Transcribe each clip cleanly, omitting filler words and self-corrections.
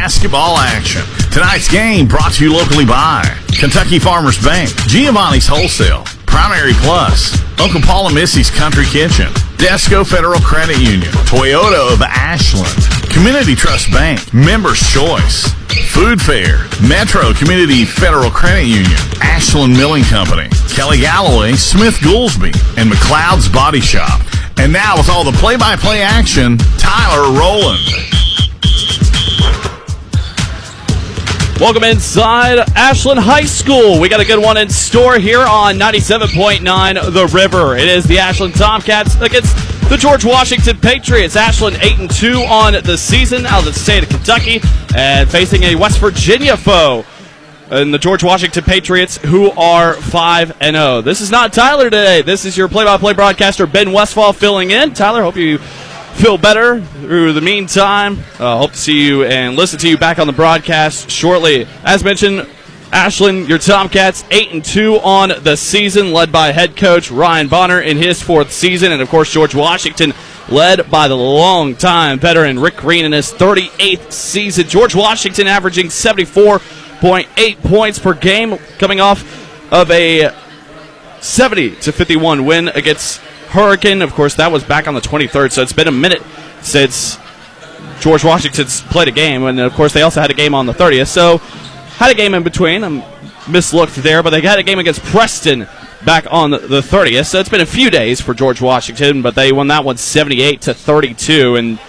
basketball action. Tonight's game brought to you locally by Kentucky Farmers Bank, Giovanni's Wholesale, Primary Plus, Uncle Paul and Missy's Country Kitchen, Desco Federal Credit Union, Toyota of Ashland, Community Trust Bank, Members Choice, Food Fair, Metro Community Federal Credit Union, Ashland Milling Company, Kelly Galloway, Smith Goolsby, and McLeod's Body Shop. And now with all the play-by-play action, Tyler Rowland. Welcome inside Ashland High School. We got a good one in store here on 97.9 The River. It is the Ashland Tomcats against the George Washington Patriots. Ashland 8-2 on the season out of the state of Kentucky and facing a West Virginia foe in the George Washington Patriots, who are 5-0. This is not Tyler today. This is your play-by-play broadcaster, Ben Westfall, filling in. Tyler, hope you feel better through the meantime. Hope to see you and listen to you back on the broadcast shortly. As mentioned, Ashland, your Tomcats, 8-2 on the season, led by head coach Ryan Bonner in his fourth season, and of course George Washington, led by the long-time veteran Rick Green in his 38th season. George Washington averaging 74.8 points per game, coming off of a 70-51 win against Hurricane. Of course, that was back on the 23rd, so it's been a minute since George Washington's played a game, and of course they also had a game on the 30th, so had a game in between. I'm mislooked there, but they had a game against Preston back on the 30th, so it's been a few days for George Washington, but they won that one 78-32, and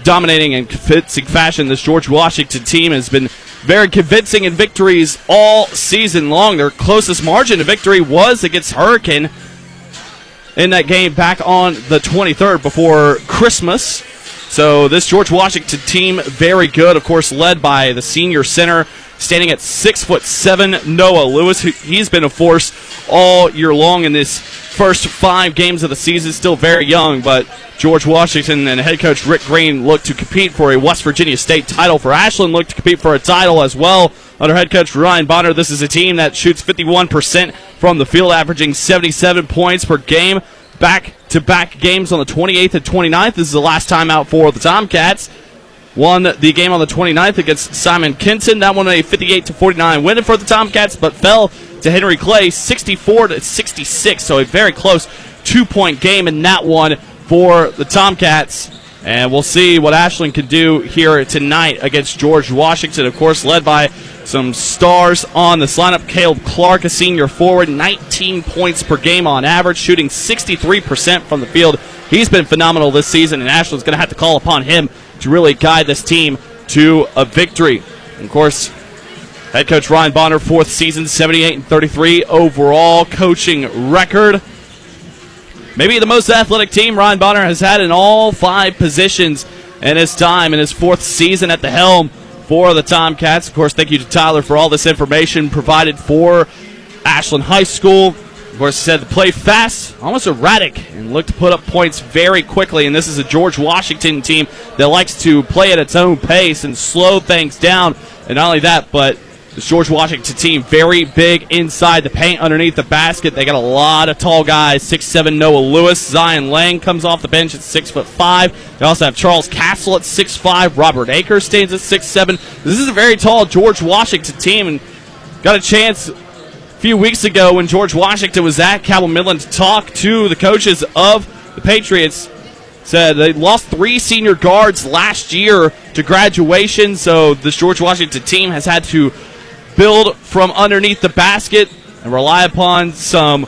dominating in convincing fashion. This George Washington team has been very convincing in victories all season long. Their closest margin of victory was against Hurricane in that game back on the 23rd before Christmas. So this George Washington team, very good, of course, led by the senior center, standing at 6'7", Noah Lewis. He's been a force all year long in this first 5 games of the season. Still very young, but George Washington and head coach Rick Green look to compete for a West Virginia State title. For Ashland, look to compete for a title as well under head coach Ryan Bonner. This is a team that shoots 51% from the field, averaging 77 points per game. Back-to-back games on the 28th and 29th. This is the last time out for the Tomcats. Won the game on the 29th against Simon Kenton. That one a 58-49 win for the Tomcats, but fell to Henry Clay 64-66. So a very close 2-point game in that one for the Tomcats. And we'll see what Ashland can do here tonight against George Washington, of course, led by some stars on this lineup. Caleb Clark, a senior forward, 19 points per game on average, shooting 63% from the field. He's been phenomenal this season, and Ashland's going to have to call upon him to really guide this team to a victory. And of course, head coach Ryan Bonner, fourth season, 78-33 overall coaching record. Maybe the most athletic team Ryan Bonner has had in all 5 positions in his time in his fourth season at the helm for the Tomcats. Of course, thank you to Tyler for all this information provided for Ashland High School. Of course, he said to play fast, almost erratic, and look to put up points very quickly. And this is a George Washington team that likes to play at its own pace and slow things down. And not only that, but this George Washington team, very big inside the paint, underneath the basket. They got a lot of tall guys. 6'7" Noah Lewis. Zion Lang comes off the bench at 6'5". They also have Charles Castle at 6'5". Robert Akers stands at 6'7". This is a very tall George Washington team, and got a chance a few weeks ago when George Washington was at Cabell Midland to talk to the coaches of the Patriots. Said they lost 3 senior guards last year to graduation, so this George Washington team has had to build from underneath the basket and rely upon some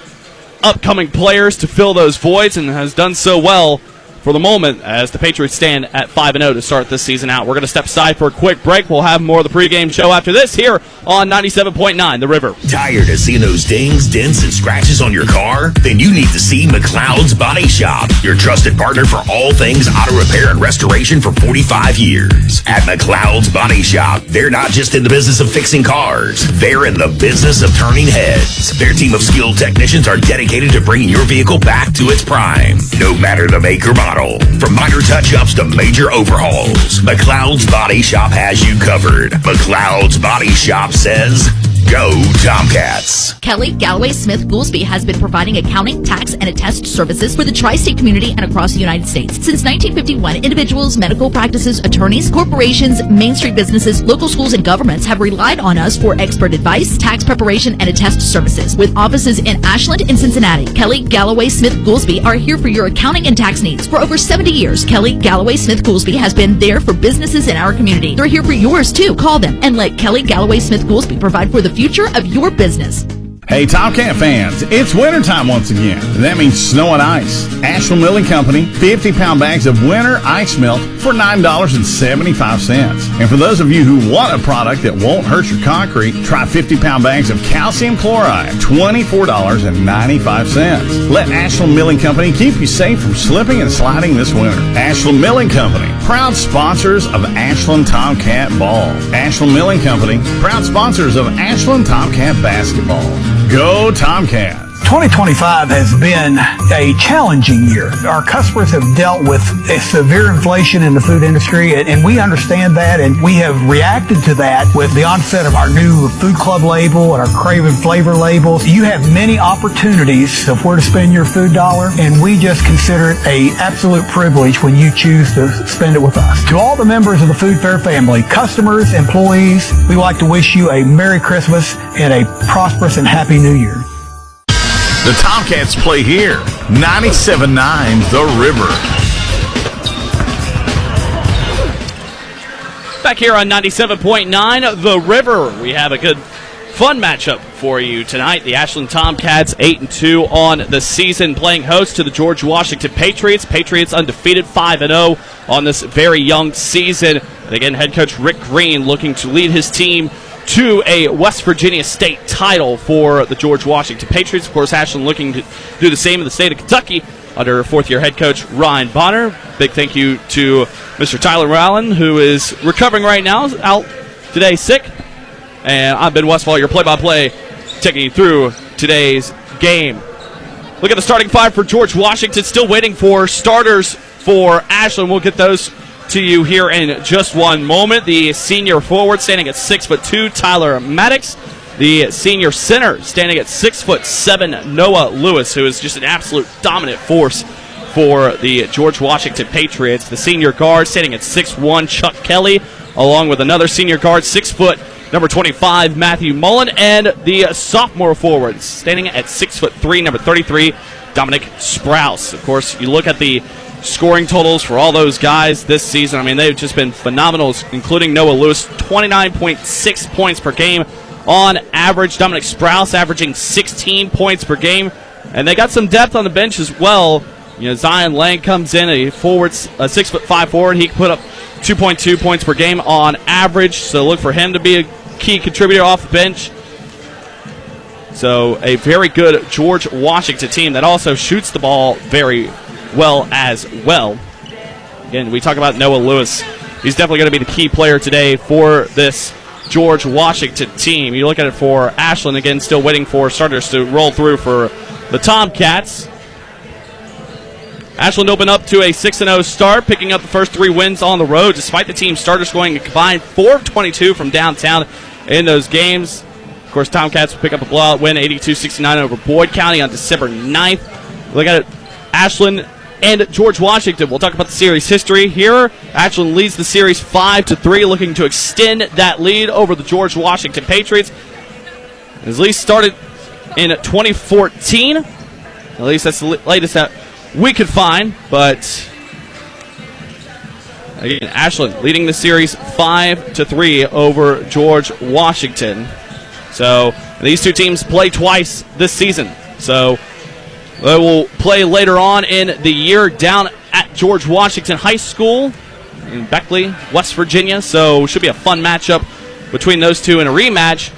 upcoming players to fill those voids, and has done so well for the moment as the Patriots stand at 5-0 to start this season out. We're going to step aside for a quick break. We'll have more of the pregame show after this here on 97.9 The River. Tired of seeing those dings, dents, and scratches on your car? Then you need to see McLeod's Body Shop, your trusted partner for all things auto repair and restoration for 45 years. At McLeod's Body Shop, they're not just in the business of fixing cars, they're in the business of turning heads. Their team of skilled technicians are dedicated to bringing your vehicle back to its prime, no matter the make or model. From minor touch-ups to major overhauls, McLeod's Body Shop has you covered. McLeod's Body Shop says, Go Tomcats! Kelly Galloway Smith Goolsby has been providing accounting, tax, and attest services for the tri-state community and across the United States. Since 1951, individuals, medical practices, attorneys, corporations, Main Street businesses, local schools, and governments have relied on us for expert advice, tax preparation, and attest services. With offices in Ashland and Cincinnati, Kelly Galloway Smith Goolsby are here for your accounting and tax needs. For over 70 years, Kelly Galloway Smith Goolsby has been there for businesses in our community. They're here for yours too. Call them and let Kelly Galloway Smith Goolsby provide for the future of your business. Hey, Tomcat fans, it's wintertime once again. That means snow and ice. Ashland Milling Company, 50-pound bags of winter ice melt for $9.75. And for those of you who want a product that won't hurt your concrete, try 50-pound bags of calcium chloride, $24.95. Let Ashland Milling Company keep you safe from slipping and sliding this winter. Ashland Milling Company, proud sponsors of Ashland Tomcat Ball. Ashland Milling Company, proud sponsors of Ashland Tomcat Basketball. Go Tomcats! 2025 has been a challenging year. Our customers have dealt with a severe inflation in the food industry, and we understand that, and we have reacted to that with the onset of our new Food Club label and our Craven Flavor labels. You have many opportunities of where to spend your food dollar, and we just consider it an absolute privilege when you choose to spend it with us. To all the members of the Food Fair family, customers, employees, we would like to wish you a Merry Christmas and a prosperous and Happy New Year. The Tomcats play here. 97.9 The River. Back here on 97.9 The River, we have a good, fun matchup for you tonight. The Ashland Tomcats, 8-2 on the season, playing host to the George Washington Patriots. Patriots undefeated, 5-0 on this very young season. And again, head coach Rick Green looking to lead his team to a West Virginia State title for the George Washington Patriots. Of course, Ashland looking to do the same in the state of Kentucky under fourth-year head coach Ryan Bonner. Big thank you to Mr. Tyler Allen, who is recovering right now, out today sick. And I'm Ben Westfall, your play-by-play, taking you through today's game. Look at the starting five for George Washington. Still waiting for starters for Ashland. We'll get those to you here in just one moment. The senior forward standing at 6'2", Tyler Maddox. The senior center standing at 6'7", Noah Lewis, who is just an absolute dominant force for the George Washington Patriots. The senior guard standing at 6'1", Chuck Kelly, along with another senior guard, 6 foot, number 25, Matthew Mullen, and the sophomore forwards standing at 6'3", number 33, Dominic Sprouse. Of course, you look at the scoring totals for all those guys this season. I mean, they've just been phenomenal, including Noah Lewis, 29.6 points per game on average. Dominic Sprouse averaging 16 points per game. And they got some depth on the bench as well. You know, Zion Lang comes in, a 6'5" forward. He can put up 2.2 points per game on average. So look for him to be a key contributor off the bench. So a very good George Washington team that also shoots the ball very well as well. Again, we talk about Noah Lewis. He's definitely going to be the key player today for this George Washington team. You look at it for Ashland, again, still waiting for starters to roll through for the Tomcats. Ashland opened up to a 6-0 start, picking up the first 3 wins on the road, despite the team's starters going a combined 4 of 22 from downtown in those games. Of course, Tomcats will pick up a blowout win, 82-69 over Boyd County on December 9th. Look at it, Ashland and George Washington. We'll talk about the series history here. Ashland leads the series 5-3, looking to extend that lead over the George Washington Patriots. His lead started in 2014. At least that's the latest that we could find. But again, Ashland leading the series 5-3 over George Washington. So these two teams play twice this season. So they will play later on in the year down at George Washington High School in Beckley, West Virginia. So should be a fun matchup between those two in a rematch.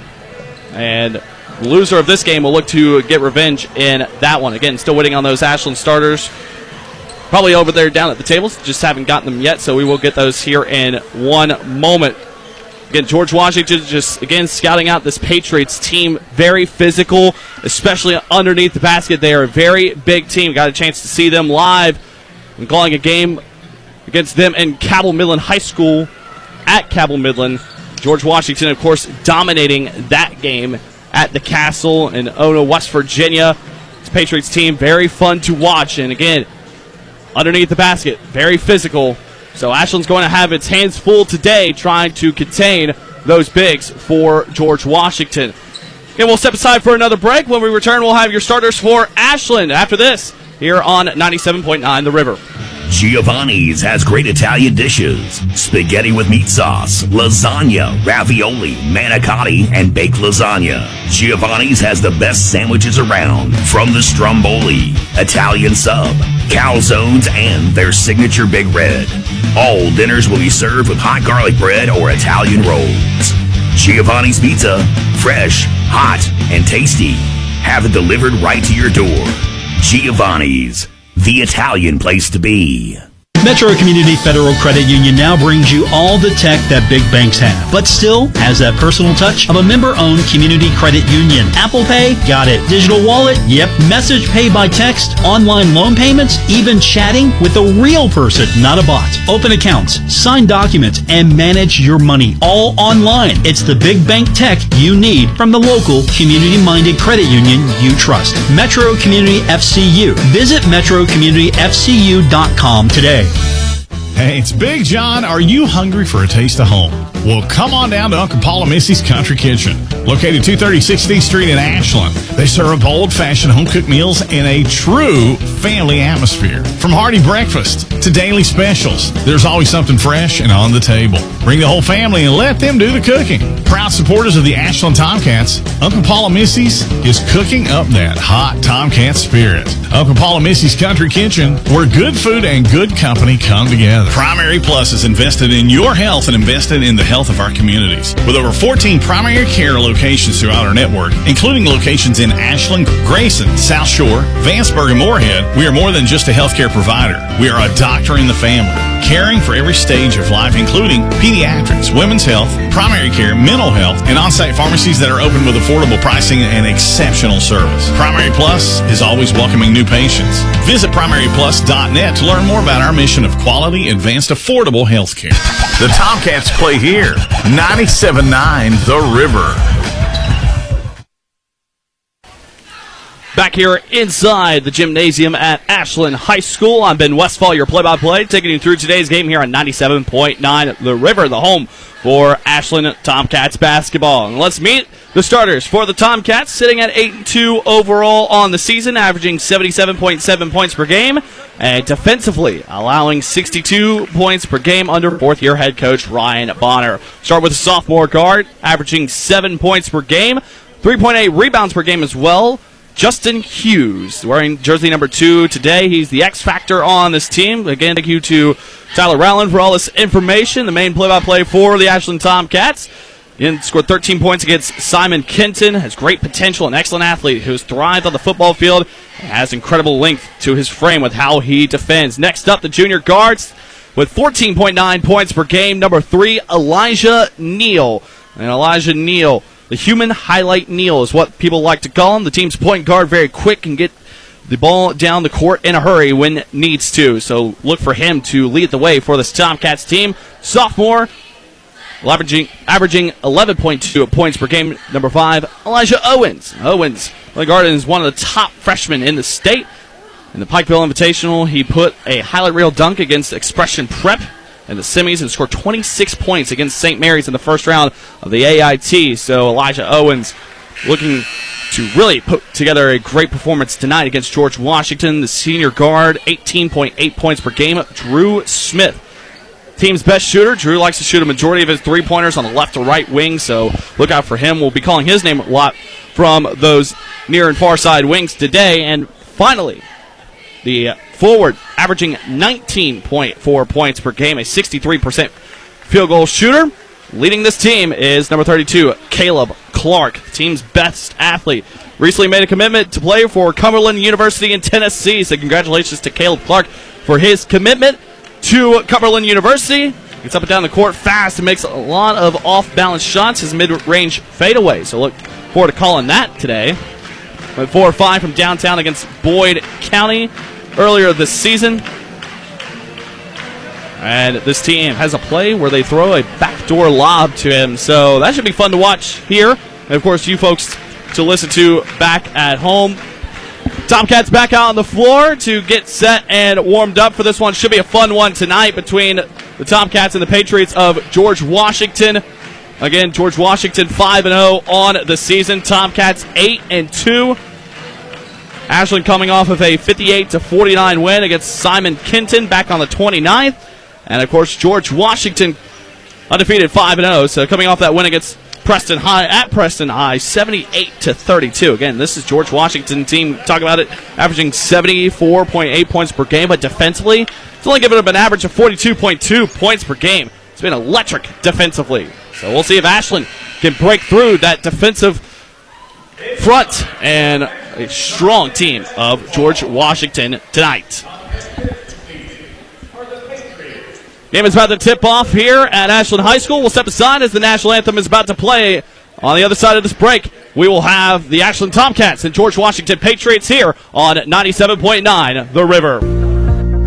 And the loser of this game will look to get revenge in that one. Again, still waiting on those Ashland starters. Probably over there down at the tables. Just haven't gotten them yet, so we will get those here in one moment. Again, George Washington just, again, scouting out this Patriots team. Very physical, especially underneath the basket. They are a very big team. Got a chance to see them live and calling a game against them in Cabell Midland High School at Cabell Midland George Washington, of course, dominating that game at the Castle in Ono, West Virginia. This Patriots team, very fun to watch. And again, underneath the basket, very physical. So Ashland's going to have its hands full today trying to contain those bigs for George Washington. And we'll step aside for another break. When we return, we'll have your starters for Ashland after this here on 97.9 The River. Giovanni's has great Italian dishes. Spaghetti with meat sauce, lasagna, ravioli, manicotti, and baked lasagna. Giovanni's has the best sandwiches around, from the stromboli, Italian sub, calzones, and their signature Big Red. All dinners will be served with hot garlic bread or Italian rolls. Giovanni's Pizza, fresh, hot, and tasty. Have it delivered right to your door. Giovanni's, the Italian place to be. Metro Community Federal Credit Union now brings you all the tech that big banks have, but still has that personal touch of a member-owned community credit union. Apple Pay? Got it. Digital wallet? Yep. Message pay by text? Online loan payments? Even chatting with a real person, not a bot. Open accounts, sign documents, and manage your money all online. It's the big bank tech you need from the local community-minded credit union you trust. Metro Community FCU. Visit metrocommunityfcu.com today. Hey, it's Big John. Are you hungry for a taste of home? Well, come on down to Uncle Paul and Missy's Country Kitchen, located 230 16th Street in Ashland. They serve old-fashioned home-cooked meals in a true family atmosphere. From hearty breakfast to daily specials, there's always something fresh and on the table. Bring the whole family and let them do the cooking. Proud supporters of the Ashland Tomcats, Uncle Paul and Missy's is cooking up that hot Tomcat spirit. Uncle Paul and Missy's Country Kitchen, where good food and good company come together. Primary Plus is invested in your health and invested in the health of our communities. With over 14 primary care locations throughout our network, including locations in Ashland, Grayson, South Shore, Vanceburg, and Moorhead, we are more than just a healthcare provider. We are a doctor in the family, caring for every stage of life, including pediatrics, women's health, primary care, mental health, and on-site pharmacies that are open with affordable pricing and exceptional service. Primary Plus is always welcoming new patients. Visit primaryplus.net to learn more about our mission of quality, advanced, affordable health care. The Tomcats play here. 97.9 The River. Back here inside the gymnasium at Ashland High School, I'm Ben Westfall, your play-by-play, taking you through today's game here on 97.9 The River, the home for Ashland Tomcats basketball. And let's meet the starters for the Tomcats, sitting at 8-2 overall on the season, averaging 77.7 points per game, and defensively allowing 62 points per game under fourth-year head coach Ryan Bonner. Start with a sophomore guard, averaging 7 points per game, 3.8 rebounds per game as well. Justin Hughes, wearing jersey number 2 today. He's the X factor on this team. Again, thank you to Tyler Rowland for all this information, the main play-by-play for the Ashland Tomcats. He scored 13 points against Simon Kenton, has great potential, an excellent athlete who's thrived on the football field and has incredible length to his frame with how he defends. Next up, the junior guards with 14.9 points per game. Number 3, Elijah Neal. And Elijah Neal, the human highlight Neal is what people like to call him. The team's point guard, very quick, can get the ball down the court in a hurry when needs to. So look for him to lead the way for this Tomcats team. Sophomore, averaging 11.2 points per game. Number 5, Elijah Owens. Owens, the guard, is one of the top freshmen in the state. In the Pikeville Invitational, he put a highlight reel dunk against Expression Prep in the semis and scored 26 points against St. Mary's in the first round of the AIT. So Elijah Owens looking to really put together a great performance tonight against George Washington. The senior guard, 18.8 points per game. Drew Smith, team's best shooter. Drew likes to shoot a majority of his three-pointers on the left or right wing, so look out for him. We'll be calling his name a lot from those near and far side wings today. And finally, the forward, averaging 19.4 points per game, a 63% field goal shooter. Leading this team is number 32, Caleb Clark, the team's best athlete. Recently made a commitment to play for Cumberland University in Tennessee, so congratulations to Caleb Clark for his commitment to Cumberland University. Gets up and down the court fast and makes a lot of off-balance shots, his mid-range fadeaway. So look forward to calling that today. Went 4 or 5 from downtown against Boyd County earlier this season. And this team has a play where they throw a back backdoor lob to him. So that should be fun to watch here. And, of course, you folks to listen to back at home. Tomcats back out on the floor to get set and warmed up for this one. Should be a fun one tonight between the Tomcats and the Patriots of George Washington. Again, George Washington 5-0 on the season. Tomcats 8-2. Ashland coming off of a 58-49 win against Simon Kenton back on the 29th. And, of course, George Washington undefeated 5-0. So coming off that win against Preston High at Preston High, 78-32. Again, this is George Washington team. Talk about it, averaging 74.8 points per game, but defensively, it's only given up an average of 42.2 points per game. It's been electric defensively. So we'll see if Ashland can break through that defensive front and a strong team of George Washington tonight. Game is about to tip off here at Ashland High School. We'll step aside as the national anthem is about to play. On the other side of this break, we will have the Ashland Tomcats and George Washington Patriots here on 97.9 The River.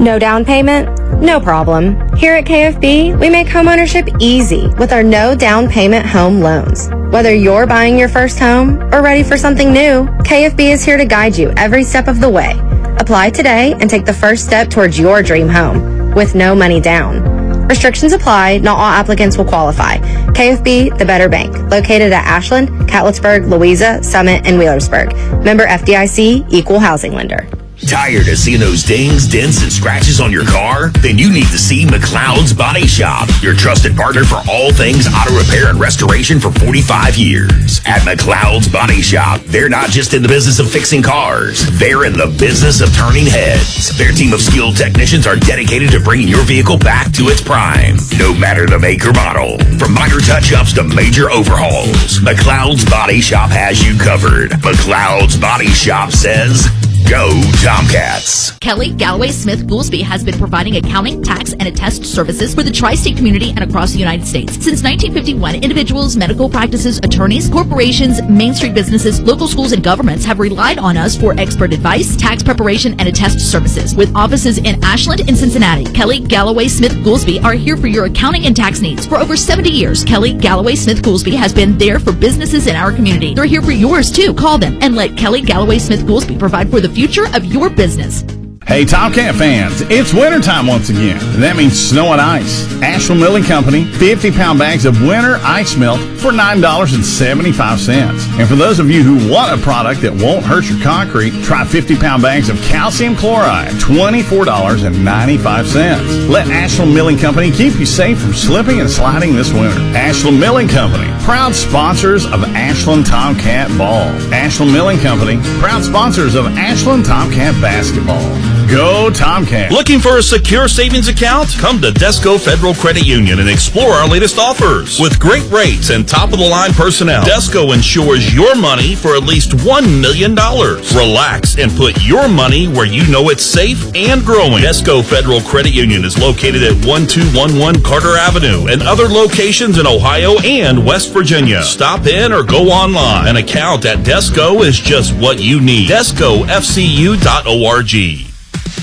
No down payment? No problem. Here at KFB, we make homeownership easy with our no down payment home loans. Whether you're buying your first home or ready for something new, KFB is here to guide you every step of the way. Apply today and take the first step towards your dream home with no money down. Restrictions apply. Not all applicants will qualify. KFB, the better bank. Located at Ashland, Catlettsburg, Louisa, Summit, and Wheelersburg. Member FDIC, Equal Housing Lender. Tired of seeing those dings, dents, and scratches on your car? Then you need to see McLeod's Body Shop, your trusted partner for all things auto repair and restoration for 45 years. At McLeod's Body Shop, they're not just in the business of fixing cars, they're in the business of turning heads. Their team of skilled technicians are dedicated to bringing your vehicle back to its prime, no matter the make or model. From minor touch-ups to major overhauls, McLeod's Body Shop has you covered. McLeod's Body Shop says, go Tomcats. Kelly Galloway Smith Goolsby has been providing accounting, tax, and attest services for the tri-state community and across the United States. Since 1951, individuals, medical practices, attorneys, corporations, Main Street businesses, local schools, and governments have relied on us for expert advice, tax preparation, and attest services. With offices in Ashland and Cincinnati, Kelly Galloway Smith Goolsby are here for your accounting and tax needs. For over 70 years, Kelly Galloway Smith Goolsby has been there for businesses in our community. They're here for yours too. Call them and let Kelly Galloway Smith Goolsby provide for the future of your business. Hey, Tomcat fans, it's wintertime once again. And that means snow and ice. Ashland Milling Company, 50-pound bags of winter ice melt for $9.75. And for those of you who want a product that won't hurt your concrete, try 50-pound bags of calcium chloride, $24.95. Let Ashland Milling Company keep you safe from slipping and sliding this winter. Ashland Milling Company, proud sponsors of Ashland Tomcat Ball. Ashland Milling Company, proud sponsors of Ashland Tomcat Basketball. Go Tomcats! Looking for a secure savings account? Come to Desco Federal Credit Union and explore our latest offers. With great rates and top-of-the-line personnel, Desco insures your money for at least $1 million. Relax and put your money where you know it's safe and growing. Desco Federal Credit Union is located at 1211 Carter Avenue and other locations in Ohio and West Virginia. Stop in or go online. An account at Desco is just what you need. DescoFCU.org.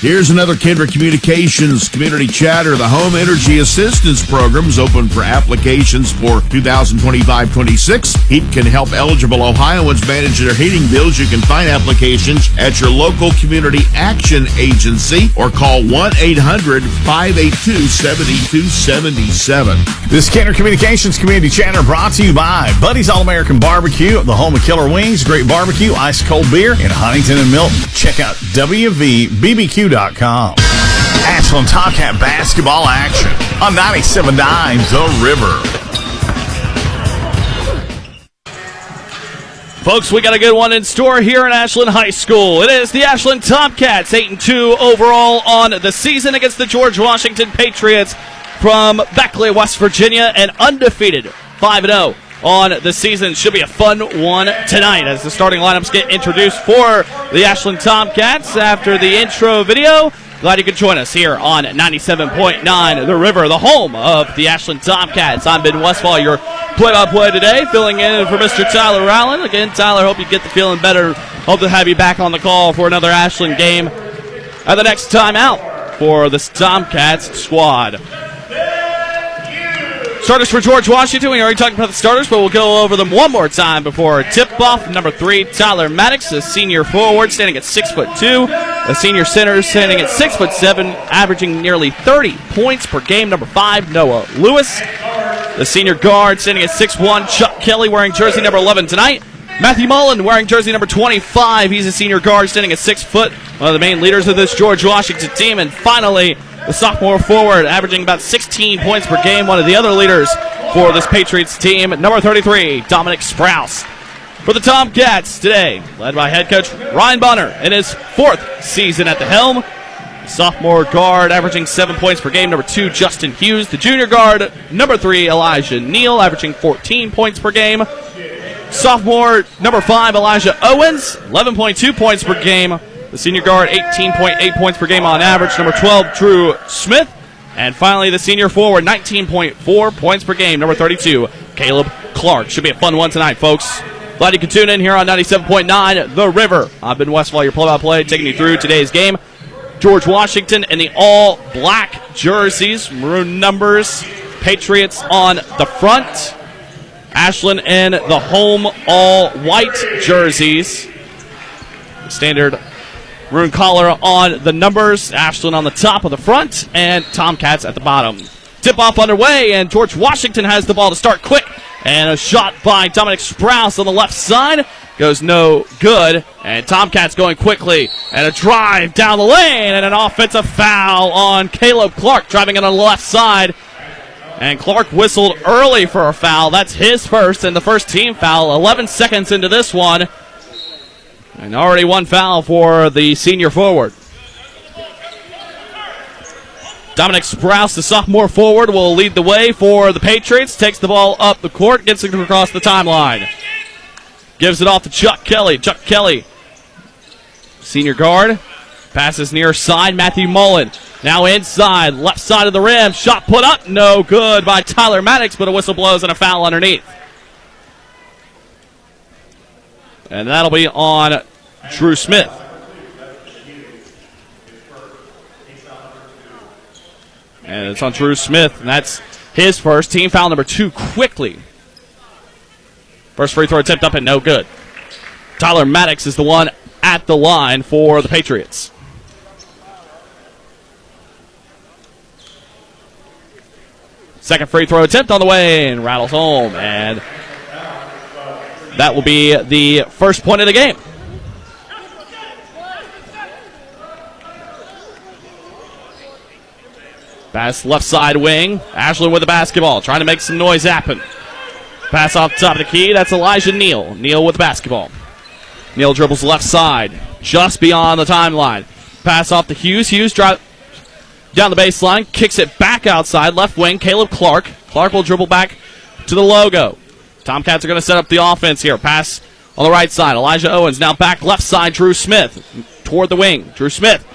Here's another Kendrick Communications Community Chatter. The Home Energy Assistance Program is open for applications for 2025-26. HEAP can help eligible Ohioans manage their heating bills. You can find applications at your local community action agency or call 1-800-582-7277. This Kendrick Communications Community Chatter brought to you by Buddy's All-American Barbecue, the home of killer wings, great barbecue, ice-cold beer in Huntington and Milton. Check out WVBBQ.com. Ashland Tomcat basketball action on 97.9 The River. Folks, we got a good one in store here at Ashland High School. It is the Ashland Tomcats, 8-2 overall on the season against the George Washington Patriots from Beckley, West Virginia, and undefeated 5-0 on the season. Should be a fun one tonight as the starting lineups get introduced for the Ashland Tomcats after the intro video. Glad you could join us here on 97.9 The River, the home of the Ashland Tomcats. I'm Ben Westfall, your play-by-play today, filling in for Mr. Tyler Rowland. Again, Tyler, hope you get the feeling better. Hope to have you back on the call for another Ashland game at the next time out for the Tomcats squad. Starters for George Washington. We already talked about the starters, but we'll go over them one more time before tip-off. Number 3, Tyler Maddox, a senior forward, standing at 6'2". A senior center standing at 6'7", averaging nearly 30 points per game. Number 5, Noah Lewis. The senior guard standing at 6'1", Chuck Kelly, wearing jersey number 11 tonight. Matthew Mullen wearing jersey number 25. He's a senior guard standing at 6 foot, one of the main leaders of this George Washington team. And finally, the sophomore forward, averaging about 16 points per game, one of the other leaders for this Patriots team, number 33, Dominic Sprouse. For the Tomcats today, led by head coach Ryan Bonner in his 4th season at the helm. Sophomore guard averaging 7 points per game, number 2, Justin Hughes. The junior guard, number 3, Elijah Neal, averaging 14 points per game. Sophomore, number 5, Elijah Owens, 11.2 points per game. The senior guard, 18.8 points per game on average. Number 12, Drew Smith. And finally, the senior forward, 19.4 points per game. Number 32, Caleb Clark. Should be a fun one tonight, folks. Glad you can tune in here on 97.9 The River. I've been Westfall, your play-by-play, taking you through today's game. George Washington in the all-black jerseys, maroon numbers. Patriots on the front. Ashland in the home all-white jerseys. Standard maroon collar on the numbers. Ashland on the top of the front, and Tomcats at the bottom. Tip-off underway, and George Washington has the ball to start quick. And a shot by Dominic Sprouse on the left side goes no good. And Tomcats going quickly, and a drive down the lane, and an offensive foul on Caleb Clark, driving it on the left side. And Clark whistled early for a foul. That's his first, and the first team foul. 11 seconds into this one. And already one foul for the senior forward. Dominic Sprouse, the sophomore forward, will lead the way for the Patriots. Takes the ball up the court, gets it across the timeline. Gives it off to Chuck Kelly. Chuck Kelly, senior guard, passes near side. Matthew Mullen now inside, left side of the rim. Shot put up, no good by Tyler Maddox, but a whistle blows and a foul underneath. And that'll be on Drew Smith. And it's on Drew Smith, and that's his first. Team foul number 2 quickly. First free throw attempt up and no good. Tyler Maddox is the one at the line for the Patriots. Second free throw attempt on the way and rattles home. And that will be the first point of the game. Pass left side wing. Ashland with the basketball, trying to make some noise happen. Pass off top of the key. That's Elijah Neal. Neal with the basketball. Neal dribbles left side, just beyond the timeline. Pass off to Hughes. Hughes drive down the baseline, kicks it back outside. Left wing, Caleb Clark. Clark will dribble back to the logo. Tomcats are going to set up the offense here. Pass on the right side. Elijah Owens now back left side. Drew Smith toward the wing. Drew Smith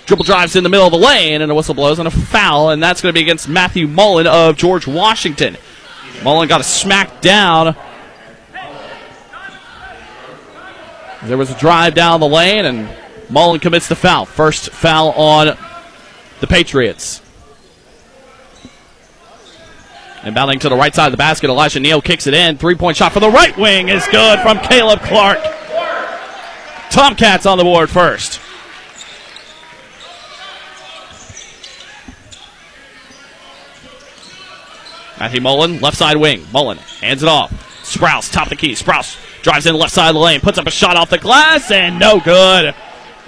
dribble drives in the middle of the lane, and a whistle blows on a foul, and that's going to be against Matthew Mullen of George Washington. Mullen got a smack down. There was a drive down the lane, and Mullen commits the foul. First foul on the Patriots. Inbounding to the right side of the basket, Elijah Neal kicks it in. Three-point shot for the right wing is good from Caleb Clark. Tomcats on the board first. Matthew Mullen, left side wing. Mullen hands it off. Sprouse, top of the key. Sprouse drives in the left side of the lane, puts up a shot off the glass, and no good.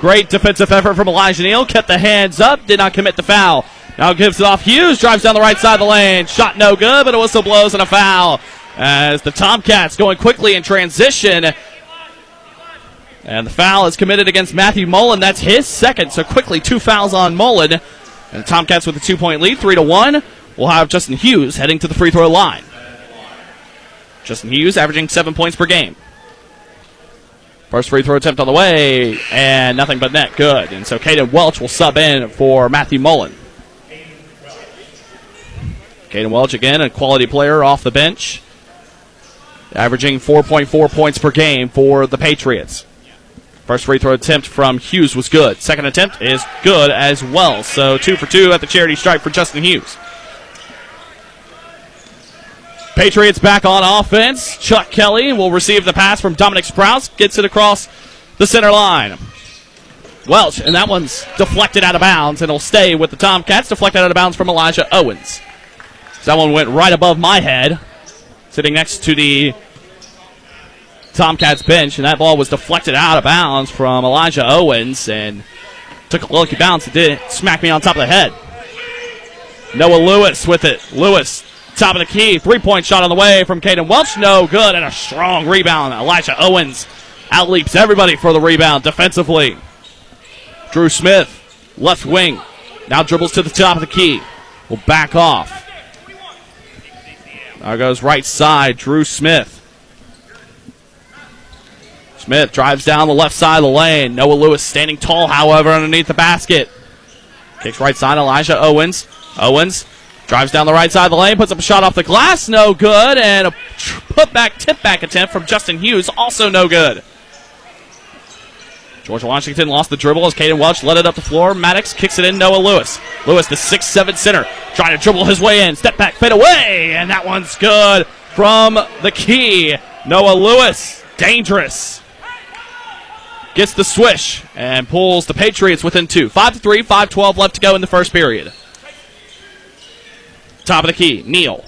Great defensive effort from Elijah Neal. Kept the hands up, did not commit the foul. Now gives it off. Hughes drives down the right side of the lane. Shot no good, but a whistle blows and a foul. As the Tomcats going quickly in transition. And the foul is committed against Matthew Mullen. That's his second, so quickly 2 fouls on Mullen. And the Tomcats with a 2-point lead, 3-1. We'll have Justin Hughes heading to the free throw line. Justin Hughes averaging 7 points per game. First free throw attempt on the way, and nothing but net. Good. And so Caden Welch will sub in for Matthew Mullen. Caden Welch, again, a quality player off the bench, averaging 4.4 points per game for the Patriots. First free throw attempt from Hughes was good. Second attempt is good as well. So 2 for 2 at the charity stripe for Justin Hughes. Patriots back on offense. Chuck Kelly will receive the pass from Dominic Sprouse. Gets it across the center line. Welch, and that one's deflected out of bounds, and it'll stay with the Tomcats. Deflected out of bounds from Elijah Owens. So that one went right above my head, sitting next to the Tomcats bench, and that ball was deflected out of bounds from Elijah Owens, and took a lucky bounce. It did smack me on top of the head. Noah Lewis with it. Lewis, top of the key. Three-point shot on the way from Caden Welch. No good, and a strong rebound. Elijah Owens outleaps everybody for the rebound defensively. Drew Smith, left wing. Now dribbles to the top of the key. Will back off. There goes right side, Drew Smith. Smith drives down the left side of the lane. Noah Lewis standing tall, however, underneath the basket. Kicks right side, Elijah Owens. Owens drives down the right side of the lane, puts up a shot off the glass, no good. And a putback, tip-back attempt from Justin Hughes, also no good. George Washington lost the dribble as Caden Welch led it up the floor. Maddox kicks it in, Noah Lewis. Lewis, the 6'7" center, trying to dribble his way in. Step back, fade away, and that one's good from the key. Noah Lewis, dangerous. Gets the swish and pulls the Patriots within 2. 5-3, 5:12 left to go in the first period. Top of the key, Neal.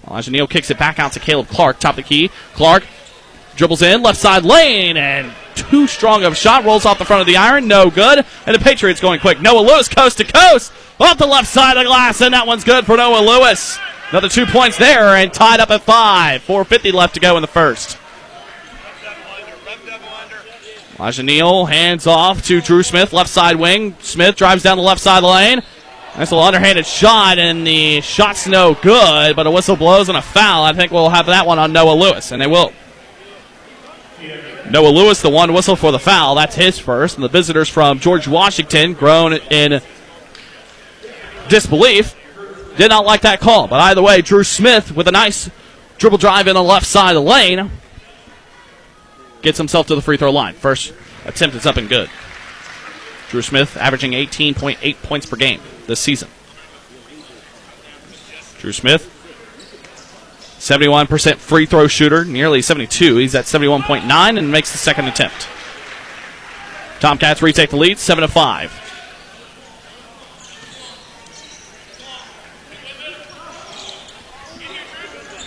Elijah Neal kicks it back out to Caleb Clark. Top of the key, Clark dribbles in, left side lane, and too strong of a shot. Rolls off the front of the iron, no good. And the Patriots going quick. Noah Lewis coast to coast, off the left side of the glass, and that one's good for Noah Lewis. Another 2 points there, and tied up at 5. 4:50 left to go in the first. Elijah Neal hands off to Drew Smith, left side wing. Smith drives down the left side of the lane. Nice little underhanded shot, and the shot's no good, but a whistle blows and a foul. I think we'll have that one on Noah Lewis, and they will. Noah Lewis, the one whistle for the foul. That's his first. And the visitors from George Washington, grown in disbelief, did not like that call. But either way, Drew Smith with a nice dribble drive in the left side of the lane gets himself to the free throw line. First attempt is up and good. Drew Smith averaging 18.8 points per game this season. Drew Smith, 71% free throw shooter, nearly 72. He's at 71.9 and makes the second attempt. Tomcats retake the lead, 7-5.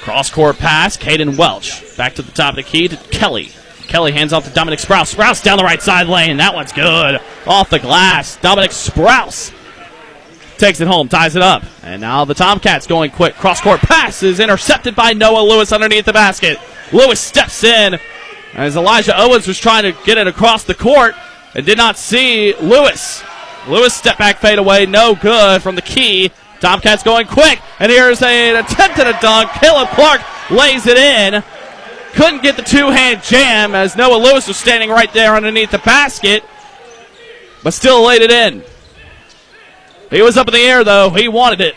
Cross-court pass, Caden Welch. Back to the top of the key to Kelly. Kelly hands off to Dominic Sprouse. Sprouse down the right side lane. That one's good. Off the glass. Dominic Sprouse takes it home, ties it up. And now the Tomcats going quick. Cross-court pass is intercepted by Noah Lewis underneath the basket. Lewis steps in as Elijah Owens was trying to get it across the court and did not see Lewis. Lewis step back fade away, no good from the key. Tomcats going quick, and here's an attempt at a dunk. Caleb Clark lays it in. Couldn't get the two-hand jam as Noah Lewis was standing right there underneath the basket, but still laid it in. He was up in the air, though. He wanted it.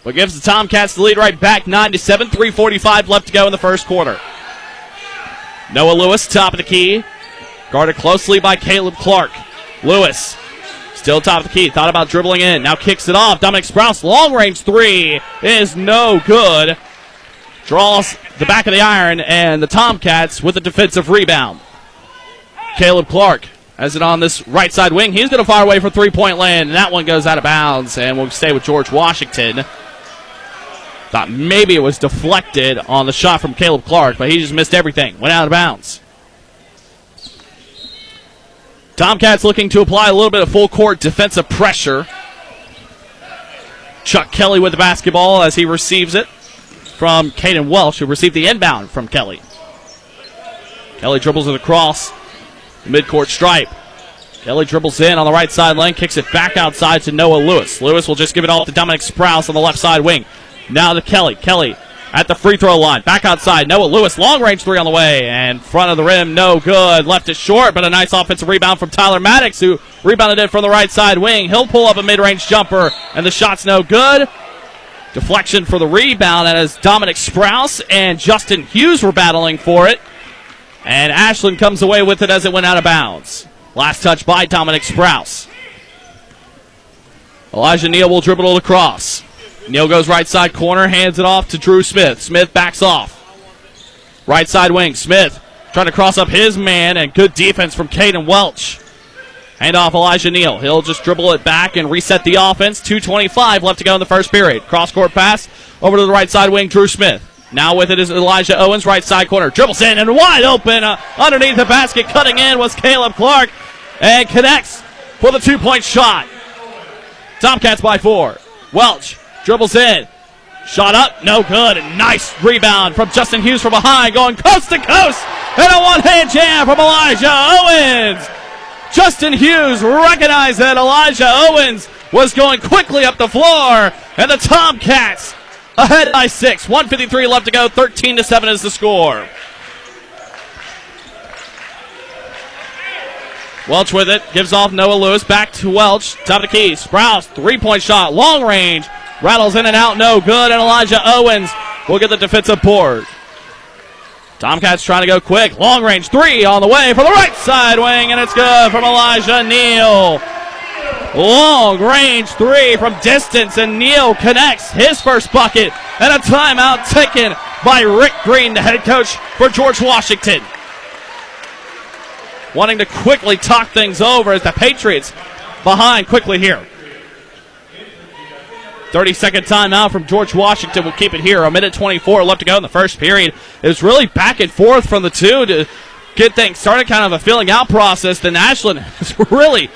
But gives the Tomcats the lead right back, 9-7, 3:45 left to go in the first quarter. Noah Lewis, top of the key, guarded closely by Caleb Clark. Lewis, still top of the key, thought about dribbling in, now kicks it off. Dominic Sprouse, long-range three is no good. Draws the back of the iron, and the Tomcats with a defensive rebound. Caleb Clark has it on this right side wing. He's going to fire away for three-point land, and that one goes out of bounds, and we'll stay with George Washington. Thought maybe it was deflected on the shot from Caleb Clark, but he just missed everything. Went out of bounds. Tomcats looking to apply a little bit of full-court defensive pressure. Chuck Kelly with the basketball as he receives it from Caden Welch, who received the inbound from Kelly. Kelly dribbles it across the midcourt stripe. Kelly dribbles in on the right side lane, kicks it back outside to Noah Lewis. Lewis will just give it off to Dominic Sprouse on the left side wing. Now to Kelly. Kelly at the free throw line. Back outside. Noah Lewis, long-range three on the way. And front of the rim, no good. Left it short, but a nice offensive rebound from Tyler Maddox, who rebounded it from the right side wing. He'll pull up a mid-range jumper, and the shot's no good. Deflection for the rebound as Dominic Sprouse and Justin Hughes were battling for it. And Ashland comes away with it as it went out of bounds. Last touch by Dominic Sprouse. Elijah Neal will dribble it across. Neal goes right side corner, hands it off to Drew Smith. Smith backs off. Right side wing, Smith trying to cross up his man, and good defense from Caden Welch. Hand off Elijah Neal. He'll just dribble it back and reset the offense. 2:25 left to go in the first period. Cross-court pass over to the right side wing, Drew Smith. Now with it is Elijah Owens, right side corner. Dribbles in and wide open underneath the basket. Cutting in was Caleb Clark and connects for the 2-point shot. Tomcats by 4. Welch dribbles in. Shot up, no good. And nice rebound from Justin Hughes from behind, going coast to coast. And a one-hand jam from Elijah Owens. Justin Hughes recognized that Elijah Owens was going quickly up the floor, and the Tomcats ahead by 6. 1:53 left to go. 13-7 is the score. Welch with it, gives off Noah Lewis, back to Welch, top of the key. Sprouse, 3-point shot, long range, rattles in and out, no good, and Elijah Owens will get the defensive board. Tomcats trying to go quick. Long range 3 on the way for the right side wing, and it's good from Elijah Neal. Long range 3 from distance, and Neal connects his first bucket, and a timeout taken by Rick Green, the head coach for George Washington. Wanting to quickly talk things over as the Patriots behind quickly here. 30-second timeout from George Washington will keep it here. 1:24 left to go in the first period. It was really back and forth from the two to get things started, kind of a filling out process. Then Ashland has really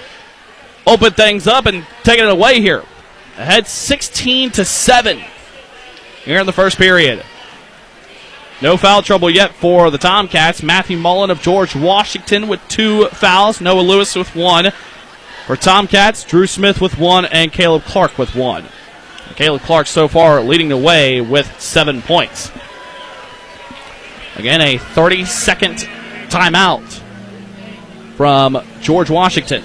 opened things up and taken it away here. Ahead 16-7 here in the first period. No foul trouble yet for the Tomcats. Matthew Mullen of George Washington with 2 fouls. Noah Lewis with 1. For Tomcats, Drew Smith with 1 and Caleb Clark with 1. Caleb Clark so far leading the way with 7 points. Again, a 30-second timeout from George Washington.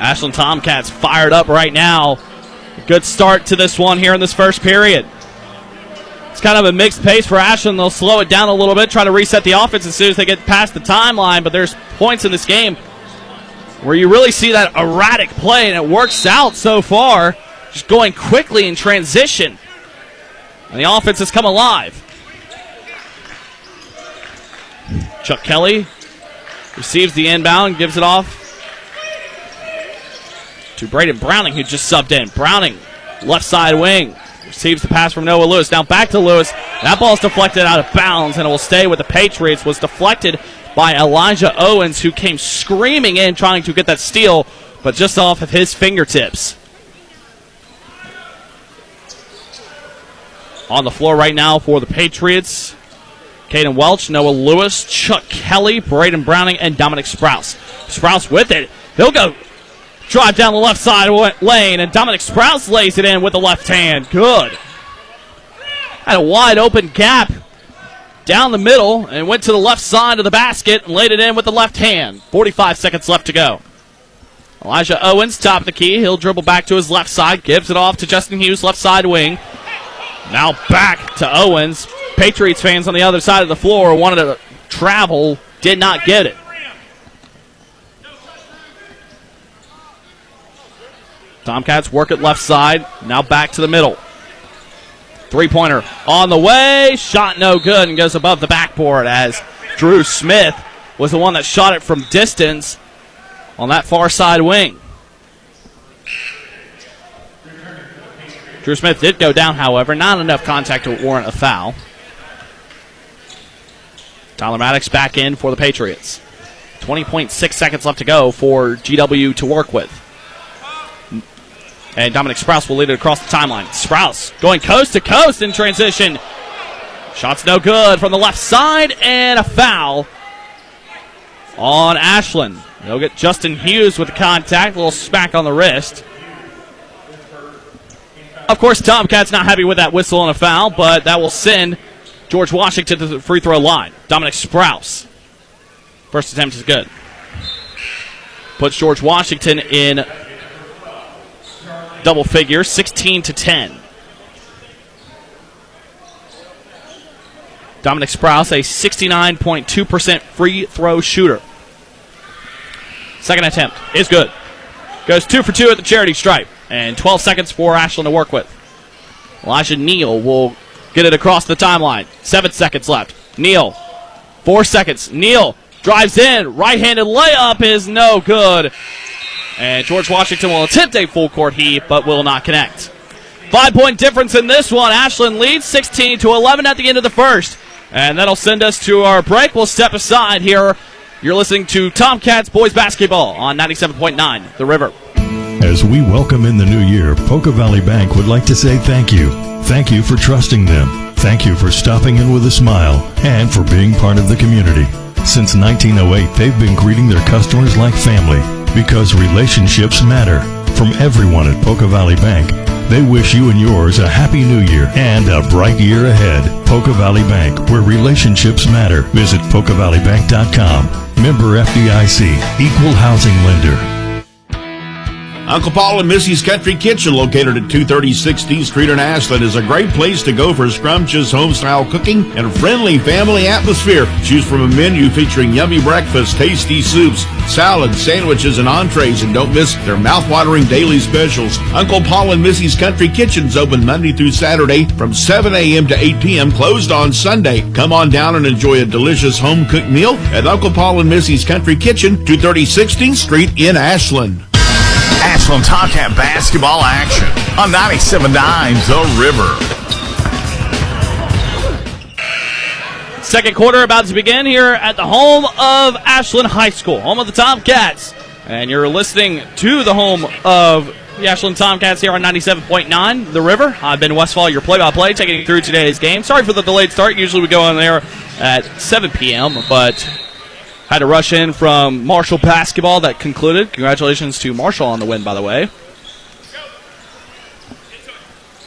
Ashland Tomcats fired up right now. Good start to this one here in this first period. It's kind of a mixed pace for Ashland. They'll slow it down a little bit, try to reset the offense as soon as they get past the timeline, but there's points in this game where you really see that erratic play, and it works out so far, just going quickly in transition. And the offense has come alive. Chuck Kelly receives the inbound, gives it off to Braden Browning, who just subbed in. Browning, left side wing, receives the pass from Noah Lewis. Now back to Lewis. That ball is deflected out of bounds, and it will stay with the Patriots. Was deflected by Elijah Owens, who came screaming in trying to get that steal, but just off of his fingertips. On the floor right now for the Patriots, Caden Welch, Noah Lewis, Chuck Kelly, Braden Browning, and Dominic Sprouse. Sprouse with it. He'll go drive down the left side lane, and Dominic Sprouse lays it in with the left hand. Good. Had a wide open gap down the middle and went to the left side of the basket and laid it in with the left hand. 45 seconds left to go. Elijah Owens, top of the key. He'll dribble back to his left side, gives it off to Justin Hughes, left side wing. Now back to Owens. Patriots fans on the other side of the floor wanted to travel, did not get it. Tomcats work it left side, now back to the middle. Three-pointer on the way, shot no good, and goes above the backboard as Drew Smith was the one that shot it from distance on that far side wing. Drew Smith did go down, however, not enough contact to warrant a foul. Tyler Maddox back in for the Patriots. 20.6 seconds left to go for GW to work with. And Dominic Sprouse will lead it across the timeline. Sprouse going coast to coast in transition. Shots no good from the left side, and a foul on Ashland. They'll get Justin Hughes with the contact, a little smack on the wrist. Of course, Tomcats not happy with that whistle and a foul, but that will send George Washington to the free throw line. Dominic Sprouse. First attempt is good. Puts George Washington in double figures, 16-10. Dominic Sprouse, a 69.2% free throw shooter. Second attempt is good. Goes 2 for 2 at the charity stripe. And 12 seconds for Ashland to work with. Elijah Neal will get it across the timeline. 7 seconds left. Neal, 4 seconds. Neal drives in. Right-handed layup is no good. And George Washington will attempt a full court heave, but will not connect. 5-point difference in this one. Ashland leads 16-11 at the end of the first. And that'll send us to our break. We'll step aside here. You're listening to Tomcats boys basketball on 97.9 The River. As we welcome in the new year, Poca Valley Bank would like to say thank you. Thank you for trusting them. Thank you for stopping in with a smile and for being part of the community. Since 1908, they've been greeting their customers like family because relationships matter. From everyone at Poca Valley Bank, they wish you and yours a happy new year and a bright year ahead. Poca Valley Bank, where relationships matter. Visit PocaValleyBank.com. Member FDIC, Equal Housing Lender. Uncle Paul and Missy's Country Kitchen, located at 230 16th Street in Ashland, is a great place to go for scrumptious home-style cooking and a friendly family atmosphere. Choose from a menu featuring yummy breakfast, tasty soups, salads, sandwiches, and entrees, and don't miss their mouth-watering daily specials. Uncle Paul and Missy's Country Kitchen's open Monday through Saturday from 7 a.m. to 8 p.m., closed on Sunday. Come on down and enjoy a delicious home-cooked meal at Uncle Paul and Missy's Country Kitchen, 230 16th Street in Ashland. Ashland Tomcat basketball action on 97.9 The River. Second quarter about to begin here at the home of Ashland High School, home of the Tomcats. And you're listening to the home of the Ashland Tomcats here on 97.9 The River. I've been Westfall, your play-by-play, taking you through today's game. Sorry for the delayed start. Usually we go on there at 7 p.m., but had to rush in from Marshall basketball that concluded. Congratulations to Marshall on the win, by the way.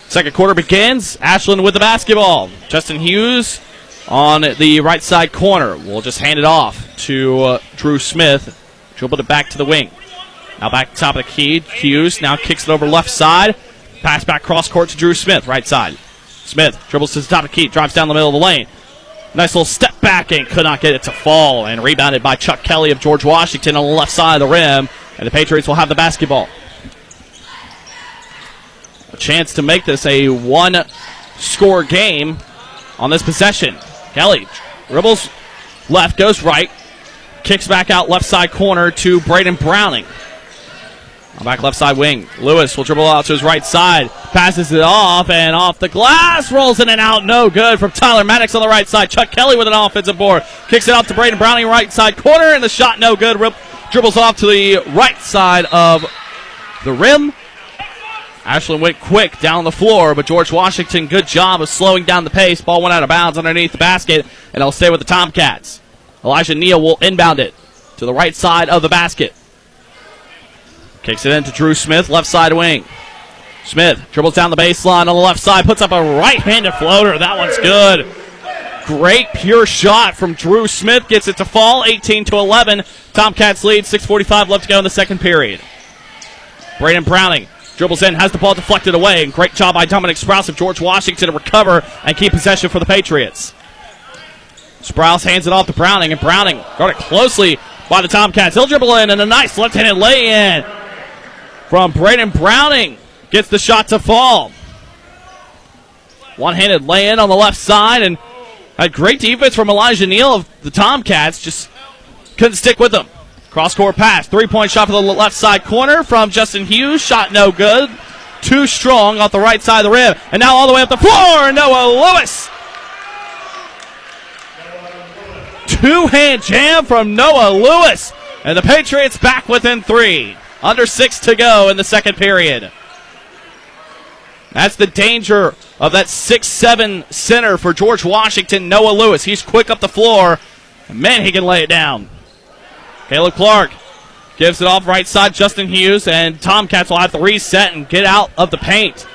Second quarter begins. Ashland with the basketball. Justin Hughes on the right side corner. We'll just hand it off to Drew Smith. Dribbled it back to the wing. Now back to top of the key. Hughes now kicks it over left side. Pass back cross court to Drew Smith, right side. Smith dribbles to the top of the key. Drives down the middle of the lane. Nice little step back and could not get it to fall. And rebounded by Chuck Kelly of George Washington on the left side of the rim. And the Patriots will have the basketball. A chance to make this a one-score game on this possession. Kelly dribbles left, goes right. Kicks back out left side corner to Braden Browning. Back left side wing. Lewis will dribble out to his right side. Passes it off, and off the glass. Rolls in and out. No good from Tyler Maddox on the right side. Chuck Kelly with an offensive board. Kicks it out to Braden Browning, right side corner, and the shot no good. Dribbles off to the right side of the rim. Ashland went quick down the floor, but George Washington, good job of slowing down the pace. Ball went out of bounds underneath the basket, and it'll stay with the Tomcats. Elijah Neal will inbound it to the right side of the basket. Kicks it into Drew Smith, left side wing. Smith dribbles down the baseline on the left side, puts up a right-handed floater. That one's good. Great pure shot from Drew Smith. Gets it to fall, 18-11. Tomcats lead, 6:45 left to go in the second period. Braden Browning dribbles in, has the ball deflected away. And great job by Dominic Sprouse of George Washington to recover and keep possession for the Patriots. Sprouse hands it off to Browning, and Browning guarded closely by the Tomcats. He'll dribble in, and a nice left-handed lay-in from Braden Browning. Gets the shot to fall. One-handed lay-in on the left side, and had great defense from Elijah Neal of the Tomcats. Just couldn't stick with them. Cross-court pass. Three-point shot for the left side corner from Justin Hughes. Shot no good. Too strong off the right side of the rim. And now all the way up the floor, Noah Lewis. Two-hand jam from Noah Lewis. And the Patriots back within 3. Under 6 to go in the second period. That's the danger of that 6'7" center for George Washington, Noah Lewis. He's quick up the floor. And man, he can lay it down. Caleb Clark gives it off right side, Justin Hughes, and Tomcats will have to reset and get out of the paint.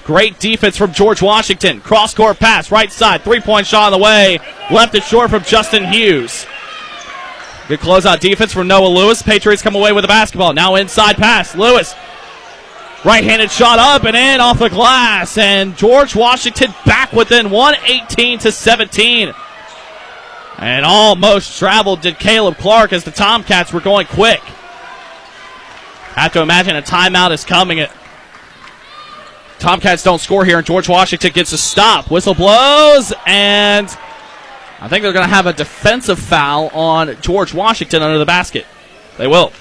Great defense from George Washington. Cross-court pass, right side, three-point shot on the way. Left it short from Justin Hughes. Good closeout defense from Noah Lewis. Patriots come away with the basketball. Now inside pass. Lewis. Right-handed shot up and in off the glass. And George Washington back within 1, 18-17. And almost traveled did Caleb Clark as the Tomcats were going quick. Have to imagine a timeout is coming. Tomcats don't score here, and George Washington gets a stop. Whistle blows, and I think they're going to have a defensive foul on George Washington under the basket. They will.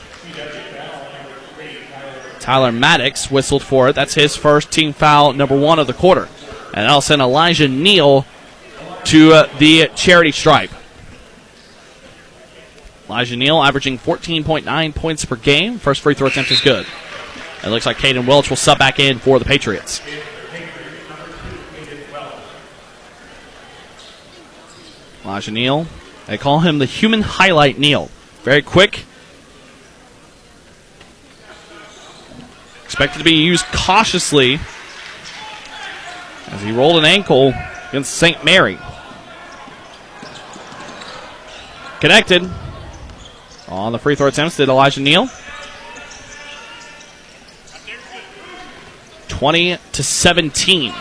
Tyler Maddox whistled for it. That's his first team foul, number 1 of the quarter. And that'll send Elijah Neal to the charity stripe. Elijah Neal averaging 14.9 points per game. First free throw attempt is good. It looks like Caden Welch will sub back in for the Patriots. Elijah Neal, they call him the human highlight Neal. Very quick. Expected to be used cautiously as he rolled an ankle against St. Mary. Connected on the free throw attempts did Elijah Neal. 20-17.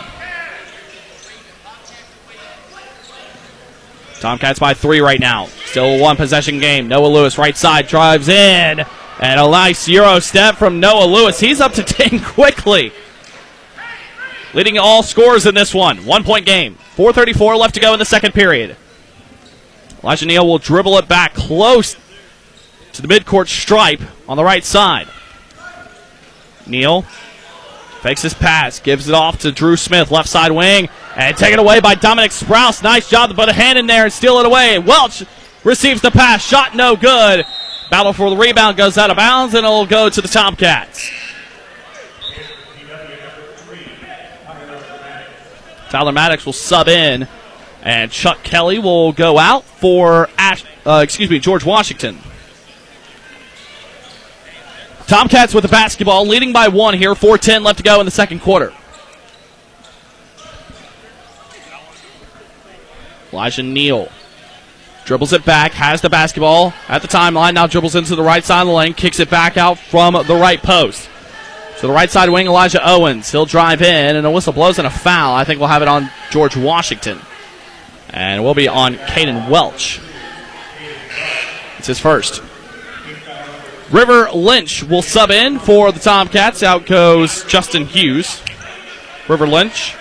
Tomcats by 3 right now. Still a 1-possession game. Noah Lewis right side drives in. And a nice Euro step from Noah Lewis. He's up to 10 quickly. Leading all scores in this one. 1-point game. 4:34 left to go in the second period. Elijah Neal will dribble it back close to the midcourt stripe on the right side. Neal fakes his pass, gives it off to Drew Smith, left side wing, and taken away by Dominic Sprouse. Nice job to put a hand in there and steal it away. Welch receives the pass, shot no good. Battle for the rebound goes out of bounds, and it'll go to the Tomcats. Tyler Maddox will sub in, and Chuck Kelly will go out for George Washington. Tomcats with the basketball, leading by 1 here. 4:10 left to go in the second quarter. Elijah Neal dribbles it back, has the basketball at the timeline, now dribbles into the right side of the lane, kicks it back out from the right post. So the right side wing, Elijah Owens. He'll drive in, and a whistle blows and a foul. I think we'll have it on George Washington. And it will be on Caden Welch. It's his first. River Lynch will sub in for the Tomcats. Out goes Justin Hughes. River Lynch,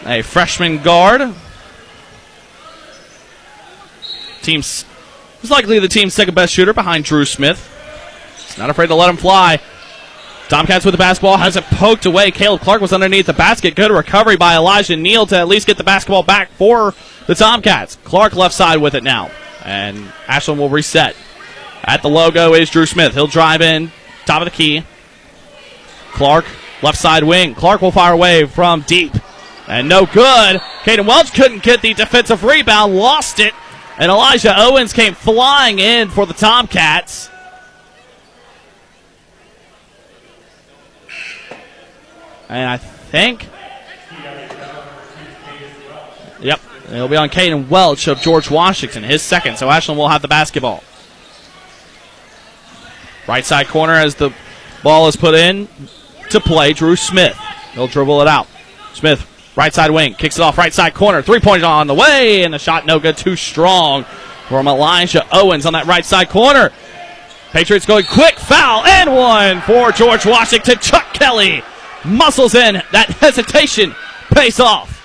a freshman guard. He's likely the team's second best shooter behind Drew Smith. He's not afraid to let him fly. Tomcats with the basketball, has it poked away. Caleb Clark was underneath the basket. Good recovery by Elijah Neal to at least get the basketball back for the Tomcats. Clark left side with it now, and Ashland will reset. At the logo is Drew Smith. He'll drive in, top of the key. Clark, left side wing. Clark will fire away from deep, and no good. Caden Welch couldn't get the defensive rebound, lost it, and Elijah Owens came flying in for the Tomcats. And I think, yep, it'll be on Caden Welch of George Washington, his second. So Ashland will have the basketball. Right side corner as the ball is put in to play. Drew Smith. He'll dribble it out. Smith, right side wing, kicks it off right side corner. 3-point on the way, and the shot no good, too strong from Elijah Owens on that right side corner. Patriots going quick, foul, and one for George Washington. Chuck Kelly muscles in. That hesitation pays off.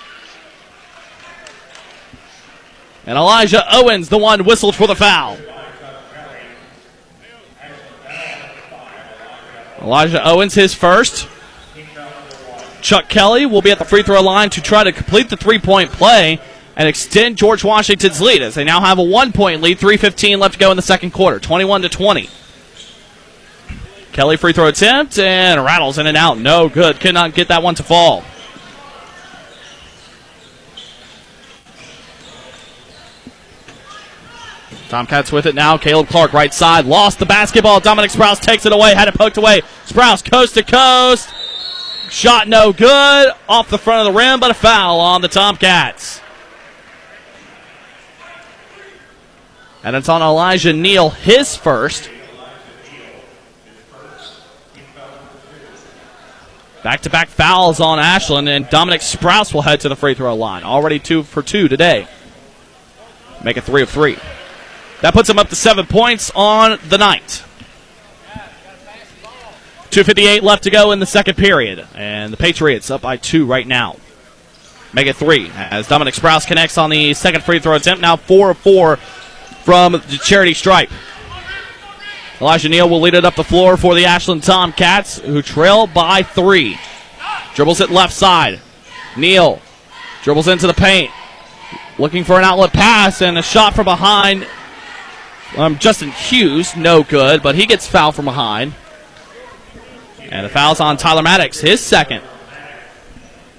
And Elijah Owens, the one whistled for the foul. Elijah Owens, his first. Chuck Kelly will be at the free throw line to try to complete the 3-point play and extend George Washington's lead, as they now have a 1-point lead. 3:15 left to go in the second quarter. 21-20. Kelly free throw attempt and rattles in and out. No good. Could not get that one to fall. Tomcats with it now. Caleb Clark right side. Lost the basketball. Dominic Sprouse takes it away. Had it poked away. Sprouse coast to coast. Shot no good. Off the front of the rim, but a foul on the Tomcats. And it's on Elijah Neal, his first. Back-to-back fouls on Ashland, and Dominic Sprouse will head to the free throw line. Already 2 for 2 today. Make it 3 of 3. That puts him up to 7 points on the night. 2:58 left to go in the second period. And the Patriots up by 2 right now. Make it 3 as Dominic Sprouse connects on the second free throw attempt. Now 4 of 4 from the charity stripe. Elijah Neal will lead it up the floor for the Ashland Tomcats, who trail by 3. Dribbles it left side. Neal dribbles into the paint. Looking for an outlet pass and a shot from behind. Justin Hughes, no good, but he gets fouled from behind. And the foul's on Tyler Maddox, his second.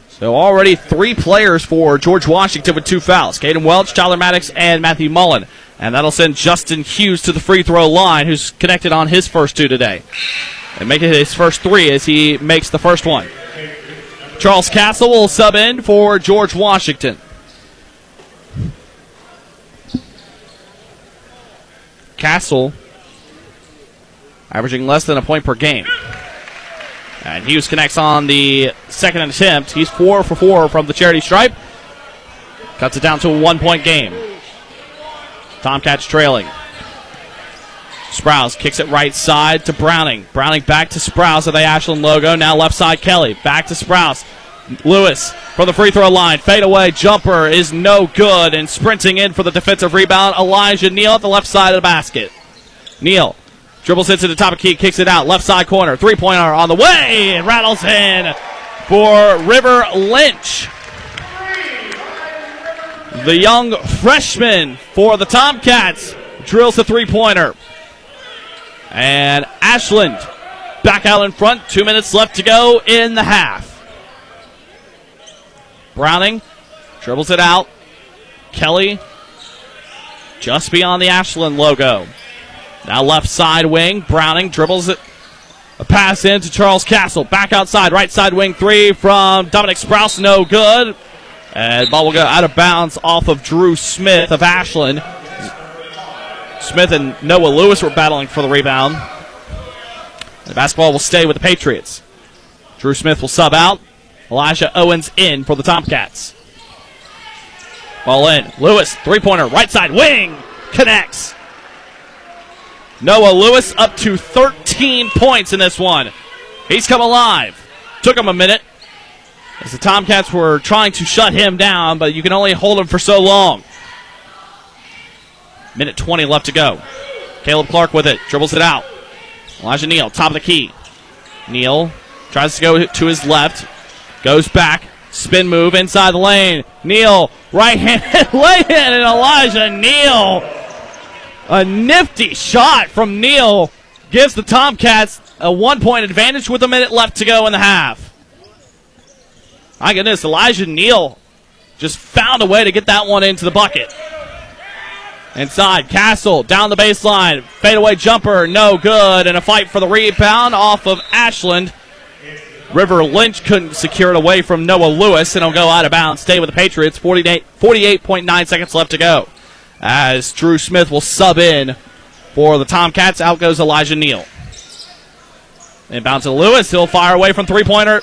So already 3 players for George Washington with 2 fouls. Caden Welch, Tyler Maddox, and Matthew Mullen. And that'll send Justin Hughes to the free throw line, who's connected on his first 2 today. And make it his first 3 as he makes the first one. Charles Castle will sub in for George Washington. Castle averaging less than a point per game. And Hughes connects on the second attempt. He's 4 for 4 from the charity stripe. Cuts it down to a 1-point game. Tomcats trailing. Sprouse kicks it right side to Browning. Browning back to Sprouse of the Ashland logo. Now left side Kelly. Back to Sprouse. Lewis from the free throw line. Fadeaway jumper is no good. And sprinting in for the defensive rebound, Elijah Neal at the left side of the basket. Neal dribbles it to the top of key, kicks it out. Left side corner. 3-pointer on the way. And rattles in for River Lynch. The young freshman for the Tomcats drills the 3-pointer. And Ashland back out in front. 2 minutes left to go in the half. Browning dribbles it out. Kelly just beyond the Ashland logo. Now left side wing. Browning dribbles it. A pass in to Charles Castle. Back outside. Right side wing 3 from Dominic Sprouse. No good. And ball will go out of bounds off of Drew Smith of Ashland. Smith and Noah Lewis were battling for the rebound. The basketball will stay with the Patriots. Drew Smith will sub out. Elijah Owens in for the Tomcats. Ball in. Lewis, 3-pointer, right side wing. Connects. Noah Lewis up to 13 points in this one. He's come alive. Took him a minute as the Tomcats were trying to shut him down, but you can only hold him for so long. Minute 20 left to go. Caleb Clark with it. Dribbles it out. Elijah Neal, top of the key. Neal tries to go to his left. Goes back. Spin move inside the lane. Neal, right-handed lay-in, and Elijah Neal. A nifty shot from Neal gives the Tomcats a 1-point advantage with a minute left to go in the half. My goodness, Elijah Neal just found a way to get that one into the bucket. Inside, Castle, down the baseline. Fadeaway jumper, no good. And a fight for the rebound off of Ashland. River Lynch couldn't secure it away from Noah Lewis, and it'll go out of bounds. Stay with the Patriots. 48.9 seconds left to go. As Drew Smith will sub in for the Tomcats. Out goes Elijah Neal. Inbound to Lewis. He'll fire away from 3-pointer.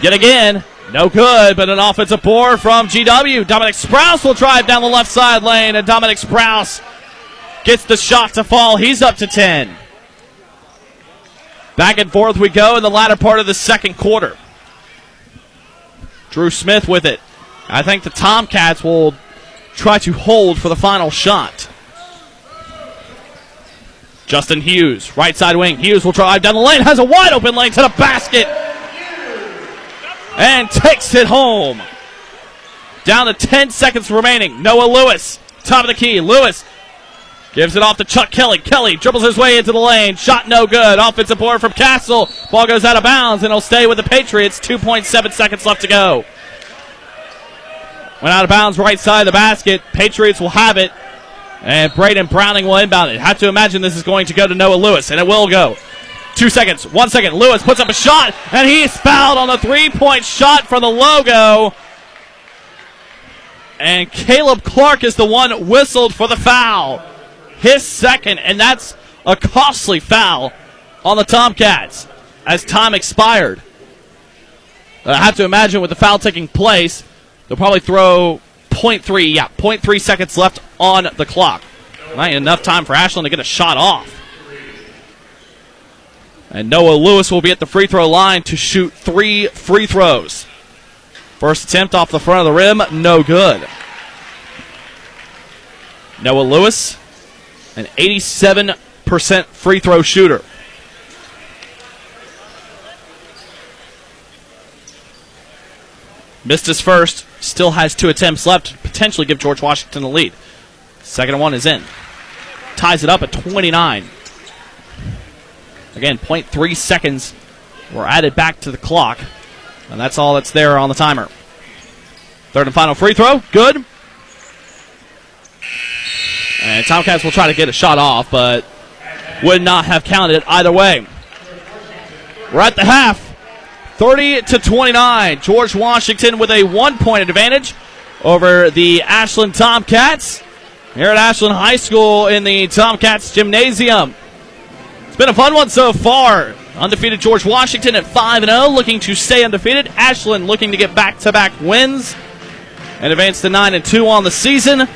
Yet again. No good, but an offensive board from GW. Dominic Sprouse will drive down the left side lane, and Dominic Sprouse gets the shot to fall. He's up to 10. Back and forth we go in the latter part of the second quarter. Drew Smith with it. I think the Tomcats will try to hold for the final shot. Justin Hughes, right side wing. Hughes will drive down the lane, has a wide open lane to the basket, and takes it home. Down to 10 seconds remaining. Noah Lewis, top of the key. Lewis gives it off to Chuck Kelly. Kelly dribbles his way into the lane. Shot no good. Offensive board from Castle. Ball goes out of bounds, and it'll stay with the Patriots. 2.7 seconds left to go. Went out of bounds right side of the basket. Patriots will have it, and Braden Browning will inbound it. Have to imagine this is going to go to Noah Lewis, and it will go. 2 seconds, 1 second. Lewis puts up a shot, and he's fouled on the 3-point shot for the logo. And Caleb Clark is the one whistled for the foul. His second, and that's a costly foul on the Tomcats as time expired. I have to imagine with the foul taking place, they'll probably throw 0.3 seconds left on the clock. Not enough time for Ashland to get a shot off. And Noah Lewis will be at the free throw line to shoot 3 free throws. First attempt off the front of the rim, no good. Noah Lewis, an 87% free throw shooter. Missed his first, still has 2 attempts left to potentially give George Washington the lead. Second one is in. Ties it up at 29. Again, 0.3 seconds were added back to the clock, and that's all that's there on the timer. Third and final free throw, good. And Tomcats will try to get a shot off, but would not have counted either way. We're at the half. 30-29. George Washington with a 1-point advantage over the Ashland Tomcats here at Ashland High School in the Tomcats Gymnasium. It's been a fun one so far. Undefeated George Washington at 5-0, looking to stay undefeated. Ashland looking to get back-to-back wins and advance to 9-2 on the season.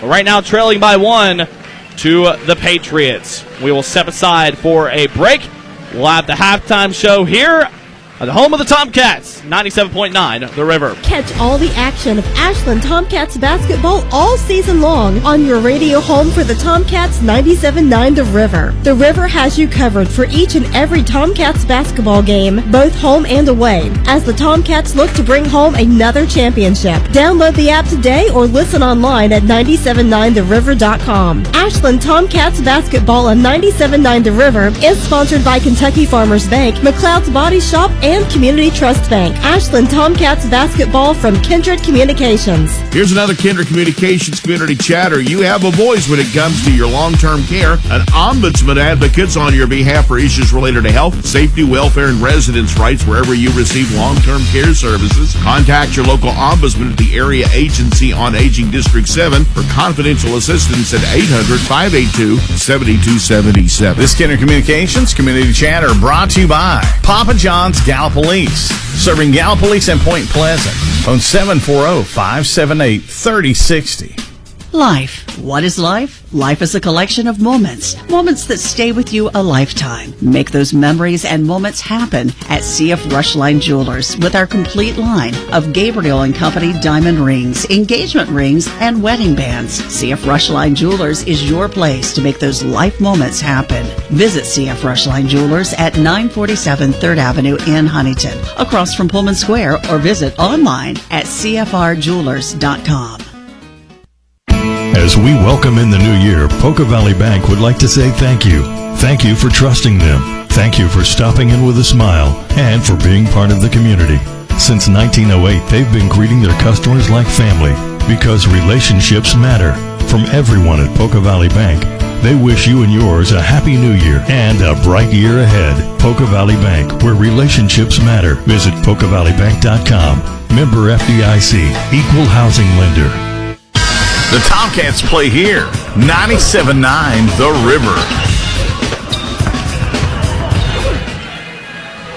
But right now trailing by 1 to the Patriots. We will step aside for a break. We'll have the halftime show here at the home of the Tomcats, 97.9 The River. Catch all the action of Ashland Tomcats basketball all season long on your radio home for the Tomcats 97.9 The River. The River has you covered for each and every Tomcats basketball game, both home and away, as the Tomcats look to bring home another championship. Download the app today or listen online at 979theriver.com. Ashland Tomcats basketball on 97.9 The River is sponsored by Kentucky Farmers Bank, McLeod's Body Shop, and Community Trust Bank. Ashland Tomcats basketball from Kindred Communications. Here's another Kindred Communications community chatter. You have a voice when it comes to your long-term care. An ombudsman advocates on your behalf for issues related to health, safety, welfare, and residents' rights wherever you receive long-term care services. Contact your local ombudsman at the Area Agency on Aging District 7 for confidential assistance at 800-582-7277. This Kindred Communications community chatter brought to you by Papa John's Gal Police, serving Gallipolis and Point Pleasant on 740-578-3060. Life. What is life? Life is a collection of moments. Moments that stay with you a lifetime. Make those memories and moments happen at CF Rushline Jewelers with our complete line of Gabriel & Company diamond rings, engagement rings, and wedding bands. CF Rushline Jewelers is your place to make those life moments happen. Visit CF Rushline Jewelers at 947 3rd Avenue in Huntington, across from Pullman Square, or visit online at cfrjewelers.com. As we welcome in the new year, Poca Valley Bank would like to say thank you. Thank you for trusting them. Thank you for stopping in with a smile and for being part of the community. Since 1908, they've been greeting their customers like family because relationships matter. From everyone at Poca Valley Bank, they wish you and yours a happy new year and a bright year ahead. Poca Valley Bank, where relationships matter. Visit PocaValleyBank.com. Member FDIC, Equal Housing Lender. The Tomcats play here, 97.9 The River.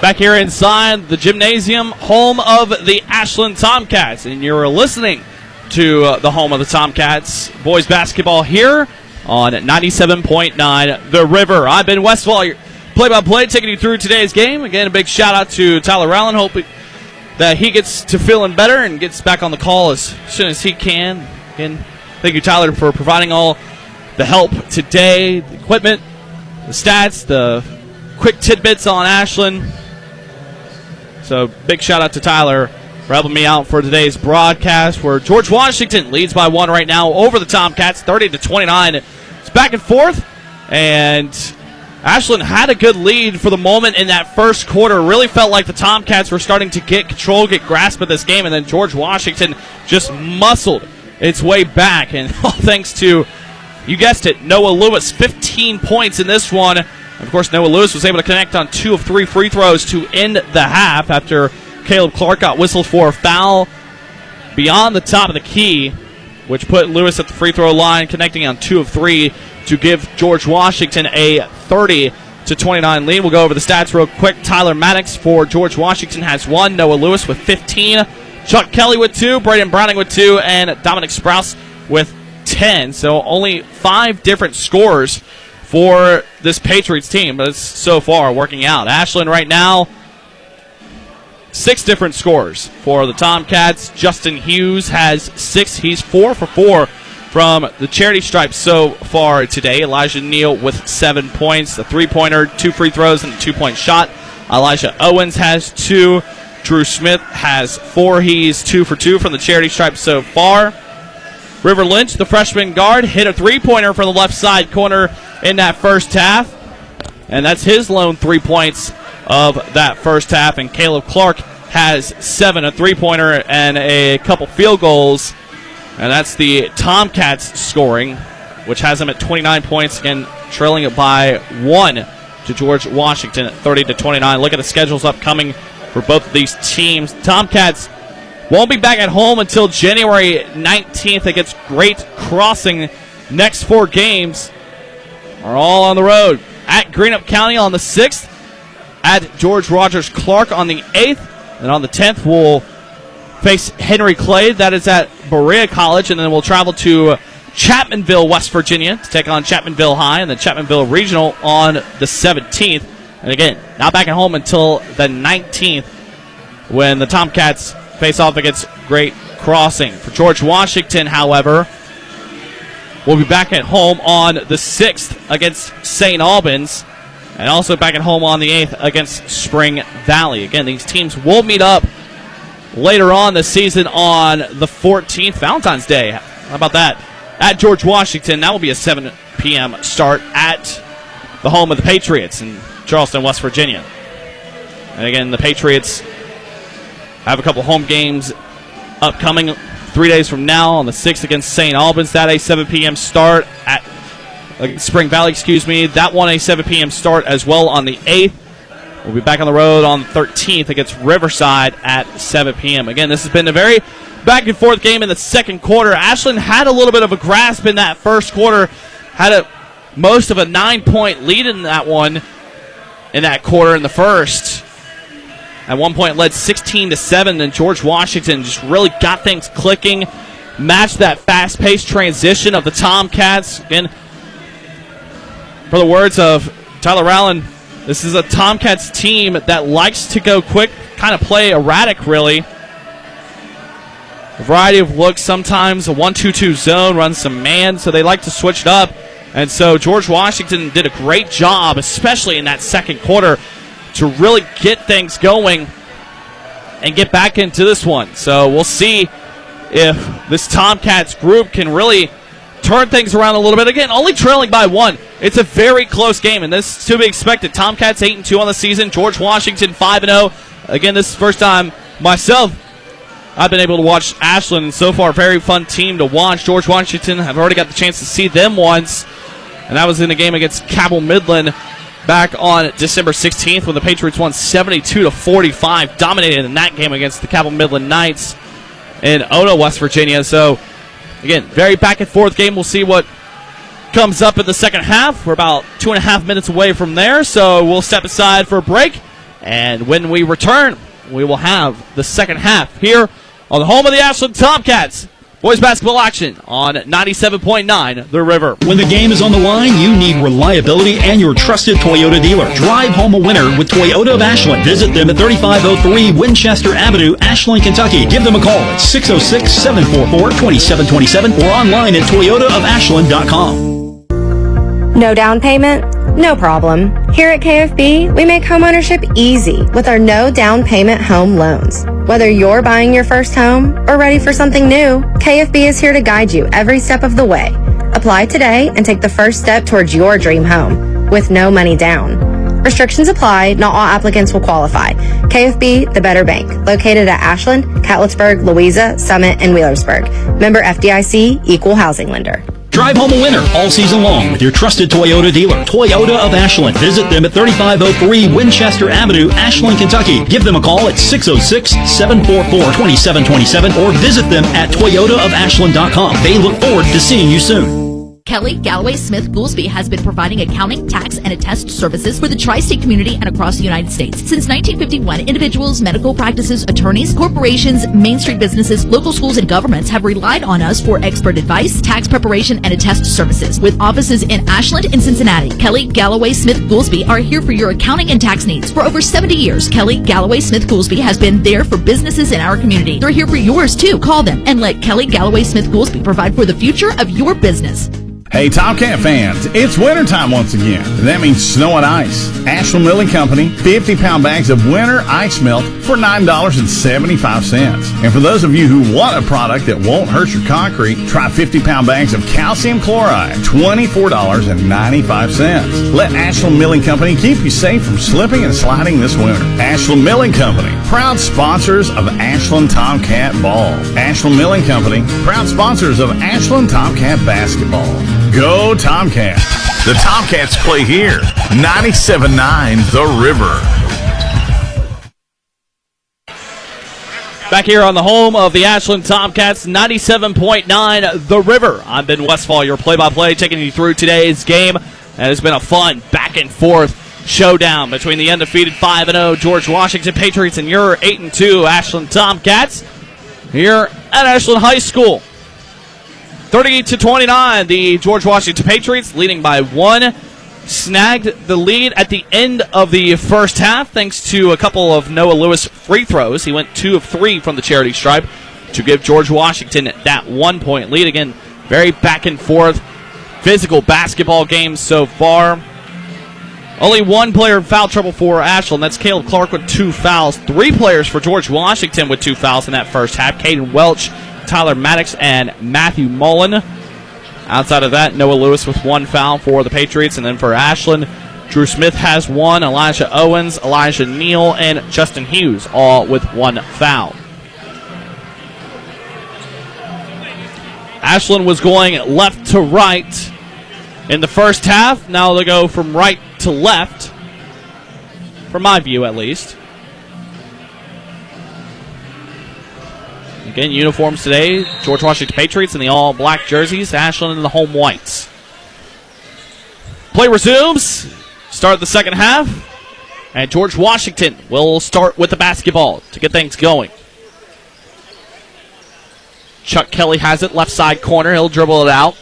Back here inside the gymnasium, home of the Ashland Tomcats. And you're listening to the home of the Tomcats boys basketball here on 97.9 The River. I'm Ben Westfall, your play-by-play, taking you through today's game. Again, a big shout-out to Tyler Allen, hoping that he gets to feeling better and gets back on the call as soon as he can. Again, thank you, Tyler, for providing all the help today, the equipment, the stats, the quick tidbits on Ashland. So big shout-out to Tyler for helping me out for today's broadcast, where George Washington leads by 1 right now over the Tomcats, 30-29. It's back and forth, and Ashland had a good lead for the moment in that first quarter. Really felt like the Tomcats were starting to get control, get grasp of this game, and then George Washington just muscled its way back, and all thanks to, you guessed it, Noah Lewis, 15 points in this one. Of course, Noah Lewis was able to connect on 2 of 3 free throws to end the half after Caleb Clark got whistled for a foul beyond the top of the key, which put Lewis at the free throw line, connecting on 2 of 3 to give George Washington a 30-29 lead. We'll go over the stats real quick. Tyler Maddox for George Washington has 1, Noah Lewis with 15, Chuck Kelly with 2, Braden Browning with 2, and Dominic Sprouse with 10. So only 5 different scores for this Patriots team. But it's so far working out. Ashland right now, 6 different scores for the Tomcats. Justin Hughes has 6. He's 4 for 4 from the charity stripe so far today. Elijah Neal with 7 points, a 3-pointer, 2 free throws, and a 2-point shot. Elijah Owens has 2. Drew Smith has 4. He's 2 for 2 from the charity stripe so far. River Lynch, the freshman guard, hit a 3-pointer from the left side corner in that first half. And that's his lone 3 points of that first half. And Caleb Clark has 7, a 3-pointer, and a couple field goals. And that's the Tomcats scoring, which has them at 29 points, again, trailing it by 1 to George Washington at 30-29. Look at the schedules upcoming for both of these teams. Tomcats won't be back at home until January 19th against Great Crossing. Next 4 games are all on the road. At Greenup County on the 6th, at George Rogers Clark on the 8th, and on the 10th we'll face Henry Clay. That is at Berea College, and then we'll travel to Chapmanville, West Virginia to take on Chapmanville High and the Chapmanville Regional on the 17th. And again, not back at home until the 19th when the Tomcats face off against Great Crossing. For George Washington, however, we'll be back at home on the 6th against St. Albans, and also back at home on the 8th against Spring Valley. Again, these teams will meet up later on this season on the 14th, Valentine's Day. How about that? At George Washington, that will be a 7 p.m. start at the home of the Patriots in Charleston, West Virginia. And again, the Patriots have a couple home games upcoming 3 days from now on the 6th against St. Albans. That a 7 p.m. start at Spring Valley, That one a 7 p.m. start as well on the 8th. We'll be back on the road on the 13th against Riverside at 7 p.m. Again, this has been a very back-and-forth game in the second quarter. Ashland had a little bit of a grasp in that first quarter, had most of a 9-point lead in that one in that quarter in the first. At one point, led 16-7, and George Washington just really got things clicking, matched that fast-paced transition of the Tomcats. Again, for the words of Tyler Rowland, this is a Tomcats team that likes to go quick, kind of play erratic, really. A variety of looks, sometimes a 1-2-2 zone, run some man, so they like to switch it up. And so George Washington did a great job, especially in that second quarter, to really get things going and get back into this one. So we'll see if this Tomcats group can really turn things around a little bit. Again, only trailing by 1. It's a very close game, and this is to be expected. Tomcats 8-2 on the season. George Washington 5-0. Again, this is the first time myself I've been able to watch Ashland, and so far a very fun team to watch. George Washington, I've already got the chance to see them once, and that was in a game against Cabell Midland back on December 16th when the Patriots won 72-45, dominated in that game against the Cabell Midland Knights in Oda, West Virginia. So, again, very back-and-forth game. We'll see what comes up in the second half. We're about 2.5 minutes away from there, so we'll step aside for a break, and when we return, we will have the second half here on the home of the Ashland Tomcats. Boys basketball action on 97.9 The River. When the game is on the line, you need reliability and your trusted Toyota dealer. Drive home a winner with Toyota of Ashland. Visit them at 3503 Winchester Avenue, Ashland, Kentucky. Give them a call at 606-744-2727 or online at toyotaofashland.com. No down payment? No problem. Here at KFB, we make homeownership easy with our no down payment home loans. Whether you're buying your first home or ready for something new, KFB is here to guide you every step of the way. Apply today and take the first step towards your dream home with no money down. Restrictions apply. Not all applicants will qualify. KFB, the better bank, located at Ashland, Catlettsburg, Louisa, Summit, and Wheelersburg. Member FDIC, equal housing lender. Drive home a winner all season long with your trusted Toyota dealer, Toyota of Ashland. Visit them at 3503 Winchester Avenue, Ashland, Kentucky. Give them a call at 606-744-2727 or visit them at toyotaofashland.com. They look forward to seeing you soon. Kelly Galloway Smith Goolsby has been providing accounting, tax, and attest services for the tri-state community and across the United States. Since 1951, individuals, medical practices, attorneys, corporations, Main Street businesses, local schools, and governments have relied on us for expert advice, tax preparation, and attest services. With offices in Ashland and Cincinnati, Kelly Galloway Smith Goolsby are here for your accounting and tax needs. For over 70 years, Kelly Galloway Smith Goolsby has been there for businesses in our community. They're here for yours too. Call them and let Kelly Galloway Smith Goolsby provide for the future of your business. Hey, Tomcat fans, it's wintertime once again. That means snow and ice. Ashland Milling Company, 50-pound bags of winter ice melt for $9.75. And for those of you who want a product that won't hurt your concrete, try 50-pound bags of calcium chloride, $24.95. Let Ashland Milling Company keep you safe from slipping and sliding this winter. Ashland Milling Company, proud sponsors of Ashland Tomcat Ball. Ashland Milling Company, proud sponsors of Ashland Tomcat Basketball. Go Tomcats! The Tomcats play here. 97.9 The River. Back here on the home of the Ashland Tomcats, 97.9 The River. I'm Ben Westfall, your play-by-play, taking you through today's game. And it's been a fun back-and-forth showdown between the undefeated 5-0 George Washington Patriots and your 8-2 Ashland Tomcats here at Ashland High School. 30-29, the George Washington Patriots leading by 1, snagged the lead at the end of the first half thanks to a couple of Noah Lewis free throws. He went 2 of 3 from the charity stripe to give George Washington that 1-point lead. Again, very back and forth, physical basketball game so far. Only one player in foul trouble for Ashland. That's Caleb Clark with 2 fouls. 3 players for George Washington with 2 fouls in that first half. Caden Welch, Tyler Maddox, and Matthew Mullen. Outside of that, Noah Lewis with 1 foul for the Patriots. And then for Ashland, Drew Smith has 1, Elijah Owens, Elijah Neal, and Justin Hughes, all with 1 foul. Ashland was going left to right in the first half. Now they go from right to left, from my view at least. Again, uniforms today, George Washington Patriots in the all-black jerseys, Ashland in the home whites. Play resumes, start the second half, and George Washington will start with the basketball to get things going. Chuck Kelly has it, left side corner, he'll dribble it out,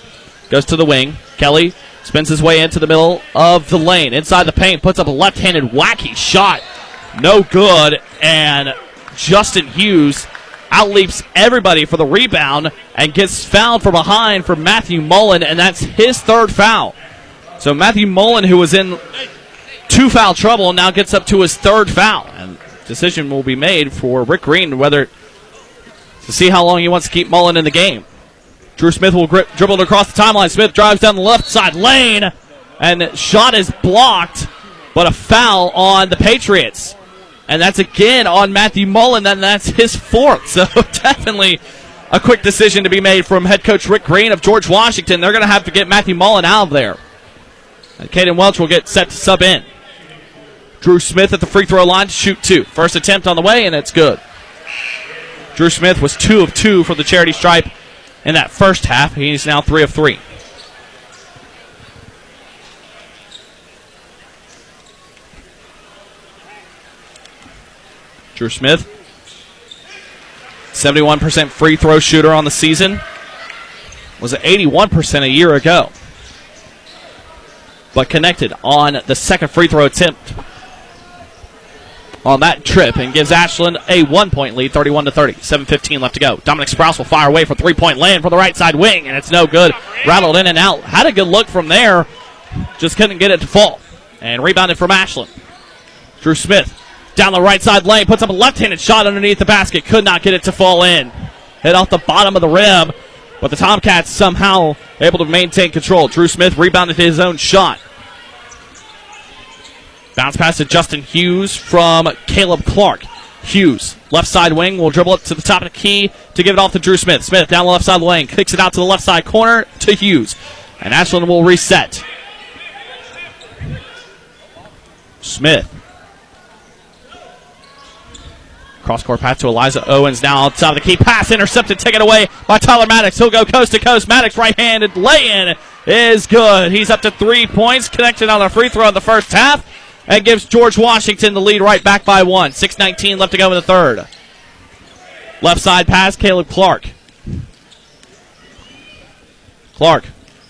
goes to the wing. Kelly spins his way into the middle of the lane, inside the paint, puts up a left-handed wacky shot, no good, and Justin Hughes outleaps everybody for the rebound and gets fouled from behind for Matthew Mullen, and that's his 3rd foul. So Matthew Mullen, who was in 2 foul trouble, now gets up to his 3rd foul. And decision will be made for Rick Green whether to see how long he wants to keep Mullen in the game. Drew Smith will dribble it across the timeline. Smith drives down the left side lane, and shot is blocked, but a foul on the Patriots. And that's again on Matthew Mullen, and that's his 4th. So definitely a quick decision to be made from head coach Rick Green of George Washington. They're going to have to get Matthew Mullen out of there. And Caden Welch will get set to sub in. Drew Smith at the free throw line to shoot 2. First attempt on the way, and it's good. Drew Smith was 2 of 2 for the charity stripe in that first half. He's now 3 of 3. Drew Smith, 71% free throw shooter on the season, was at 81% a year ago, but connected on the second free throw attempt on that trip and gives Ashland a 1-point lead, 31-30. 7:15 left to go. Dominic Sprouse will fire away for 3-point land for the right side wing, and it's no good. Rattled in and out. Had a good look from there, just couldn't get it to fall. And rebounded from Ashland. Drew Smith down the right side lane, puts up a left-handed shot underneath the basket. Could not get it to fall in. Hit off the bottom of the rim, but the Tomcats somehow able to maintain control. Drew Smith rebounded his own shot. Bounce pass to Justin Hughes from Caleb Clark. Hughes, left side wing, will dribble it to the top of the key to give it off to Drew Smith. Smith down the left side lane, kicks it out to the left side corner to Hughes. And Ashland will reset. Smith. Cross-court pass to Elijah Owens now outside of the key. Pass intercepted, taken away by Tyler Maddox. He'll go coast to coast. Maddox right-handed lay-in, is good. He's up to 3 points, connected on a free throw in the first half, and gives George Washington the lead right back by 1. 6:19 left to go in the third. Left side pass, Caleb Clark. Clark,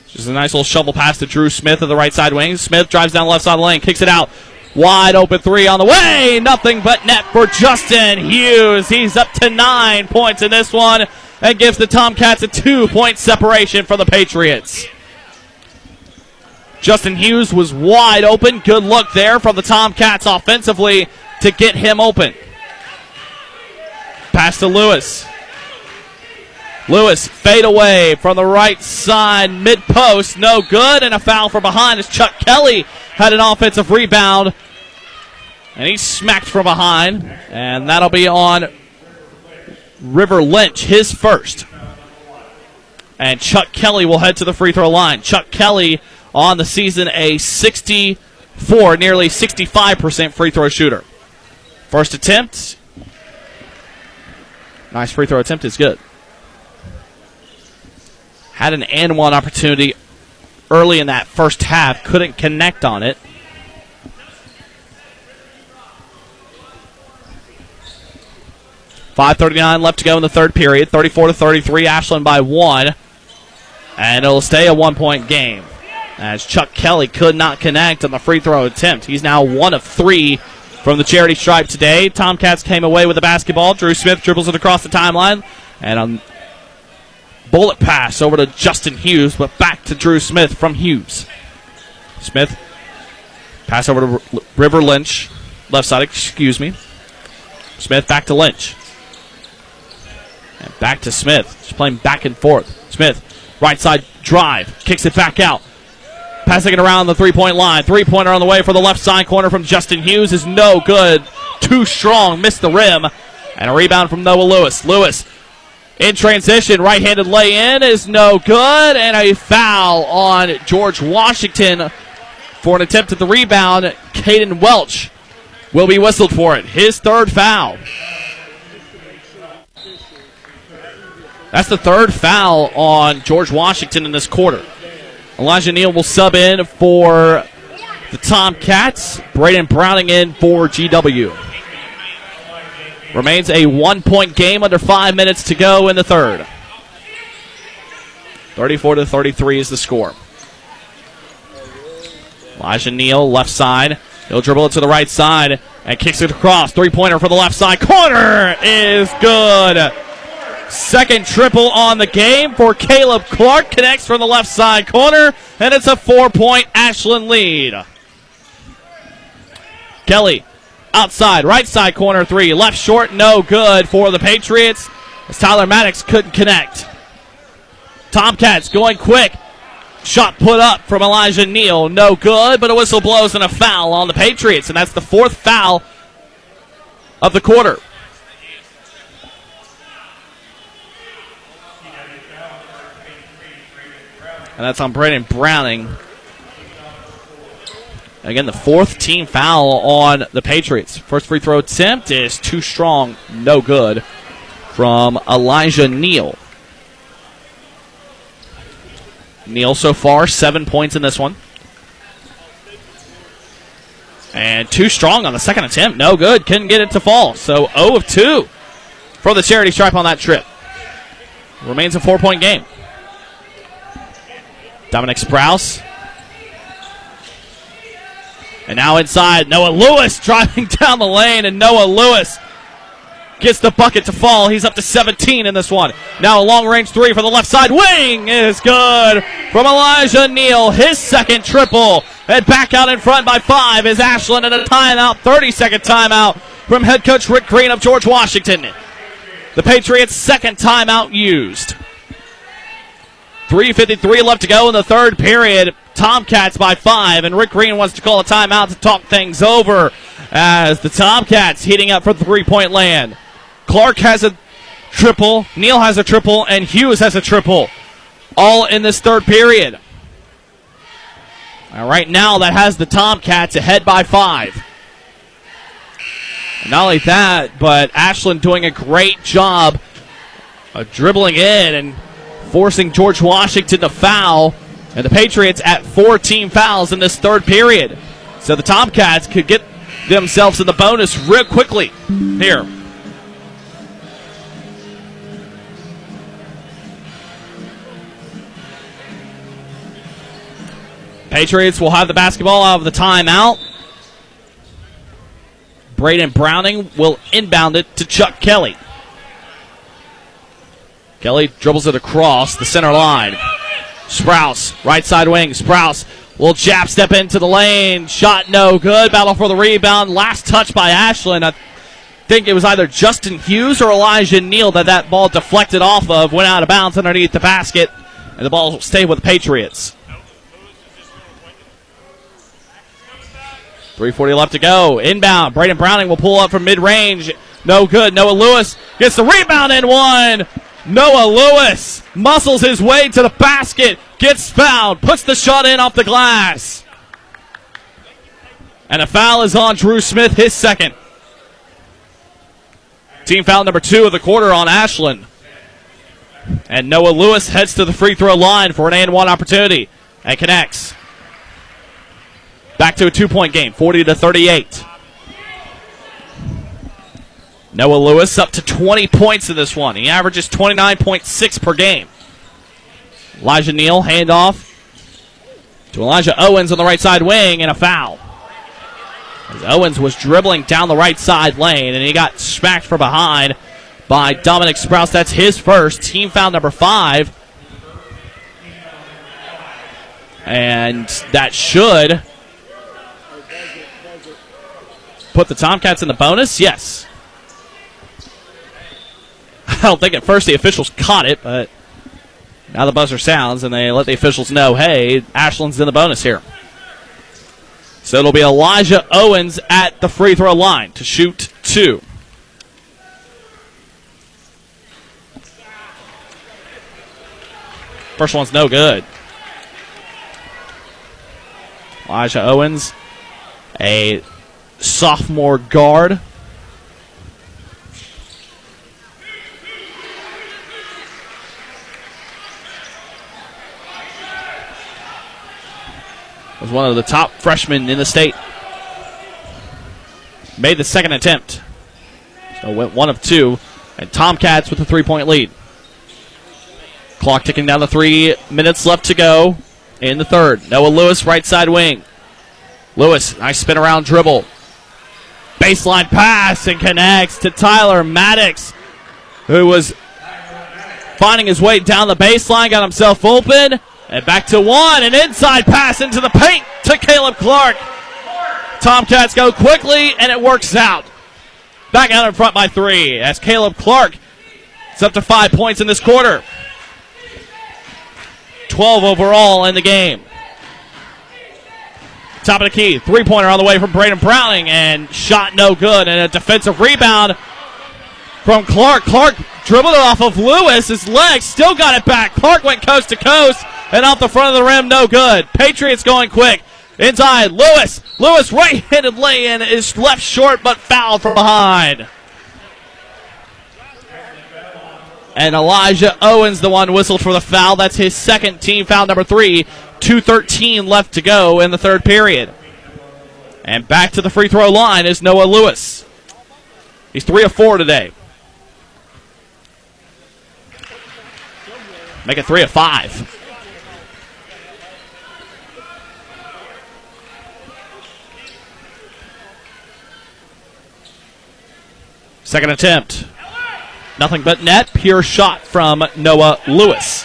just a nice little shovel pass to Drew Smith of the right side wing. Smith drives down the left side of the lane, kicks it out. Wide open three on the way. Nothing but net for Justin Hughes. He's up to 9 points in this one and gives the Tomcats a 2-point separation for the Patriots. Justin Hughes was wide open. Good look there from the Tomcats offensively to get him open. Pass to Lewis. Lewis fade away from the right side mid-post. No good, and a foul from behind as Chuck Kelly had an offensive rebound. And he's smacked from behind, and that'll be on River Lynch, his first. And Chuck Kelly will head to the free throw line. Chuck Kelly on the season a 64, nearly 65% free throw shooter. First attempt. Nice free throw attempt is good. Had an and one opportunity early in that first half. Couldn't connect on it. .5:39 left to go in the third period. 34-33, Ashland by 1. And it'll stay a 1-point game as Chuck Kelly could not connect on the free throw attempt. He's now 1 of 3 from the charity stripe today. Tomcats came away with the basketball. Drew Smith dribbles it across the timeline. And a bullet pass over to Justin Hughes, but back to Drew Smith from Hughes. Smith, pass over to River Lynch. Left side, excuse me. Smith back to Lynch. And back to Smith. Just playing back and forth. Smith, right side drive. Kicks it back out. Passing it around the three-point line. Three-pointer on the way for the left side corner from Justin Hughes is no good. Too strong. Missed the rim. And a rebound from Noah Lewis. Lewis in transition. Right-handed lay-in is no good. And a foul on George Washington for an attempt at the rebound. Caden Welch will be whistled for it. His third foul. That's the third foul on George Washington in this quarter. Elijah Neal will sub in for the Tomcats. Braden Browning in for GW. Remains a 1-point game under 5 minutes to go in the third. 34-33 is the score. Elijah Neal, left side. He'll dribble it to the right side and kicks it across. Three-pointer for the left side corner is good. Second triple on the game for Caleb Clark. Connects from the left side corner, and it's a 4-point Ashland lead. Kelly, outside, right side corner three. Left short, no good for the Patriots as Tyler Maddox couldn't connect. Tomcats going quick. Shot put up from Elijah Neal, no good, but a whistle blows and a foul on the Patriots, and that's the fourth foul of the quarter. And that's on Braden Browning. Again, the fourth team foul on the Patriots. First free throw attempt is too strong, no good, from Elijah Neal. Neal so far, 7 points in this one. And too strong on the second attempt, no good, couldn't get it to fall. So 0 of 2 for the charity stripe on that trip. Remains a 4-point game. Dominic Sprouse. And now inside, Noah Lewis driving down the lane, and Noah Lewis gets the bucket to fall. He's up to 17 in this one. Now a long-range three for the left side wing is good from Elijah Neal. His second triple. And back out in front by 5 is Ashland at a timeout, 30-second timeout from head coach Rick Green of George Washington. The Patriots' second timeout used. 3:53 left to go in the third period. Tomcats by 5, and Rick Green wants to call a timeout to talk things over as the Tomcats heating up for the three-point land. Clark has a triple, Neal has a triple, and Hughes has a triple, all in this third period. All right, now that has the Tomcats ahead by 5. And not only that, but Ashland doing a great job of dribbling in and forcing George Washington to foul And the Patriots at 4 team fouls in this third period. So the Tomcats could get themselves in the bonus real quickly here. Patriots will have the basketball out of the timeout. Braden Browning will inbound it to Chuck Kelly. Kelly dribbles it across the center line. Sprouse, right side wing. Sprouse will jab step into the lane. Shot no good. Battle for the rebound. Last touch by Ashland. I think it was either Justin Hughes or Elijah Neal that ball deflected off of. Went out of bounds underneath the basket. And the ball will stay with the Patriots. 3:40 left to go. Inbound. Braden Browning will pull up from mid-range. No good. Noah Lewis gets the rebound and one. Noah Lewis muscles his way to the basket. Gets fouled. Puts the shot in off the glass. And a foul is on Drew Smith, his second. Team foul number 2 of the quarter on Ashland. And Noah Lewis heads to the free throw line for an and-one opportunity. And connects. Back to a 2-point game, 40-38. Noah Lewis up to 20 points in this one. He averages 29.6 per game. Elijah Neal, handoff to Elijah Owens on the right side wing, and a foul. As Owens was dribbling down the right side lane, and he got smacked from behind by Dominic Sprouse. That's his first. Team foul number 5. And that should put the Tomcats in the bonus? Yes. I don't think at first the officials caught it, but now the buzzer sounds and they let the officials know, hey, Ashland's in the bonus here. So it'll be Elijah Owens at the free throw line to shoot 2. First one's no good. Elijah Owens, a sophomore guard. Was one of the top freshmen in the state. Made the second attempt. So went 1 of 2. And Tomcats with a 3-point lead. Clock ticking down to 3 minutes left to go in the third. Noah Lewis, right side wing. Lewis, nice spin around dribble. Baseline pass and connects to Tyler Maddox, who was finding his way down the baseline, got himself open, and back to one, an inside pass into the paint to Caleb Clark. Tomcats go quickly, and it works out. Back out in front by 3 as Caleb Clark is up to 5 points in this quarter. 12 overall in the game. Top of the key, 3-pointer on the way from Braden Browning, and shot no good, and a defensive rebound from Clark. Clark dribbled it off of Lewis, his legs, still got it back. Clark went coast to coast, and off the front of the rim, no good. Patriots going quick. Inside, Lewis. Lewis right-handed lay-in is left short, but fouled from behind. And Elijah Owens, the one whistled for the foul. That's his second, team foul number 3. 2:13 left to go in the third period. And back to the free throw line is Noah Lewis. He's 3 of 4 today. Make it 3 of 5. Second attempt. Nothing but net. Pure shot from Noah Lewis.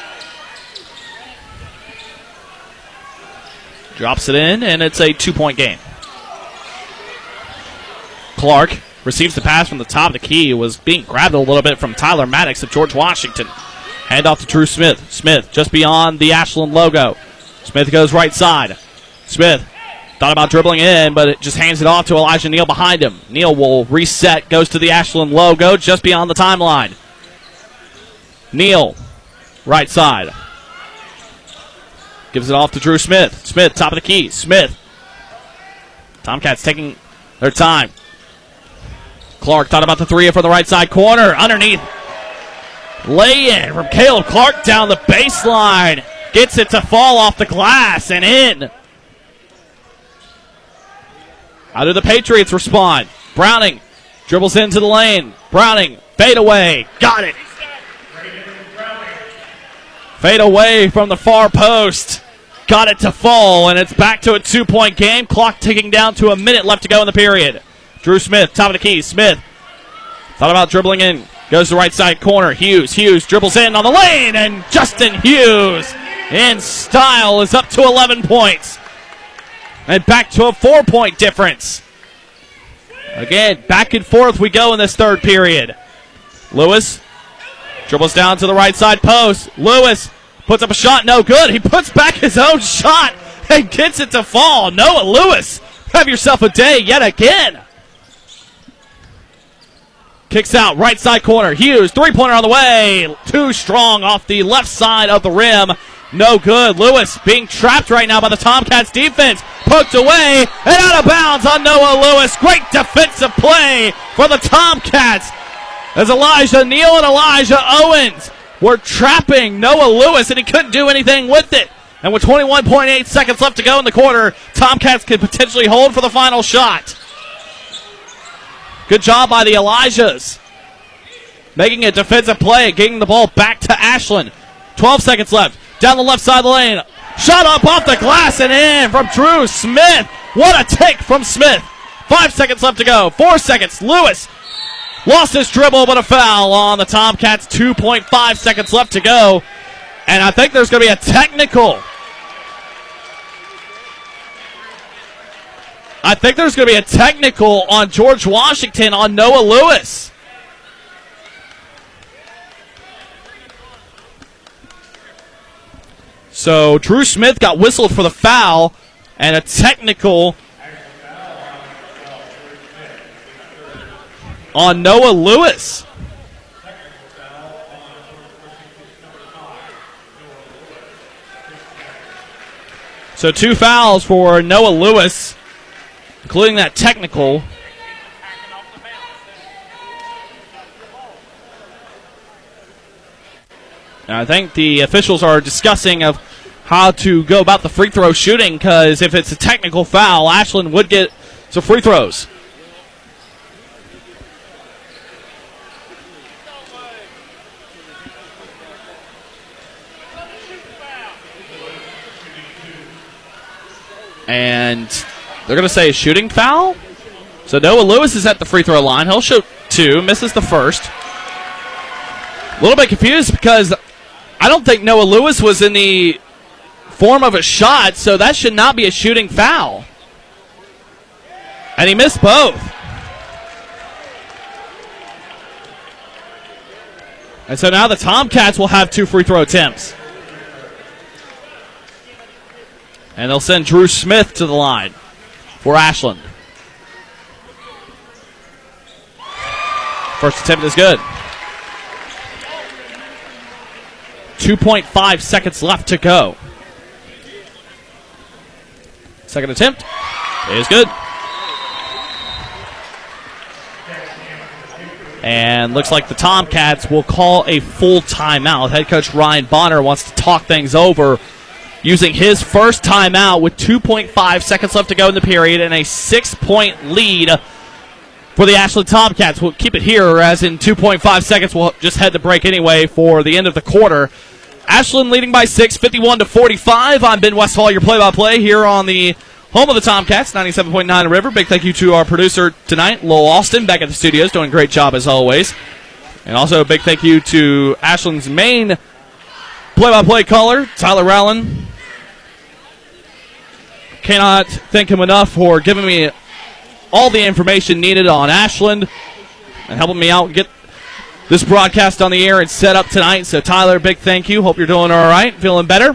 Drops it in, and it's a 2-point game. Clark receives the pass from the top of the key. Was being grabbed a little bit from Tyler Maddox of George Washington. Hand off to Drew Smith. Smith just beyond the Ashland logo. Smith goes right side. Smith thought about dribbling in, but it just hands it off to Elijah Neal behind him. Neal will reset, goes to the Ashland logo just beyond the timeline. Neal, right side. Gives it off to Drew Smith. Smith, top of the key. Smith. Tomcats taking their time. Clark thought about the 3 from the right side corner. Underneath. Lay in from Caleb Clark down the baseline. Gets it to fall off the glass and in. How do the Patriots respond? Browning dribbles into the lane. Browning, fade away. Got it. Fade away from the far post. Got it to fall, and it's back to a 2-point game. Clock ticking down to a minute left to go in the period. Drew Smith, top of the key. Smith thought about dribbling in. Goes to the right side corner. Hughes dribbles in on the lane, and Justin Hughes in style is up to 11 points. And back to a 4-point difference. Again, back and forth we go in this third period. Lewis dribbles down to the right side post. Lewis puts up a shot, no good. He puts back his own shot and gets it to fall. Noah Lewis, have yourself a day yet again. Kicks out, right side corner. Hughes, three-pointer on the way. Too strong off the left side of the rim. No good. Lewis being trapped right now by the Tomcats defense. Poked away and out of bounds on Noah Lewis. Great defensive play for the Tomcats as Elijah Neal and Elijah Owens were trapping Noah Lewis, and he couldn't do anything with it. And with 21.8 seconds left to go in the quarter, Tomcats could potentially hold for the final shot. Good job by the Elijahs. Making a defensive play, getting the ball back to Ashland. 12 seconds left. Down the left side of the lane. Shot up off the glass and in from Drew Smith. What a take from Smith. 5 seconds left to go. 4 seconds. Lewis lost his dribble, but a foul on the Tomcats. 2.5 seconds left to go. And I think there's going to be a technical. I think there's going to be a technical on George Washington on Noah Lewis. So Drew Smith got whistled for the foul and a technical on Noah Lewis. So 2 fouls for Noah Lewis, including that technical. And I think the officials are discussing of how to go about the free throw shooting, because if it's a technical foul, Ashland would get some free throws. And they're going to say a shooting foul. So Noah Lewis is at the free throw line. He'll shoot 2, misses the first. A little bit confused because I don't think Noah Lewis was in the form of a shot, so that should not be a shooting foul. And he missed both. And so now the Tomcats will have 2 free throw attempts. And they'll send Drew Smith to the line for Ashland. First attempt is good. 2.5 seconds left to go. Second attempt is good. And looks like the Tomcats will call a full timeout. Head coach Ryan Bonner wants to talk things over, using his first timeout with 2.5 seconds left to go in the period and a 6-point lead for the Ashland Tomcats. We'll keep it here, as in 2.5 seconds we'll just head to break anyway for the end of the quarter. Ashland leading by 6, 51-45. I'm Ben Westfall, your play-by-play here on the home of the Tomcats, 97.9 The River. Big thank you to our producer tonight, Lowell Austin, back at the studios, doing a great job as always. And also a big thank you to Ashland's main play-by-play caller, Tyler Rowland. Cannot thank him enough for giving me all the information needed on Ashland and helping me out get this broadcast on the air and set up tonight. So, Tyler, big thank you. Hope you're doing all right, feeling better.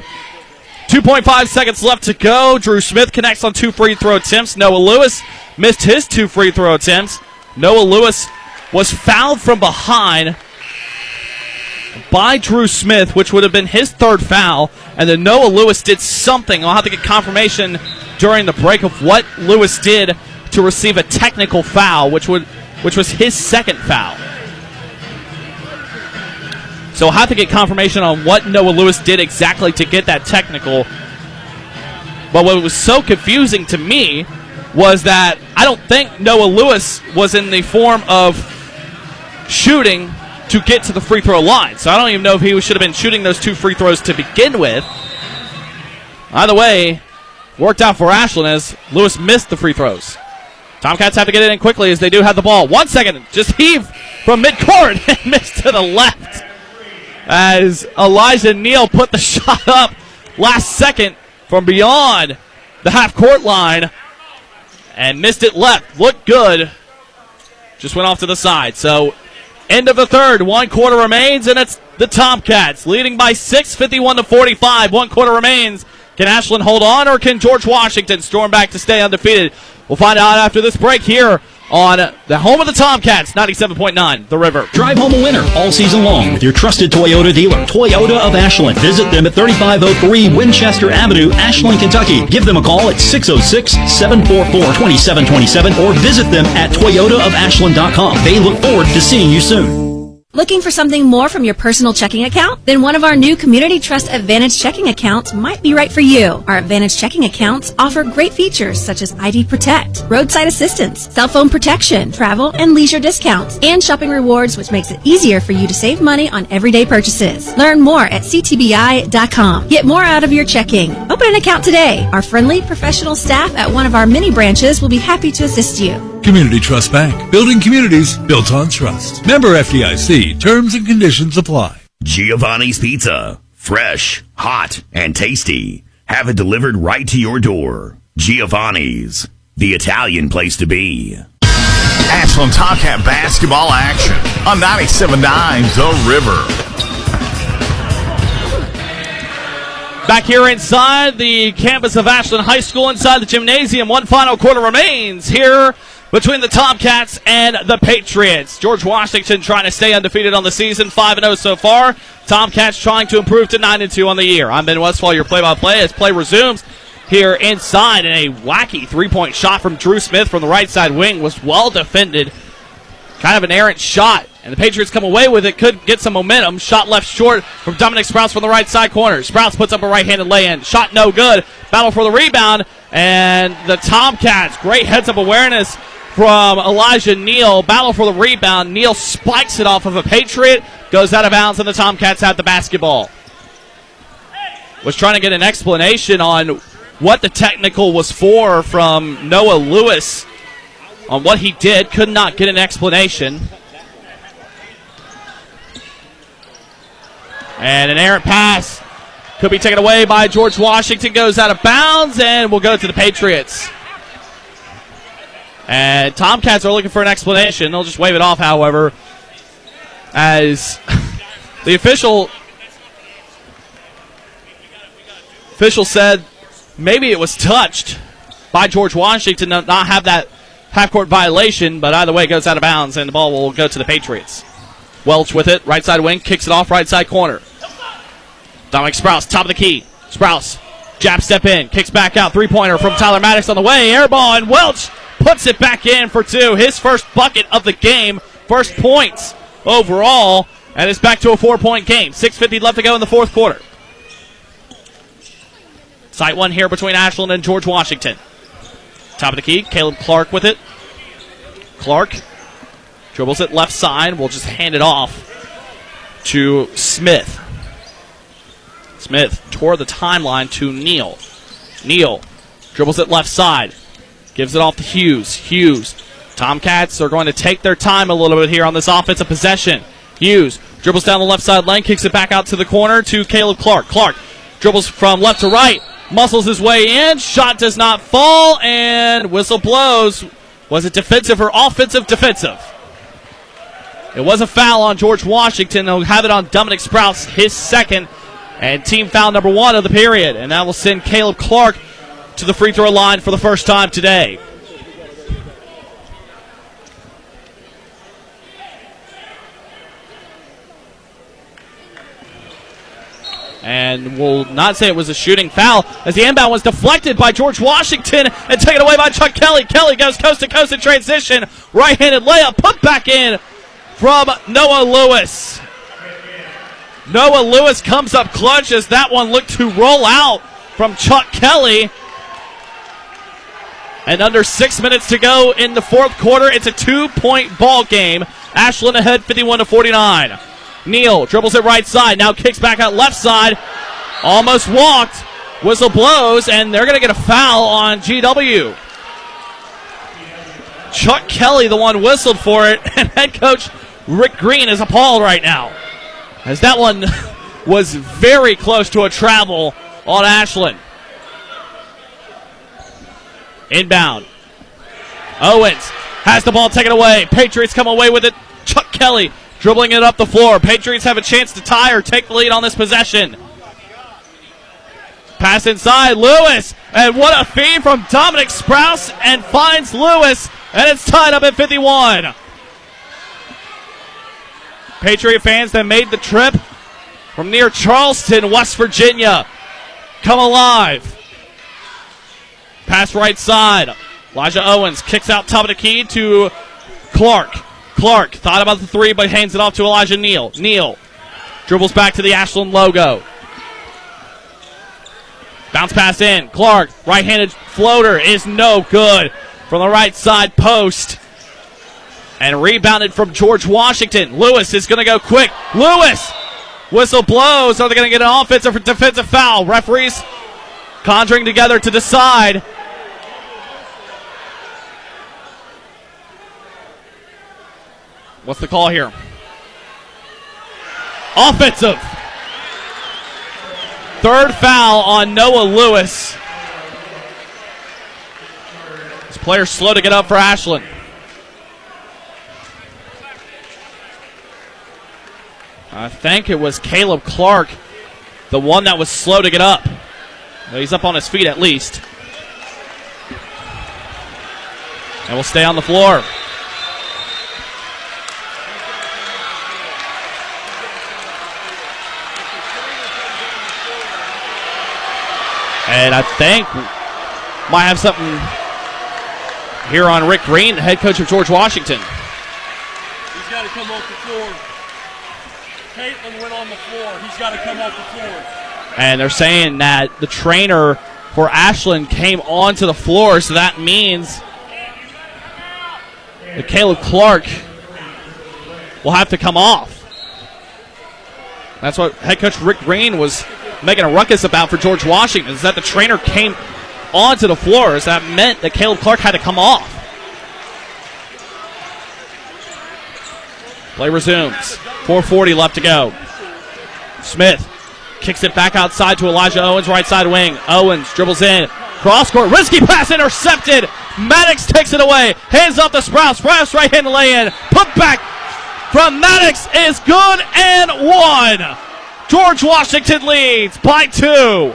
2.5 seconds left to go. Drew Smith connects on 2 free throw attempts. Noah Lewis missed his 2 free throw attempts. Noah Lewis was fouled from behind by Drew Smith, which would have been his 3rd foul. And then Noah Lewis did something. I'll have to get confirmation during the break of what Lewis did to receive a technical foul, which was his 2nd foul. So we'll have to get confirmation on what Noah Lewis did exactly to get that technical. But what was so confusing to me was that I don't think Noah Lewis was in the form of shooting to get to the free throw line. So I don't even know if he should have been shooting those 2 free throws to begin with. Either way, worked out for Ashland as Lewis missed the free throws. Tomcats have to get it in quickly as they do have the ball. 1 second, just heave from midcourt and missed to the left. As Elijah Neal put the shot up last second from beyond the half-court line and missed it left. Looked good. Just went off to the side. So, end of the third. 1 quarter remains, and it's the Tomcats leading by 6, 51-45. 1 quarter remains. Can Ashland hold on, or can George Washington storm back to stay undefeated? We'll find out after this break here on the home of the Tomcats, 97.9, The River. Drive home a winner all season long with your trusted Toyota dealer, Toyota of Ashland. Visit them at 3503 Winchester Avenue, Ashland, Kentucky. Give them a call at 606-744-2727 or visit them at toyotaofashland.com. They look forward to seeing you soon. Looking for something more from your personal checking account? Then one of our new Community Trust Advantage checking accounts might be right for you. Our Advantage checking accounts offer great features such as ID Protect, roadside assistance, cell phone protection, travel and leisure discounts, and shopping rewards, which makes it easier for you to save money on everyday purchases. Learn more at ctbi.com. Get more out of your checking. Open an account today. Our friendly, professional staff at one of our many branches will be happy to assist you. Community Trust Bank. Building communities built on trust. Member FDIC. Terms and conditions apply. Giovanni's Pizza. Fresh, hot, and tasty. Have it delivered right to your door. Giovanni's. The Italian place to be. Ashland Tomcat basketball action on 97.9 The River. Back here inside the campus of Ashland High School, inside the gymnasium, 1 final quarter remains here between the Tomcats and the Patriots. George Washington trying to stay undefeated on the season, 5-0 so far. Tomcats trying to improve to 9-2 on the year. I'm Ben Westfall, your play-by-play, as play resumes here inside, and a wacky three-point shot from Drew Smith from the right side wing was well defended. Kind of an errant shot, and the Patriots come away with it, could get some momentum. Shot left short from Dominic Sprouts from the right side corner. Sprouts puts up a right-handed lay-in. Shot no good. Battle for the rebound, and the Tomcats, great heads-up awareness from Elijah Neal. Battle for the rebound. Neal spikes it off of a Patriot. Goes out of bounds, and the Tomcats have the basketball. Was trying to get an explanation on what the technical was for from Noah Lewis on what he did. Could not get an explanation. And an errant pass could be taken away by George Washington. Goes out of bounds, and will go to the Patriots. And Tomcats are looking for an explanation. They'll just wave it off, however, as the official said maybe it was touched by George Washington to not have that half-court violation, but either way it goes out of bounds, and the ball will go to the Patriots. Welch with it, right side wing, kicks it off right side corner. Dominic Sprouse, top of the key. Sprouse, jab step in, kicks back out, three-pointer from Tyler Maddox on the way, air ball, and Welch puts it back in for 2. His first bucket of the game, first points overall, and it's back to a 4-point game. 6:50 left to go in the fourth quarter. Sight one here between Ashland and George Washington. Top of the key, Caleb Clark with it. Clark dribbles it left side. We'll just hand it off to Smith. Smith toward the timeline to Neal. Neal dribbles it left side. Gives it off to Hughes. Hughes. Tomcats are going to take their time a little bit here on this offensive possession. Hughes dribbles down the left side lane, kicks it back out to the corner to Caleb Clark. Clark dribbles from left to right, muscles his way in. Shot does not fall, and whistle blows. Was it defensive or offensive? Defensive. It was a foul on George Washington. They'll have it on Dominic Sprouts, his second, and team foul number 1 of the period. And that will send Caleb Clark to the free throw line for the first time today. And we'll not say it was a shooting foul, as the inbound was deflected by George Washington and taken away by Chuck Kelly. Kelly goes coast to coast in transition. Right-handed layup put back in from Noah Lewis. Noah Lewis comes up clutch as that one looked to roll out from Chuck Kelly. And under 6 minutes to go in the fourth quarter, it's a 2-point ball game. Ashland ahead 51-49. Neal dribbles it right side, now kicks back out left side. Almost walked. Whistle blows, and they're going to get a foul on GW. Chuck Kelly, the one whistled for it, and head coach Rick Green is appalled right now, as that one was very close to a travel on Ashland. Inbound. Owens has the ball taken away. Patriots come away with it. Chuck Kelly dribbling it up the floor. Patriots have a chance to tie or take the lead on this possession. Pass inside, Lewis, and what a feed from Dominic Sprouse, and finds Lewis, and it's tied up at 51. Patriot fans that made the trip from near Charleston, West Virginia, come alive. Pass right side. Elijah Owens kicks out top of the key to Clark. Clark thought about the three, but hands it off to Elijah Neal. Neal dribbles back to the Ashland logo. Bounce pass in. Clark, right-handed floater is no good from the right side post. And rebounded from George Washington. Lewis is going to go quick. Lewis! Whistle blows. Are they going to get an offensive or defensive foul? Referees conjuring together to decide. What's the call here? Offensive. Third foul on Noah Lewis. This player's slow to get up for Ashland. I think it was Caleb Clark, the one that was slow to get up. He's up on his feet at least. And will stay on the floor. And I think might have something here on Rick Green, the head coach of George Washington. He's got to come off the floor. Caitlin went on the floor. He's got to come off the floor. And they're saying that the trainer for Ashland came onto the floor, so that means that Caleb Clark will have to come off. That's what head coach Rick Green was making a ruckus about for George Washington, is that the trainer came onto the floor. So that meant that Caleb Clark had to come off. Play resumes. 4:40 left to go. Smith kicks it back outside to Elijah Owens, right side wing. Owens dribbles in. Cross court. Risky pass intercepted. Maddox takes it away. Hands off to Sprouse. Sprouse right hand lay in. Put back from Maddox is good and one. George Washington leads by 2.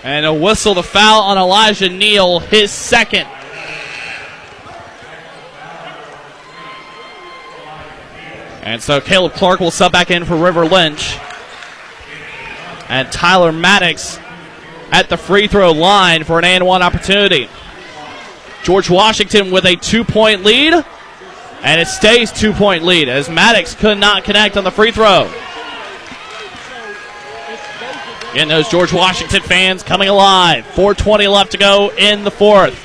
And a whistle, the foul on Elijah Neal, his second. And so Caleb Clark will sub back in for River Lynch. And Tyler Maddox at the free throw line for an and one opportunity. George Washington with a 2-point lead. And it stays 2-point lead as Maddox could not connect on the free throw. Again, those George Washington fans coming alive. 4:20 left to go in the fourth.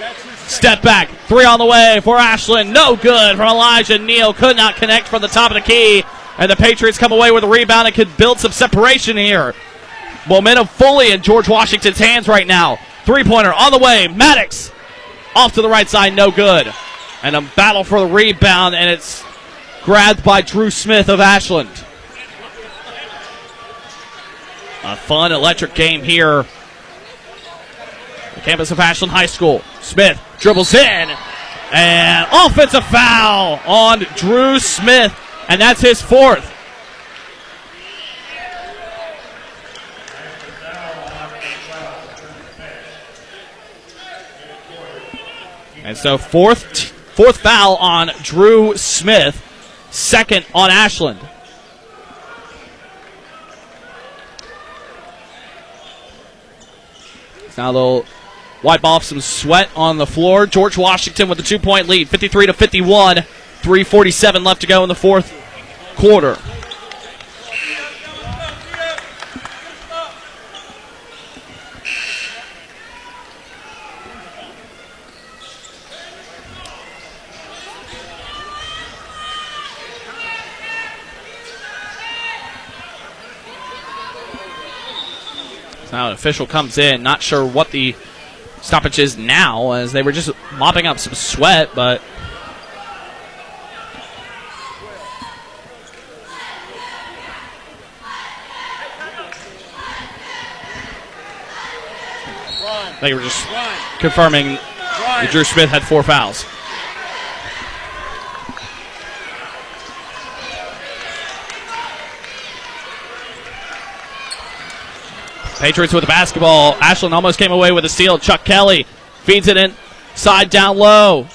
Step back, 3 on the way for Ashland. No good from Elijah Neal. Could not connect from the top of the key. And the Patriots come away with a rebound and could build some separation here. Momentum fully in George Washington's hands right now. 3-pointer on the way. Maddox off to the right side, no good. And a battle for the rebound, and it's grabbed by Drew Smith of Ashland. A fun, electric game here. The campus of Ashland High School. Smith dribbles in. And offensive foul on Drew Smith. And that's his fourth. And so fourth foul on Drew Smith. Second on Ashland. Now they'll wipe off some sweat on the floor. George Washington with a 2-point lead, 53-51. 3:47 left to go in the fourth quarter. Now an official comes in, not sure what the stoppage is now, as they were just mopping up some sweat, but they were just confirming that Drew Smith had 4 fouls. Patriots with the basketball. Ashland almost came away with a steal. Chuck Kelly feeds it inside down low.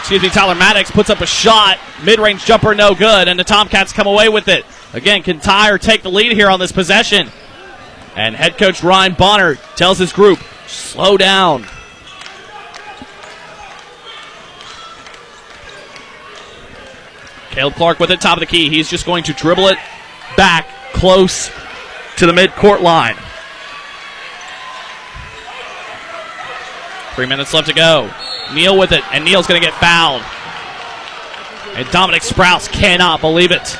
Tyler Maddox puts up a shot. Mid-range jumper, no good. And the Tomcats come away with it. Again, can Tyre take the lead here on this possession? And head coach Ryan Bonner tells his group, slow down. Caleb Clark with it, top of the key. He's just going to dribble it back close to the mid-court line. 3 minutes left to go. Neal with it, and Neal's going to get fouled. And Dominic Sprouse cannot believe it.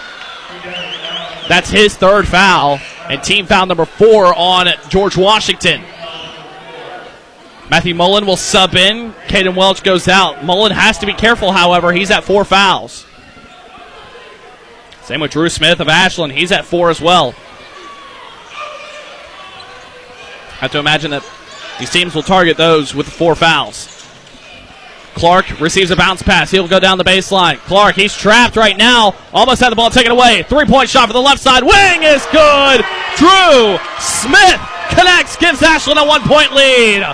That's his 3rd foul, and team foul number 4 on George Washington. Matthew Mullen will sub in. Caden Welch goes out. Mullen has to be careful, however. He's at 4 fouls. Same with Drew Smith of Ashland. He's at 4 as well. I have to imagine that these teams will target those with 4 fouls. Clark receives a bounce pass. He'll go down the baseline. Clark, he's trapped right now. Almost had the ball taken away. 3-point shot for the left side. Wing is good. Drew Smith connects, gives Ashland a 1-point lead.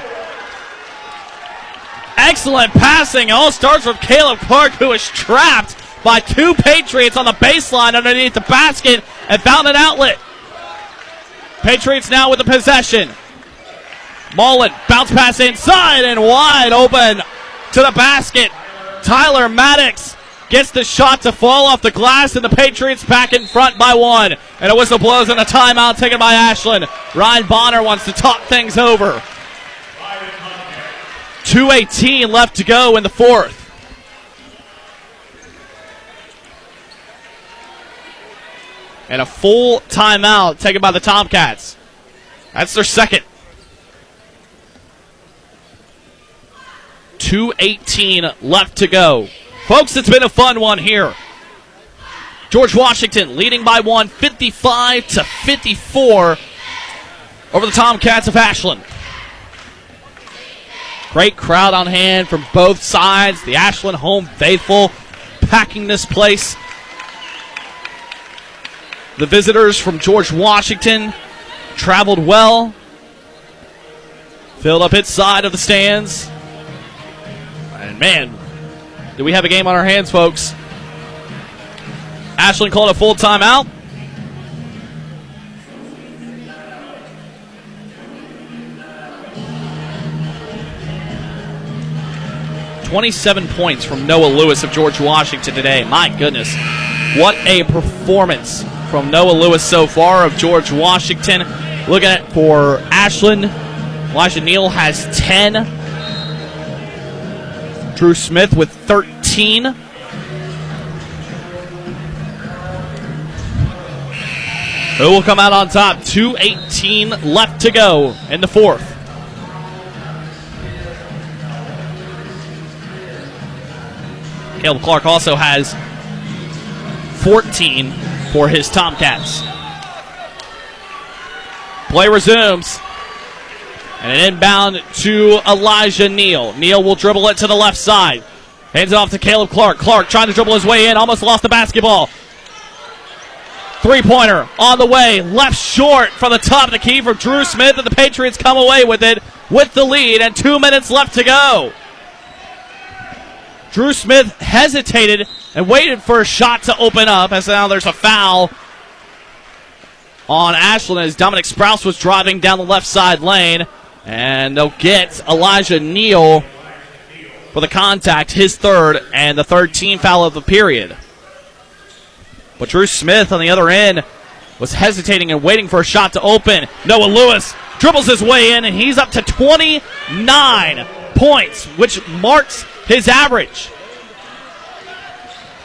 Excellent passing. It all starts with Caleb Clark, who is trapped by 2 Patriots on the baseline underneath the basket and found an outlet. Patriots now with the possession. Mullen, bounce pass inside and wide open to the basket. Tyler Maddox gets the shot to fall off the glass, and the Patriots back in front by 1. And a whistle blows and a timeout taken by Ashland. Ryan Bonner wants to talk things over. 2:18 left to go in the fourth. And a full timeout taken by the Tomcats. That's their second. 2:18 left to go. Folks, it's been a fun one here. George Washington leading by 1, 55-54 over the Tomcats of Ashland. Great crowd on hand from both sides. The Ashland home faithful packing this place. The visitors from George Washington traveled well. Filled up its side of the stands. And man, do we have a game on our hands, folks. Ashland called a full timeout. .27 points from Noah Lewis of George Washington today. My goodness, what a performance from Noah Lewis so far of George Washington. Looking at for Ashland, Elijah Neal has 10. Drew Smith with 13. Who will come out on top? 2:18 left to go in the fourth. Caleb Clark also has 14 for his Tomcats. Play resumes. And an inbound to Elijah Neal. Neal will dribble it to the left side. Hands it off to Caleb Clark. Clark trying to dribble his way in. Almost lost the basketball. 3-pointer on the way. Left short from the top of the key for Drew Smith. And the Patriots come away with it with the lead. And 2 minutes left to go. Drew Smith hesitated and waited for a shot to open up. As now there's a foul on Ashland as Dominic Sprouse was driving down the left side lane. And they'll get Elijah Neal for the contact, his third, and the third team foul of the period. But Drew Smith on the other end was hesitating and waiting for a shot to open. Noah Lewis dribbles his way in, and he's up to 29 points, which marks his average.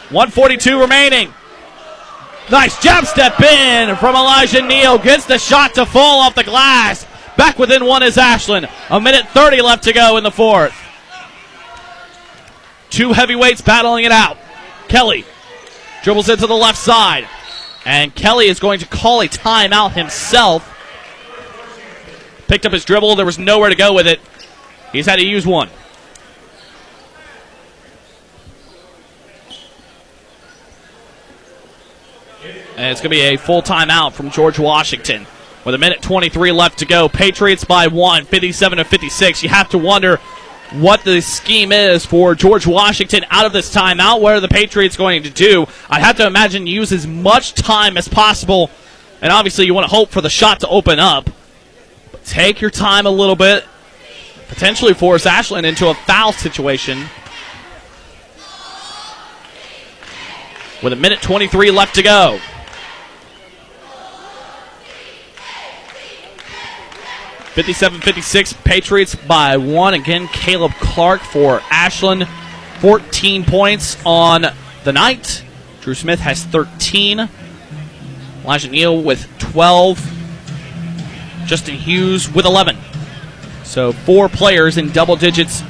1:42 remaining. Nice jab step in from Elijah Neal. Gets the shot to fall off the glass. Back within one is Ashland. 1:30 left to go in the fourth. Two heavyweights battling it out. Kelly dribbles into the left side. And Kelly is going to call a timeout himself. Picked up his dribble. There was nowhere to go with it. He's had to use one. And it's going to be a full timeout from George Washington. With 1:23 left to go. Patriots by 1, 57-56. You have to wonder what the scheme is for George Washington out of this timeout. What are the Patriots going to do? I'd have to imagine use as much time as possible. And obviously you want to hope for the shot to open up. But take your time a little bit. Potentially force Ashland into a foul situation. With 1:23 left to go. (57-56) Patriots by 1. Again, Caleb Clark for Ashland. 14 points on the night. Drew Smith has 13. Elijah Neal with 12. Justin Hughes with 11. So 4 players in double digits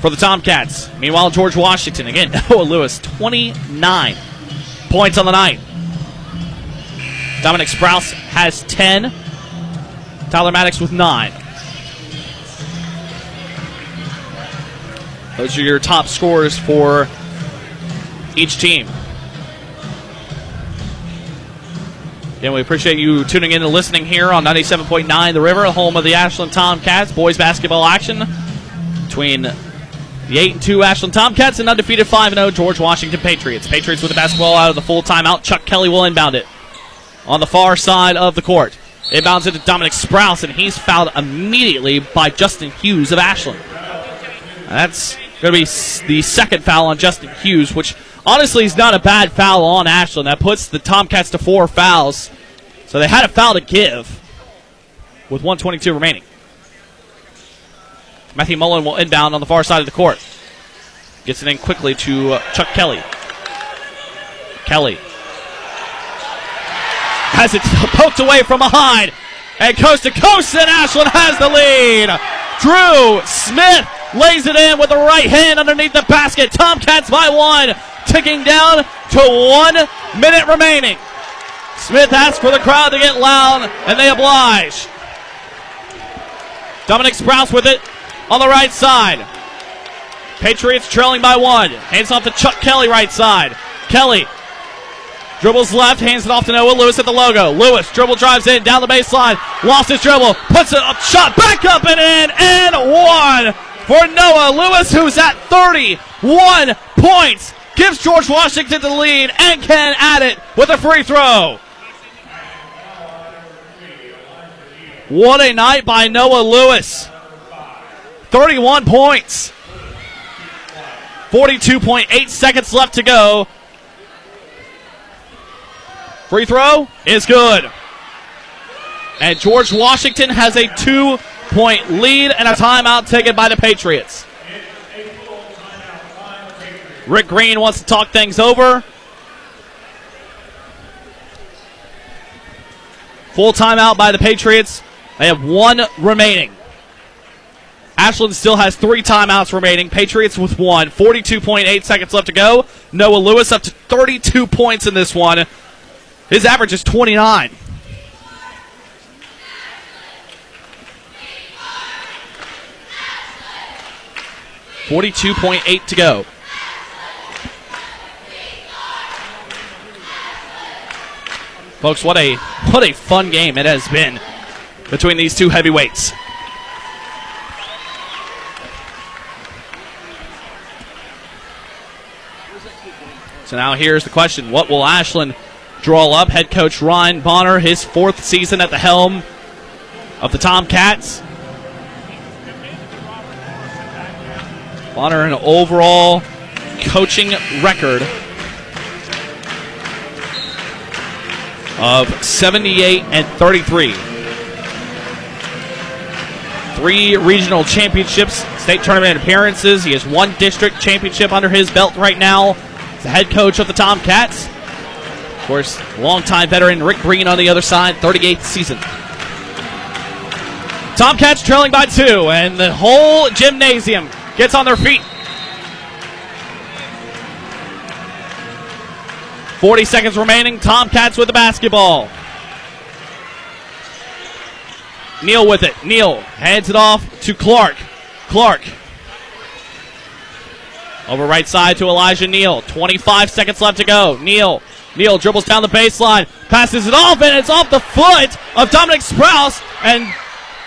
for the Tomcats. Meanwhile, George Washington, again, Noah Lewis, 29 points on the night. Dominic Sprouse has 10. Tyler Maddox with 9. Those are your top scorers for each team. Again, we appreciate you tuning in and listening here on 97.9 The River, home of the Ashland Tomcats. Boys basketball action between the 8-2 Ashland Tomcats and undefeated 5-0 George Washington Patriots. Patriots with the basketball out of the full timeout. Chuck Kelly will inbound it on the far side of the court. Inbounds it to Dominic Sprouse, and he's fouled immediately by Justin Hughes of Ashland. That's going to be the second foul on Justin Hughes, which honestly is not a bad foul on Ashland. That puts the Tomcats to 4 fouls. So they had a foul to give with 1:22 remaining. Matthew Mullen will inbound on the far side of the court. Gets it in quickly to Chuck Kelly. Kelly has it poked away from behind. And coast to coast, and Ashland has the lead. Drew Smith lays it in with the right hand underneath the basket. Tomcats by 1, ticking down to 1 minute remaining. Smith asks for the crowd to get loud, and they oblige. Dominic Sprouse with it on the right side. Patriots trailing by 1. Hands off to Chuck Kelly, right side. Kelly dribbles left, hands it off to Noah Lewis at the logo. Lewis dribble drives in, down the baseline, lost his dribble, puts it up, shot back up and in, and 1 for Noah Lewis, who's at 31 points. Gives George Washington the lead and can add it with a free throw. What a night by Noah Lewis. 31 points. 42.8 seconds left to go. Free throw is good. And George Washington has a 2-point lead and a timeout taken by the Patriots. Rick Green wants to talk things over. Full timeout by the Patriots. They have 1 remaining. Ashland still has 3 timeouts remaining. Patriots with 1. 42.8 seconds left to go. Noah Lewis up to 32 points in this one. His average is 29. $42.8 to go. Folks, what a fun game it has been between these two heavyweights. So now here's the question. What will Ashland draw up? Head coach Ryan Bonner, his 4th season at the helm of the Tomcats. Bonner an overall coaching record of 78-33. 3 regional championships, state tournament appearances. He has 1 district championship under his belt right now. He's the head coach of the Tomcats. Of course, longtime veteran Rick Green on the other side, 38th season. Tomcats trailing by 2, and the whole gymnasium gets on their feet. 40 seconds remaining. Tomcats with the basketball. Neal with it. Neal hands it off to Clark. Clark. Over right side to Elijah Neal. 25 seconds left to go. Neal dribbles down the baseline. Passes it off, and it's off the foot of Dominic Sprouse. And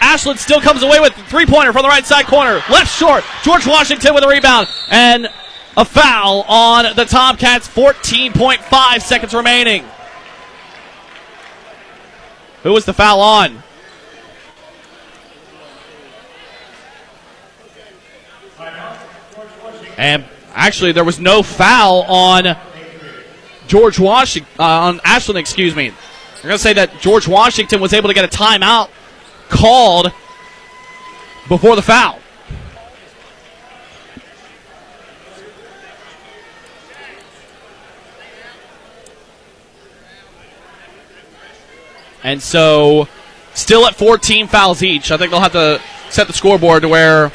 Ashland still comes away with the three-pointer from the right side corner. Left short. George Washington with a rebound. And a foul on the Tomcats. 14.5 seconds remaining. Who was the foul on? And actually, there was no foul on George Washington, on Ashland, excuse me. I'm going to say that George Washington was able to get a timeout called before the foul. And so, still at 14 fouls each. I think they'll have to set the scoreboard to where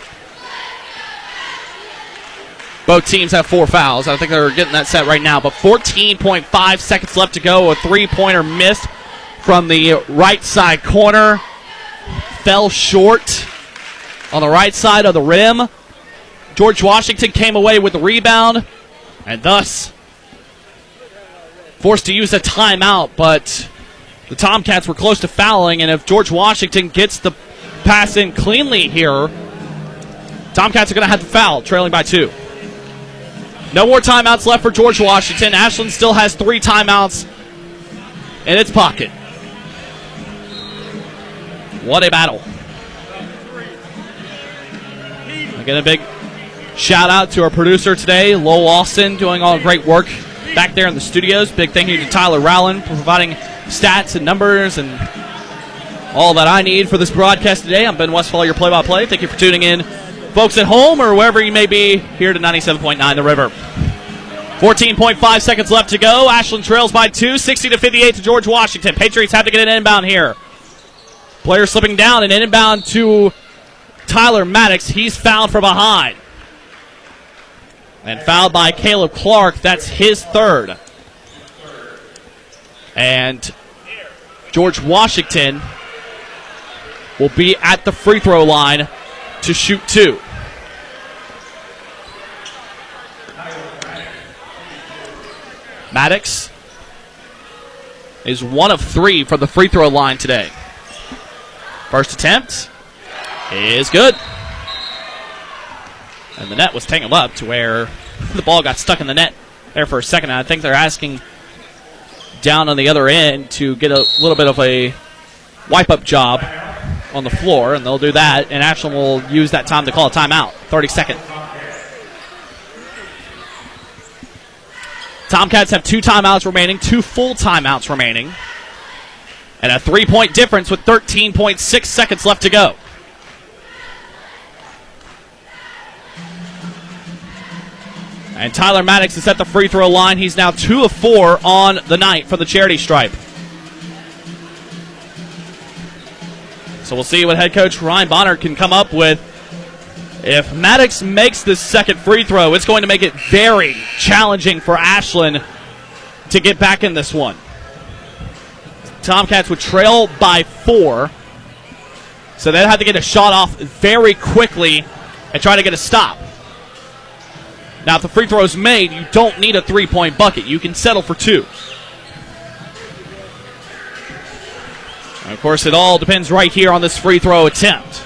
both teams have 4 fouls. I think they're getting that set right now. But 14.5 seconds left to go. A three-pointer missed from the right side corner. Fell short on the right side of the rim. George Washington came away with the rebound and thus forced to use a timeout. But the Tomcats were close to fouling, and if George Washington gets the pass in cleanly here, Tomcats are going to have to foul, trailing by 2. No more timeouts left for George Washington. Ashland still has 3 timeouts in its pocket. What a battle. Again, a big shout out to our producer today, Lowell Austin, doing all great work back there in the studios. Big thank you to Tyler Rowland for providing stats and numbers and all that I need for this broadcast today. I'm Ben Westfall, your play-by-play. Thank you for tuning in, folks at home or wherever you may be, here to 97.9 The River. 14.5 seconds left to go. Ashland trails by 2, 60-58 to George Washington. Patriots have to get an inbound here. Player slipping down, and inbound to Tyler Maddox. He's fouled from behind. And fouled by Caleb Clark. That's his 3rd. And George Washington will be at the free throw line to shoot 2. Maddox is 1 of 3 from the free throw line today. First attempt is good. And the net was tangled up to where the ball got stuck in the net there for a second. I think they're asking down on the other end to get a little bit of a wipe-up job on the floor, and they'll do that, and Ashland will use that time to call a timeout. 30 seconds. Tomcats have 2 timeouts remaining, 2 full timeouts remaining, and a 3-point difference with 13.6 seconds left to go. And Tyler Maddox is at the free throw line. He's now 2 of 4 on the night for the charity stripe. So we'll see what head coach Ryan Bonner can come up with. If Maddox makes this second free throw, it's going to make it very challenging for Ashland to get back in this one. Tomcats would trail by 4, so they'll have to get a shot off very quickly and try to get a stop. Now, if the free throw is made, you don't need a 3-point bucket. You can settle for 2. And of course, it all depends right here on this free throw attempt.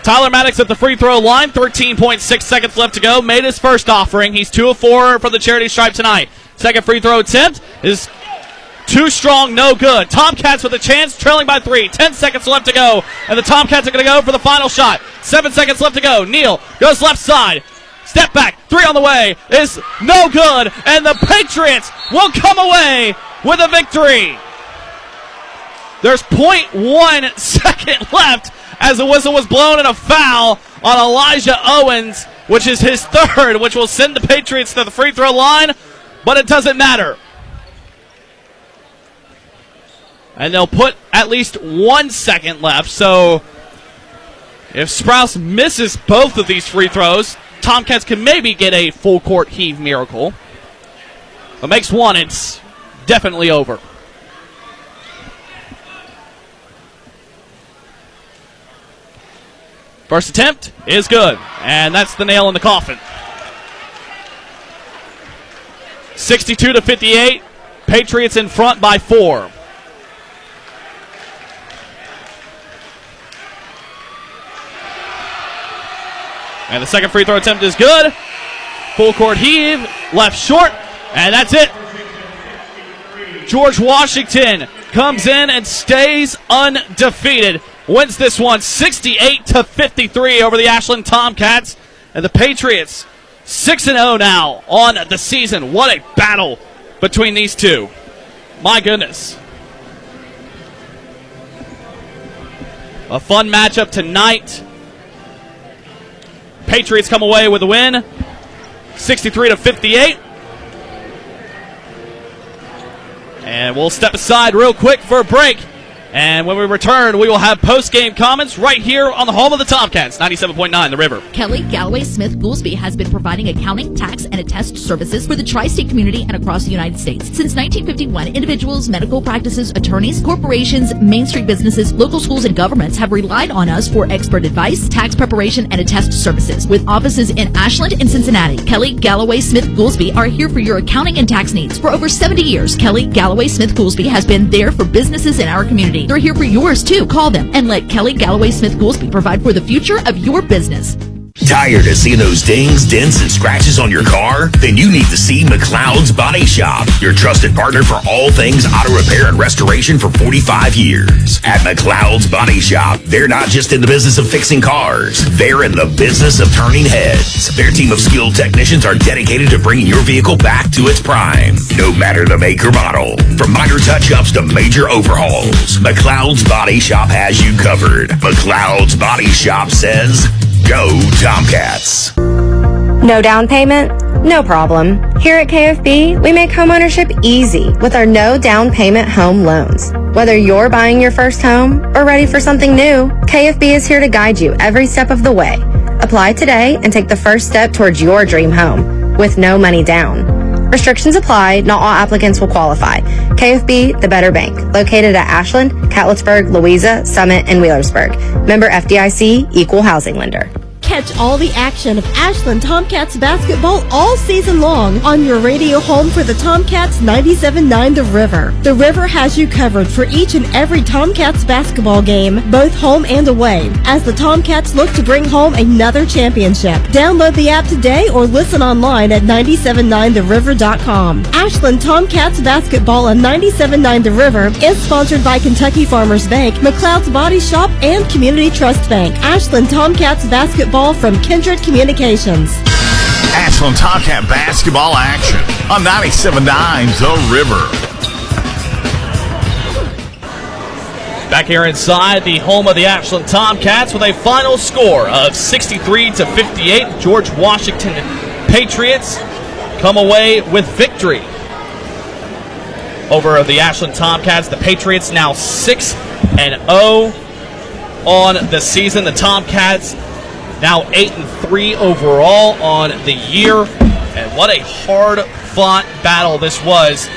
Tyler Maddox at the free throw line, 13.6 seconds left to go. Made his first offering. He's 2 of 4 for the charity stripe tonight. Second free throw attempt is too strong, no good. Tomcats with a chance, trailing by 3. 10 seconds left to go, and the Tomcats are going to go for the final shot. 7 seconds left to go. Neal goes left side. Step back. 3 on the way is no good. And the Patriots will come away with a victory. There's 0.1 second left as the whistle was blown and a foul on Elijah Owens, which is his third, which will send the Patriots to the free throw line, but it doesn't matter. And they'll put at least 1 second left, so if Sprouse misses both of these free throws, Tomcats can maybe get a full court heave miracle. But makes one, it's definitely over. First attempt is good, and that's the nail in the coffin. 62-58, Patriots in front by 4. And the second free throw attempt is good. Full court heave, left short, and that's it. George Washington comes in and stays undefeated. Wins this one 68-53 over the Ashland Tomcats. And the Patriots 6-0 now on the season. What a battle between these two. My goodness. A fun matchup tonight. Patriots come away with a win, 63-58. And we'll step aside real quick for a break. And when we return, we will have post-game comments right here on the home of the Tomcats, 97.9 The River. Kelly Galloway Smith Goolsby has been providing accounting, tax, and attest services for the tri-state community and across the United States. Since 1951, individuals, medical practices, attorneys, corporations, Main Street businesses, local schools, and governments have relied on us for expert advice, tax preparation, and attest services. With offices in Ashland and Cincinnati, Kelly Galloway Smith Goolsby are here for your accounting and tax needs. For over 70 years, Kelly Galloway Smith Goolsby has been there for businesses in our community. They're here for yours too. Call them and let Kelly Galloway Smith Goolsby provide for the future of your business. Tired of seeing those dings, dents, and scratches on your car? Then you need to see McLeod's Body Shop, your trusted partner for all things auto repair and restoration for 45 years. At McLeod's Body Shop, they're not just in the business of fixing cars, they're in the business of turning heads. Their team of skilled technicians are dedicated to bringing your vehicle back to its prime, no matter the make or model. From minor touch-ups to major overhauls, McLeod's Body Shop has you covered. McLeod's Body Shop says, go Tomcats. No down payment? No problem. Here at KFB, we make homeownership easy with our no down payment home loans. Whether you're buying your first home or ready for something new, KFB is here to guide you every step of the way. Apply today and take the first step towards your dream home with no money down. Restrictions apply. Not all applicants will qualify. KFB, the better bank. Located at Ashland, Catlettsburg, Louisa, Summit, and Wheelersburg. Member FDIC, Equal Housing Lender. Catch all the action of Ashland Tomcats basketball all season long on your radio home for the Tomcats 97.9 The River. The River has you covered for each and every Tomcats basketball game, both home and away, as the Tomcats look to bring home another championship. Download the app today or listen online at 979theriver.com. Ashland Tomcats basketball on 97.9 The River is sponsored by Kentucky Farmers Bank, McLeod's Body Shop, and Community Trust Bank. Ashland Tomcats basketball from Kindred Communications. Ashland Tomcat basketball action on 97.9 The River. Back here inside the home of the Ashland Tomcats with a final score of 63-58. George Washington Patriots come away with victory over the Ashland Tomcats. The Patriots now 6-0 on the season. The Tomcats now 8-3 overall on the year. And what a hard-fought battle this was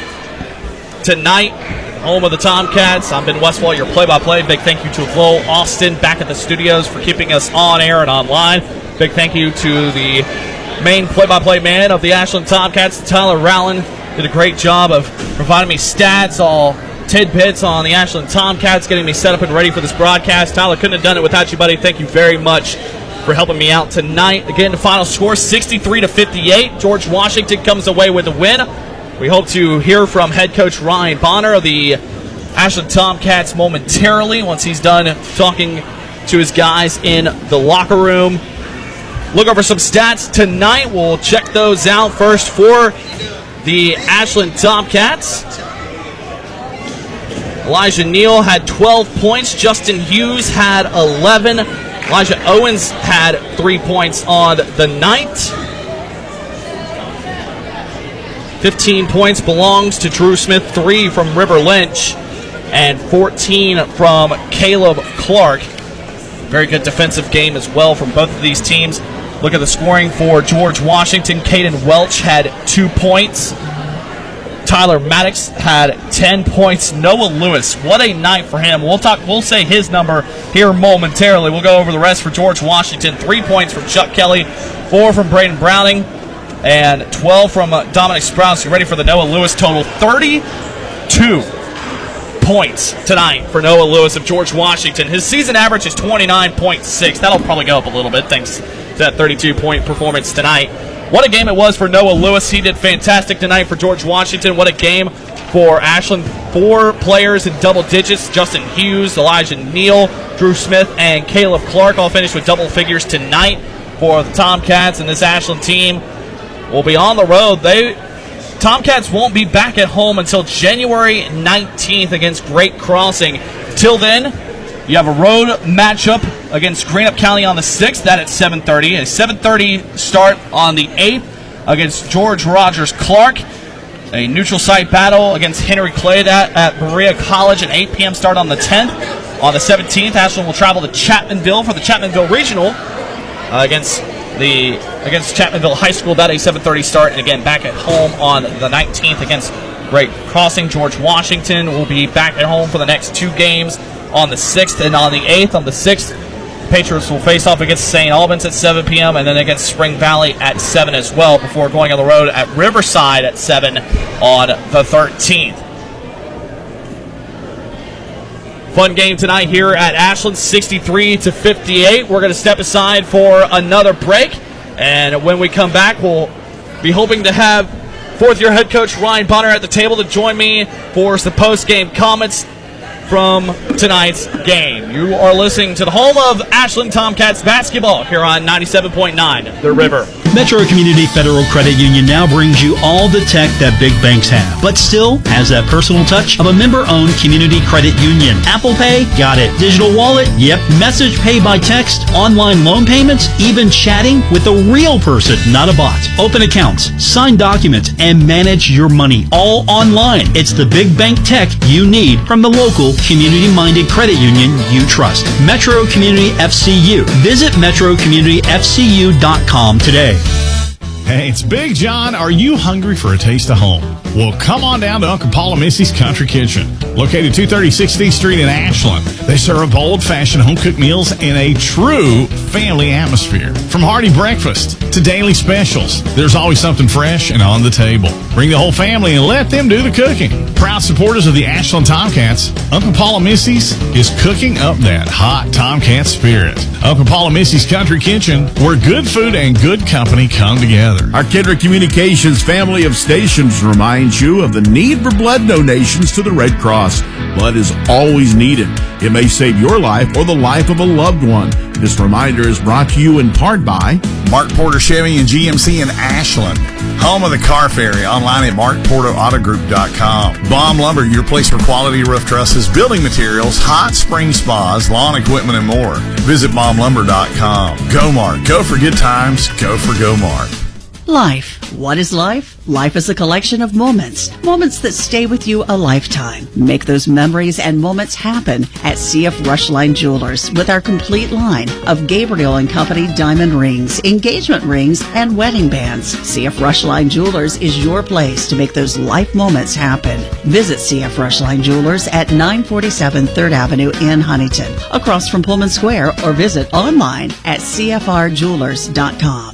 tonight. Home of the Tomcats. I'm Ben Westfall, your play-by-play. Big thank you to Lowell Austin back at the studios for keeping us on air and online. Big thank you to the main play-by-play man of the Ashland Tomcats, Tyler Rowland. Did a great job of providing me stats, all tidbits on the Ashland Tomcats, getting me set up and ready for this broadcast. Tyler, couldn't have done it without you, buddy. Thank you very much for helping me out tonight. Again, the final score, 63-58. George Washington comes away with a win. We hope to hear from head coach Ryan Bonner of the Ashland Tomcats momentarily once he's done talking to his guys in the locker room. Look over some stats tonight. We'll check those out first for the Ashland Tomcats. Elijah Neal had 12 points. Justin Hughes had 11. Elijah Owens had 3 points on the night. 15 points belongs to Drew Smith, 3 from River Lynch, and 14 from Caleb Clark. Very good defensive game as well from both of these teams. Look at the scoring for George Washington. Caden Welch had 2 points. Tyler Maddox had 10 points. Noah Lewis, what a night for him. We'll say his number here momentarily. We'll go over the rest for George Washington. 3 points from Chuck Kelly, 4 from Braden Browning, and 12 from Dominic Sprouse. You ready for the Noah Lewis total? 32 points tonight for Noah Lewis of George Washington. His season average is 29.6. That'll probably go up a little bit thanks to that 32-point performance tonight. What a game it was for Noah Lewis. He did fantastic tonight for George Washington. What a game for Ashland. 4 players in double digits. Justin Hughes, Elijah Neal, Drew Smith, and Caleb Clark all finished with double figures tonight for the Tomcats. And this Ashland team will be on the road. Tomcats won't be back at home until January 19th against Great Crossing. Till then, you have a road matchup against Greenup County on the 6th. That at 7:30. A 7:30 start on the 8th against George Rogers Clark. A neutral site battle against Henry Clay at Berea College. An 8 p.m. start on the 10th. On the 17th, Ashland will travel to Chapmanville for the Chapmanville Regional against Chapmanville High School. That a 7:30 start. And again, back at home on the 19th against Great Crossing. George Washington will be back at home for the next 2 games on the 6th and on the 8th. On the 6th, Patriots will face off against St. Albans at 7 p.m. and then against Spring Valley at 7 as well before going on the road at Riverside at 7 on the 13th. Fun game tonight here at Ashland, 63-58. We're going to step aside for another break, and when we come back, we'll be hoping to have fourth-year head coach Ryan Bonner at the table to join me for some post-game comments from tonight's game. You are listening to the home of Ashland Tomcats basketball here on 97.9 The River. Metro Community Federal Credit Union now brings you all the tech that big banks have, but still has that personal touch of a member-owned community credit union. Apple Pay? Got it. Digital wallet? Yep. Message pay by text? Online loan payments? Even chatting with a real person, not a bot. Open accounts, sign documents, and manage your money all online. It's the big bank tech you need from the local community-minded credit union you trust. Metro Community FCU. Visit metrocommunityfcu.com today. Hey, it's Big John. Are you hungry for a taste of home? Well, come on down to Uncle Paul and Missy's Country Kitchen, located 230 16th Street in Ashland. They serve old-fashioned home-cooked meals in a true family atmosphere. From hearty breakfast to daily specials, there's always something fresh and on the table. Bring the whole family and let them do the cooking. Proud supporters of the Ashland Tomcats, Uncle Paul and Missy's is cooking up that hot Tomcat spirit. Uncle Paul and Missy's Country Kitchen, where good food and good company come together. Our Kendrick Communications family of stations reminds you of the need for blood donations to the Red Cross. Blood is always needed. It may save your life or the life of a loved one. This reminder is brought to you in part by Mark Porter Chevy and GMC in Ashland, home of the car ferry, online at markporterautogroup.com. Baum Lumber, your place for quality roof trusses, building materials, hot spring spas, lawn equipment, and more. Visit baumlumber.com. Go Mark. Go for good times. Go for Go Mark. Life. What is life? Life is a collection of moments. Moments that stay with you a lifetime. Make those memories and moments happen at CF Rushline Jewelers with our complete line of Gabriel & Company diamond rings, engagement rings, and wedding bands. CF Rushline Jewelers is your place to make those life moments happen. Visit CF Rushline Jewelers at 947 3rd Avenue in Huntington, across from Pullman Square, or visit online at cfrjewelers.com.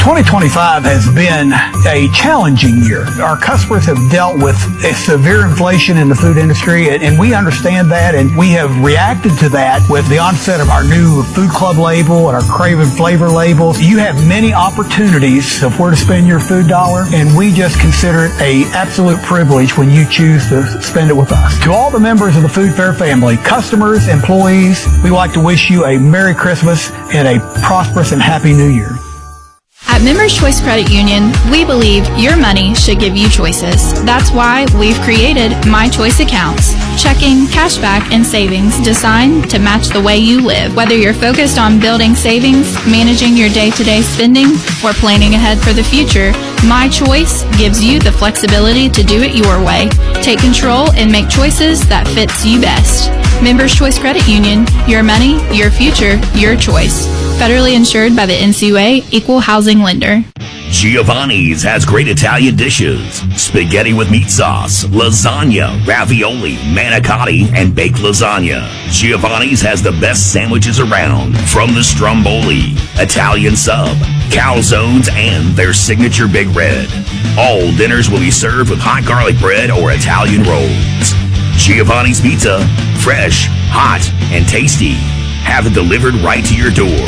2025 has been a challenging year. Our customers have dealt with a severe inflation in the food industry, and we understand that, and we have reacted to that with the onset of our new Food Club label and our Craven Flavor labels. You have many opportunities of where to spend your food dollar, and we just consider it an absolute privilege when you choose to spend it with us. To all the members of the Food Fair family, customers, employees, we would like to wish you a Merry Christmas and a prosperous and happy New Year. At Members Choice Credit Union, we believe your money should give you choices. That's why we've created My Choice accounts. Checking, cashback, and savings designed to match the way you live. Whether you're focused on building savings, managing your day-to-day spending, or planning ahead for the future, My Choice gives you the flexibility to do it your way. Take control and make choices that fits you best. Members Choice Credit Union, your money, your future, your choice. Federally insured by the NCUA, Equal Housing Lender. Giovanni's has great Italian dishes. Spaghetti with meat sauce, lasagna, ravioli, manicotti, and baked lasagna. Giovanni's has the best sandwiches around, from the stromboli, Italian sub, calzones, and their signature Big Red. All dinners will be served with hot garlic bread or Italian rolls. Giovanni's Pizza, fresh, hot, and tasty. Have it delivered right to your door.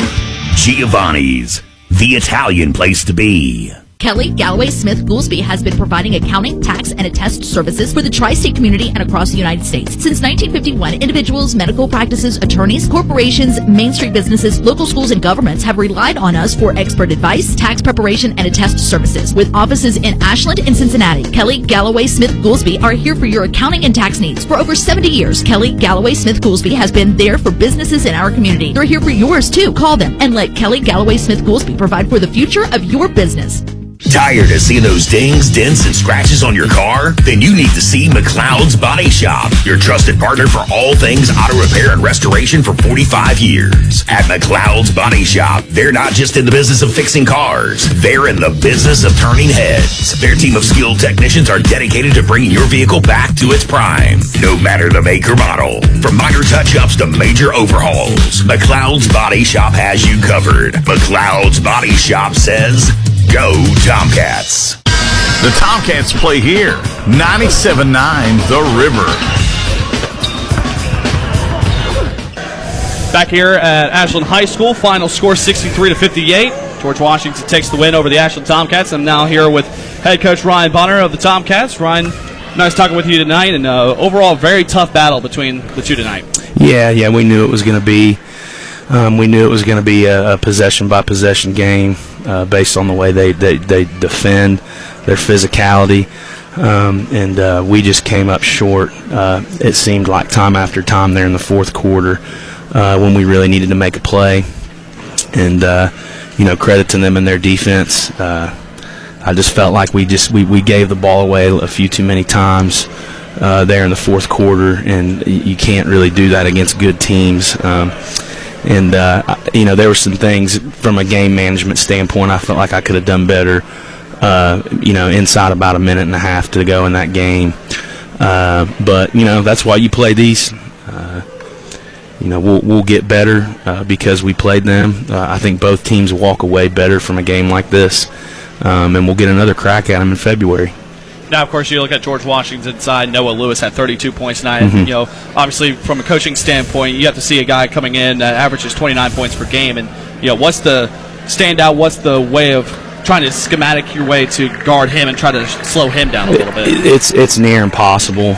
Giovanni's, the Italian place to be. Kelly Galloway Smith Goolsby has been providing accounting, tax, and attest services for the tri-state community and across the United States. Since 1951, individuals, medical practices, attorneys, corporations, Main Street businesses, local schools, and governments have relied on us for expert advice, tax preparation, and attest services. With offices in Ashland and Cincinnati, Kelly Galloway Smith Goolsby are here for your accounting and tax needs. For over 70 years, Kelly Galloway Smith Goolsby has been there for businesses in our community. They're here for yours, too. Call them and let Kelly Galloway Smith Goolsby provide for the future of your business. Tired of seeing those dings, dents, and scratches on your car? Then you need to see McLeod's Body Shop, your trusted partner for all things auto repair and restoration for 45 years. At McLeod's Body Shop, they're not just in the business of fixing cars, they're in the business of turning heads. Their team of skilled technicians are dedicated to bringing your vehicle back to its prime, no matter the make or model. From minor touch-ups to major overhauls, McLeod's Body Shop has you covered. McLeod's Body Shop says, go Tomcats. The Tomcats play here. 97.9 The River. Back here at Ashland High School, final score 63-58. George Washington takes the win over the Ashland Tomcats. I'm now here with head coach Ryan Bonner of the Tomcats. Ryan, nice talking with you tonight, and overall very tough battle between the two tonight. Yeah, we knew it was going to be. We knew it was going to be a possession-by-possession game based on the way they defend, their physicality, and we just came up short. It seemed like time after time there in the fourth quarter when we really needed to make a play. And, credit to them and their defense. I just felt like we gave the ball away a few too many times there in the fourth quarter, and you can't really do that against good teams. And, there were some things from a game management standpoint I felt like I could have done better, inside about a minute and a half to go in that game. But, that's why you play these. We'll get better because we played them. I think both teams walk away better from a game like this, and we'll get another crack at them in February. Now, of course, you look at George Washington's side. Noah Lewis had 32 points tonight. Mm-hmm. Obviously, from a coaching standpoint, you have to see a guy coming in that averages 29 points per game. And what's the standout? What's the way of trying to schematic your way to guard him and try to slow him down a little bit? It's near impossible.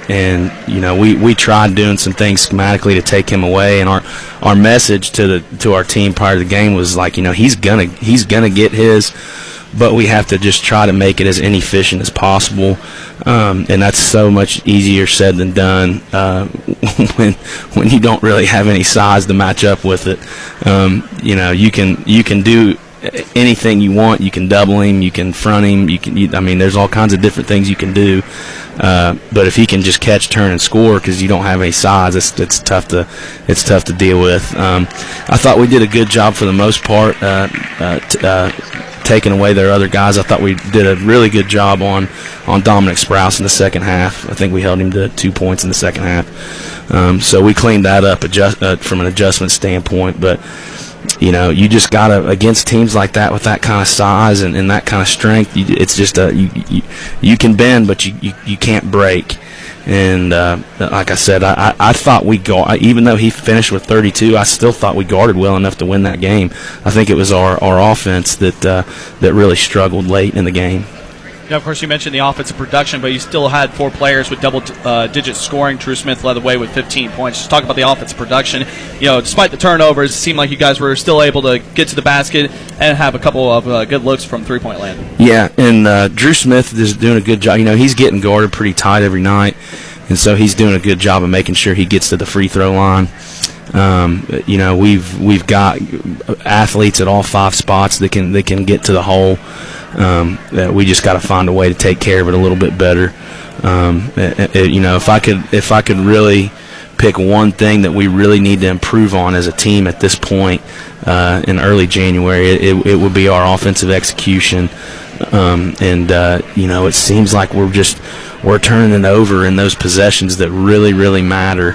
And we tried doing some things schematically to take him away. And our message to our team prior to the game was like, he's gonna get his. But we have to just try to make it as inefficient as possible, and that's so much easier said than done when you don't really have any size to match up with it. You can do anything you want. You can double him, you can front him, there's all kinds of different things you can do. But if he can just catch, turn, and score because you don't have any size, it's tough to deal with. I thought we did a good job for the most part. Taking away their other guys. I thought we did a really good job on Dominic Sprouse in the second half. I think we held him to 2 points in the second half. So we cleaned that up from an adjustment standpoint. But you just gotta, against teams like that with that kind of size and that kind of strength, it's just you can bend, but you can't break. And like I said, I thought even though he finished with 32, I still thought we guarded well enough to win that game. I think it was our offense that really struggled late in the game. Yeah, of course, you mentioned the offensive production, but you still had 4 players with double-digit scoring. Drew Smith led the way with 15 points. Just talk about the offensive production. Despite the turnovers, it seemed like you guys were still able to get to the basket and have a couple of good looks from three-point land. Yeah, and Drew Smith is doing a good job. He's getting guarded pretty tight every night, and so he's doing a good job of making sure he gets to the free throw line. We've got athletes at all 5 spots that can get to the hole. That we just got to find a way to take care of it a little bit better. If I could really pick one thing that we really need to improve on as a team at this point in early January, it would be our offensive execution. It seems like we're turning it over in those possessions that really, really matter.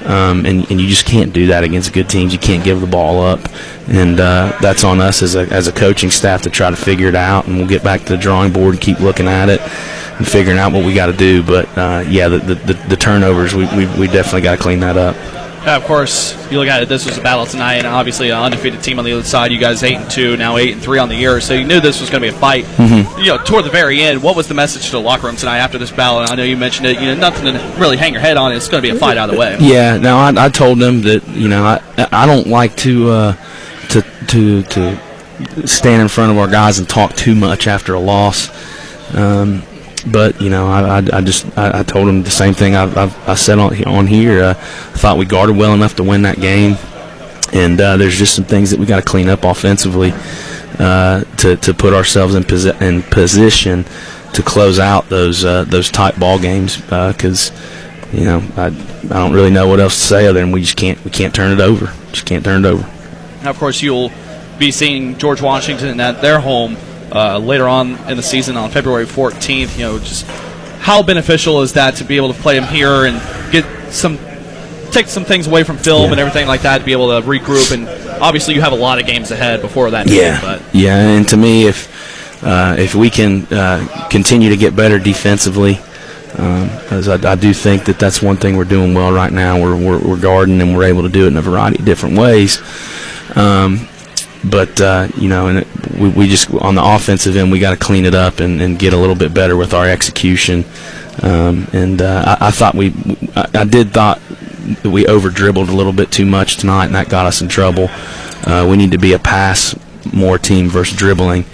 And you just can't do that against good teams. You can't give the ball up, and that's on us as a coaching staff to try to figure it out. And we'll get back to the drawing board and keep looking at it and figuring out what we got to do. But the turnovers, we definitely got to clean that up. Yeah, of course, you look at it, this was a battle tonight, and obviously an undefeated team on the other side. You guys 8-2, now 8-3 on the year, so you knew this was going to be a fight. Mm-hmm. Toward the very end, what was the message to the locker room tonight after this battle? And I know you mentioned it. Nothing to really hang your head on. It's going to be a fight out of the way. Yeah. Now I told them that I don't like to stand in front of our guys and talk too much after a loss. But I told them the same thing I said on here. I thought we guarded well enough to win that game, and there's just some things that we got to clean up offensively to put ourselves in position to close out those tight ball games. Because I don't really know what else to say other than we can't turn it over. Just can't turn it over. Now, of course, you'll be seeing George Washington at their home later on in the season on February 14th. Just how beneficial is that to be able to play him here and take some things away from film and everything like that to be able to regroup? And obviously you have a lot of games ahead before that game. And to me, if we can continue to get better defensively, as I do think that's one thing we're doing well right now. We're guarding, and we're able to do it in a variety of different ways. We just, on the offensive end, we got to clean it up and get a little bit better with our execution. I thought I did thought that we over dribbled a little bit too much tonight, and that got us in trouble. We need to be a pass more team versus dribbling.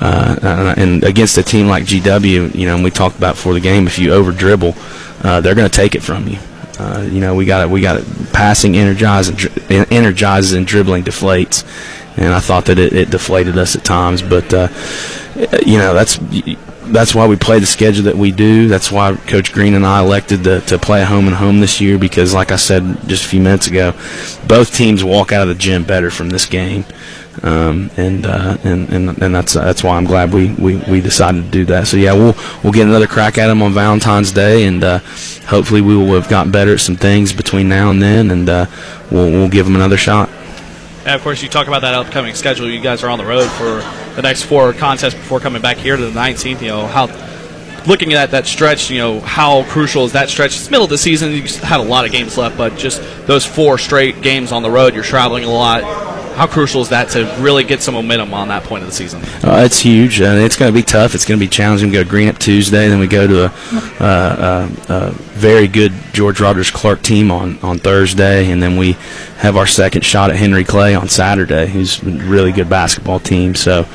And against a team like GW, and we talked about before the game, if you over dribble, they're going to take it from you. We got passing energizes and dribbling deflates, and I thought that it deflated us at times. But that's why we play the schedule that we do. That's why Coach Green and I elected to play a home and home this year, because, like I said just a few minutes ago, both teams walk out of the gym better from this game. And that's why I'm glad we decided to do that. So we'll get another crack at them on Valentine's Day, and hopefully we will have gotten better at some things between now and then, and we'll give them another shot. And of course, you talk about that upcoming schedule. You guys are on the road for the next 4 contests before coming back here to the 19th. Looking at that stretch, how crucial is that stretch? It's middle of the season. You have a lot of games left, but just those 4 straight games on the road, you're traveling a lot. How crucial is that to really get some momentum on that point of the season? It's huge, and it's going to be tough. It's going to be challenging. We go to Greenup Tuesday, then we go to a very good George Rogers Clark team on Thursday, and then we have our second shot at Henry Clay on Saturday, who's a really good basketball team. So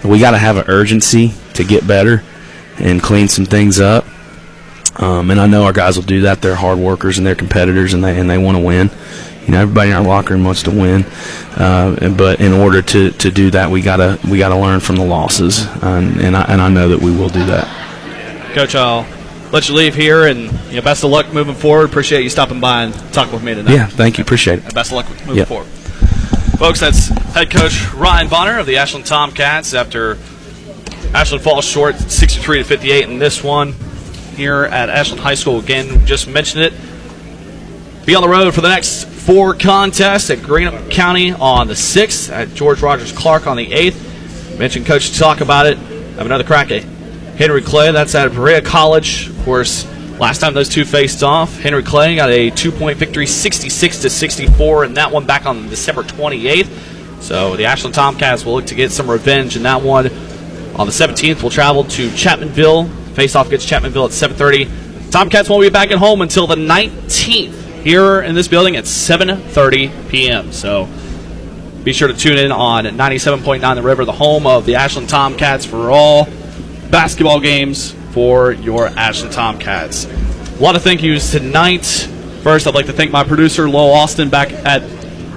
we got to have an urgency to get better and clean some things up. And I know our guys will do that. They're hard workers and they're competitors, and they want to win. Everybody in our locker room wants to win, but in order to do that, we gotta learn from the losses, and I know that we will do that. Coach, I'll let you leave here, and best of luck moving forward. Appreciate you stopping by and talking with me tonight. Yeah, thank you. Appreciate it. And best of luck moving forward. Folks, that's head coach Ryan Bonner of the Ashland Tomcats after Ashland falls short 63-58 in this one here at Ashland High School. Again, just mentioned it. Be on the road for the next 4 contest at Greenup County on the 6th, at George Rogers Clark on the 8th. Mentioned Coach to talk about it. Have another crack at Henry Clay. That's at Berea College. Of course, last time those two faced off, Henry Clay got a 2-point victory, 66-64, and that one back on December 28th. So the Ashland Tomcats will look to get some revenge in that one. On the 17th, we'll travel to Chapmanville. Face-off gets Chapmanville at 7:30. Tomcats won't be back at home until the 19th here in this building at 7:30 p.m. So be sure to tune in on 97.9 The River, the home of the Ashland Tomcats, for all basketball games for your Ashland Tomcats. A lot of thank yous tonight. First, I'd like to thank my producer, Lowell Austin, back at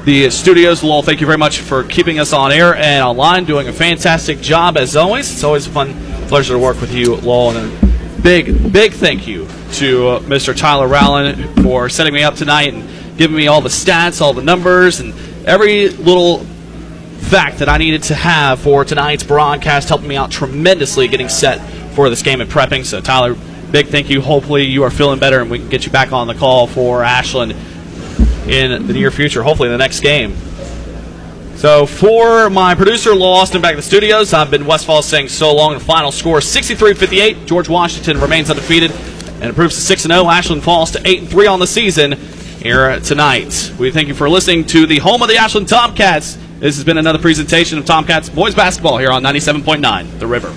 the studios. Lowell, thank you very much for keeping us on air and online, doing a fantastic job as always. It's always a fun pleasure to work with you, Lowell, and a big thank you to Mr. Tyler Rowland for setting me up tonight and giving me all the stats, all the numbers, and every little fact that I needed to have for tonight's broadcast, helping me out tremendously getting set for this game and prepping. So, Tyler, big thank you. Hopefully you are feeling better and we can get you back on the call for Ashland in the near future, hopefully in the next game. So, for my producer, Lowell Austin, back in the studios, I've been Westfall saying so long. The final score, 63-58. George Washington remains undefeated and improves to 6-0. Ashland falls to 8-3 on the season here tonight. We thank you for listening to the home of the Ashland Tomcats. This has been another presentation of Tomcats boys basketball here on 97.9 The River.